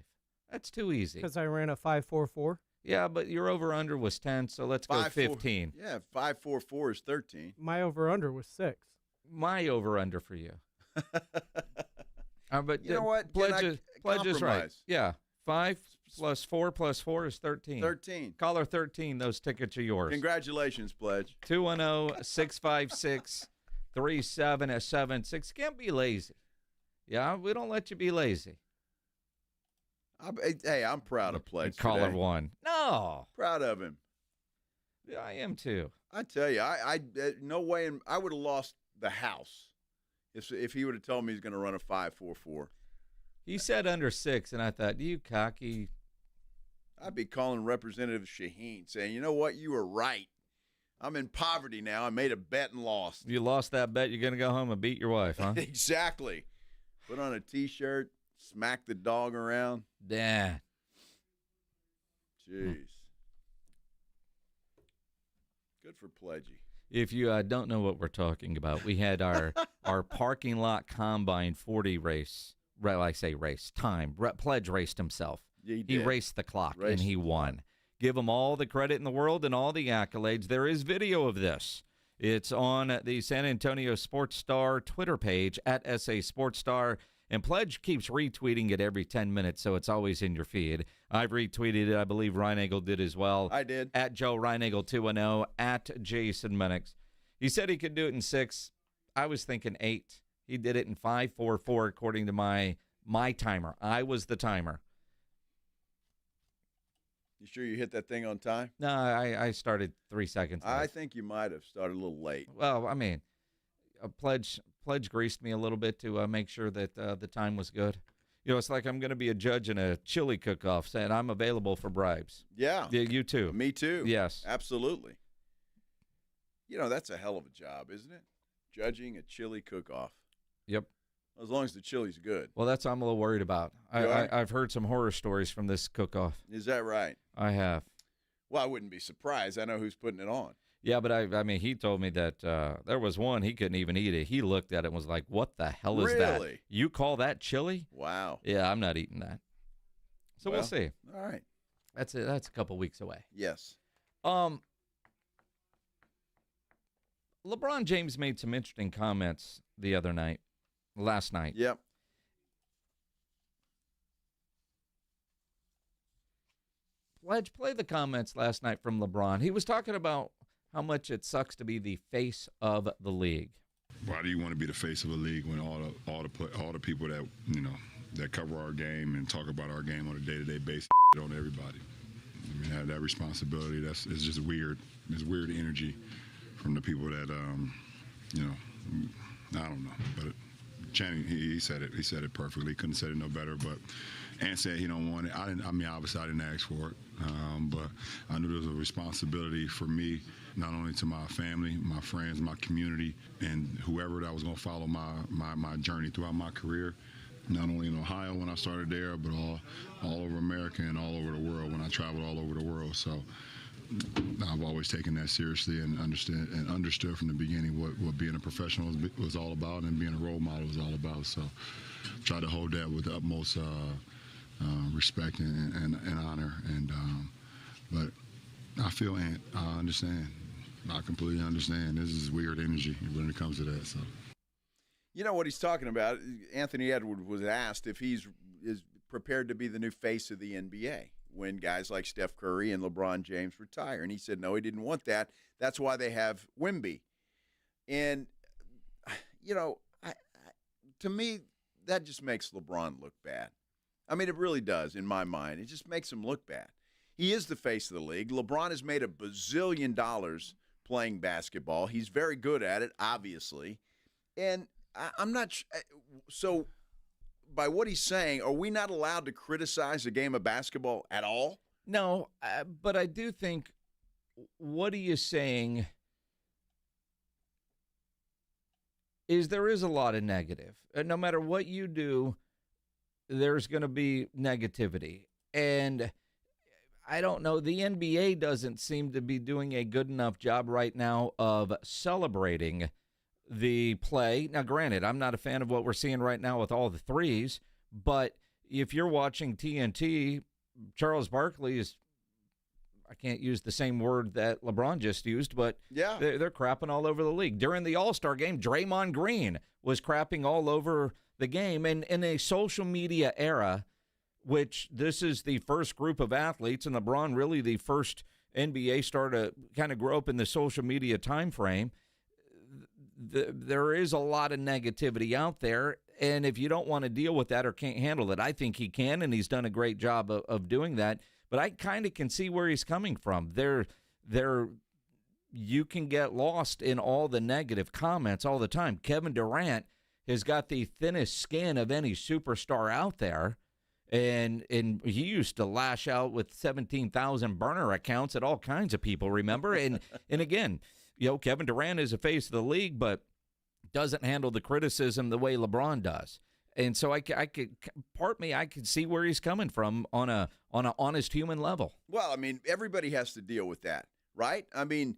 That's too easy. Because I ran a 5.44. Yeah, but your over-under was 10, so let's go 15. Yeah, 5.44 is 13. My over-under was 6. My over-under for you. But you know what? Pledge is right. Yeah, 5 plus 4 plus 4 is 13. 13. Caller 13, those tickets are yours. Congratulations, Pledge. 210-656-3776. Can't be lazy. Yeah, we don't let you be lazy. Hey, I'm proud of Pledge. Caller 1. No. Proud of him. Yeah, I am too. I tell you, I no way I would have lost the house if he would have told me he's going to run a 5.44. He said under 6, and I thought, you cocky I'd be calling Representative Shaheen saying, you know what, you were right. I'm in poverty now. I made a bet and lost. You lost that bet, you're going to go home and beat your wife, huh? Exactly. Put on a T-shirt, smack the dog around. Yeah. Jeez. Good for Pledgy. If you don't know what we're talking about, we had our parking lot combine 40 race. I say race, time. Pledge raced himself. Yeah, he raced the clock, and he won. Give him all the credit in the world and all the accolades. There is video of this. It's on the San Antonio Sports Star Twitter page, at SA Sports Star. And Pledge keeps retweeting it every 10 minutes, so it's always in your feed. I've retweeted it. I believe Reinagel did as well. I did. At Joe Reinagel 210, at Jason Minix. He said he could do it in 6. I was thinking 8. He did it in 5.44 according to my timer. I was the timer. You sure you hit that thing on time? No, I started 3 seconds late. I think you might have started a little late. Well, I mean, Pledge greased me a little bit to make sure that the time was good. You know, it's like I'm going to be a judge in a chili cook-off, saying I'm available for bribes. Yeah. Yeah, you too. Me too. Yes. Absolutely. You know, that's a hell of a job, isn't it? Judging a chili cook-off. Yep. As long as the chili's good. Well, that's what I'm a little worried about. I've heard some horror stories from this cook-off. Is that right? I have. Well, I wouldn't be surprised. I know who's putting it on. Yeah, but I mean, he told me that there was one, he couldn't even eat it. He looked at it and was like, what the hell is that? Really? You call that chili? Wow. Yeah, I'm not eating that. So we'll see. All right. That's it. That's a couple weeks away. Yes. LeBron James made some interesting comments last night. Yep. Pledge, play the comments last night from LeBron. He was talking about how much it sucks to be the face of the league. Why do you want to be the face of a league when all the people that that cover our game and talk about our game on a day-to-day basis on everybody? I mean, have that responsibility. It's just weird. It's weird energy from the people that I don't know. But Channing, he said it. He said it perfectly. He couldn't have said it no better. But Ant said he don't want it. Obviously I didn't ask for it. But I knew there was a responsibility for me, not only to my family, my friends, my community, and whoever that was going to follow my journey throughout my career. Not only in Ohio when I started there, but all over America and all over the world when I traveled all over the world. So I've always taken that seriously and understood from the beginning what being a professional was all about and being a role model was all about. So try to hold that with the utmost respect and honor. But I feel I understand. I completely understand. This is weird energy when it comes to that. So. You know what he's talking about? Anthony Edwards was asked if is prepared to be the new face of the NBA when guys like Steph Curry and LeBron James retire. And he said, no, he didn't want that. That's why they have Wemby. And, to me, that just makes LeBron look bad. I mean, it really does in my mind. It just makes him look bad. He is the face of the league. LeBron has made $1 bazillion playing basketball. He's very good at it, obviously. And I'm not so by what he's saying, are we not allowed to criticize a game of basketball at all? No, but I do think what he is saying is there is a lot of negative. No matter what you do, there's going to be negativity. And I don't know, the NBA doesn't seem to be doing a good enough job right now of celebrating the play. Now, granted, I'm not a fan of what we're seeing right now with all the threes, but if you're watching TNT, Charles Barkley is, I can't use the same word that LeBron just used, but yeah, they're crapping all over the league. During the All-Star game, Draymond Green was crapping all over the game. And in a social media era, which this is the first group of athletes, and LeBron really the first NBA star to kind of grow up in the social media time frame, there is a lot of negativity out there, and if you don't want to deal with that or can't handle it, I think he can, and he's done a great job of doing that. But I kind of can see where he's coming from. You can get lost in all the negative comments all the time. Kevin Durant has got the thinnest skin of any superstar out there, And he used to lash out with 17,000 burner accounts at all kinds of people, remember? And again, Kevin Durant is the face of the league, but doesn't handle the criticism the way LeBron does. And so I could see where he's coming from on an honest human level. Well, I mean, everybody has to deal with that, right? I mean,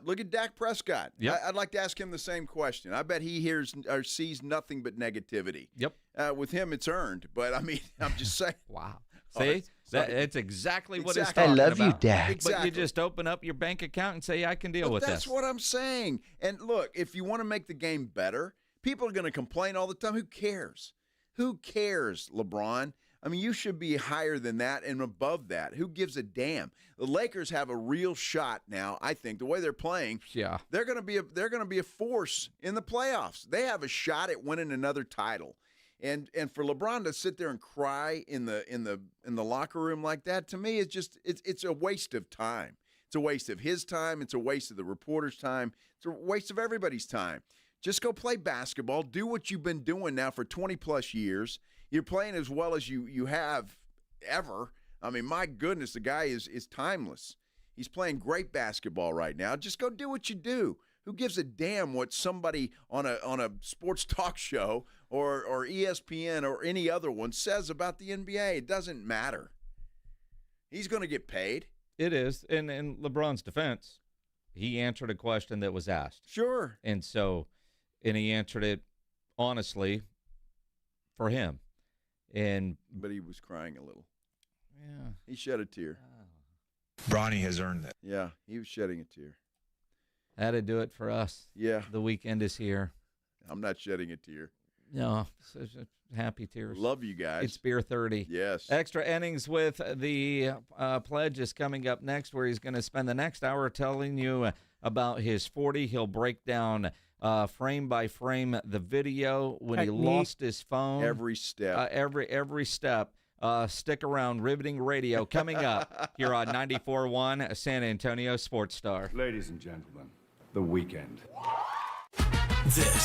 look at Dak Prescott. Yep. I'd like to ask him the same question. I bet he hears or sees nothing but negativity. Yep. With him, it's earned. But, I mean, I'm just saying. Wow. See? That's exactly what it's Exactly. talking about. I love you, Dak. Exactly. But you just open up your bank account and say, I can deal with this. That's what I'm saying. And look, if you want to make the game better, people are going to complain all the time. Who cares? Who cares, LeBron? I mean, you should be higher than that and above that. Who gives a damn? The Lakers have a real shot now. I think the way they're playing, yeah, they're going to be a force in the playoffs. They have a shot at winning another title. And for LeBron to sit there and cry in the locker room like that, to me, it's a waste of time. It's a waste of his time. It's a waste of the reporter's time. It's a waste of everybody's time. Just go play basketball. Do what you've been doing now for 20-plus years. You're playing as well as you have ever. I mean, my goodness, the guy is timeless. He's playing great basketball right now. Just go do what you do. Who gives a damn what somebody on a sports talk show or ESPN or any other one says about the NBA? It doesn't matter. He's going to get paid. It is. And in LeBron's defense, he answered a question that was asked. Sure. And he answered it honestly for him. But he was crying a little. Yeah. He shed a tear. Bronny has earned that. Yeah, he was shedding a tear. Had to do it for us. Yeah. The weekend is here. I'm not shedding a tear. No, happy tears. Love you guys. It's Beer 30. Yes. Extra innings with the pledge is coming up next, where he's going to spend the next hour telling you about his 40. He'll break down frame by frame the video when he lost his phone. Every step. Every step. Stick around. Riveting radio coming up here on 94.1 San Antonio Sports Star. Ladies and gentlemen, the weekend. This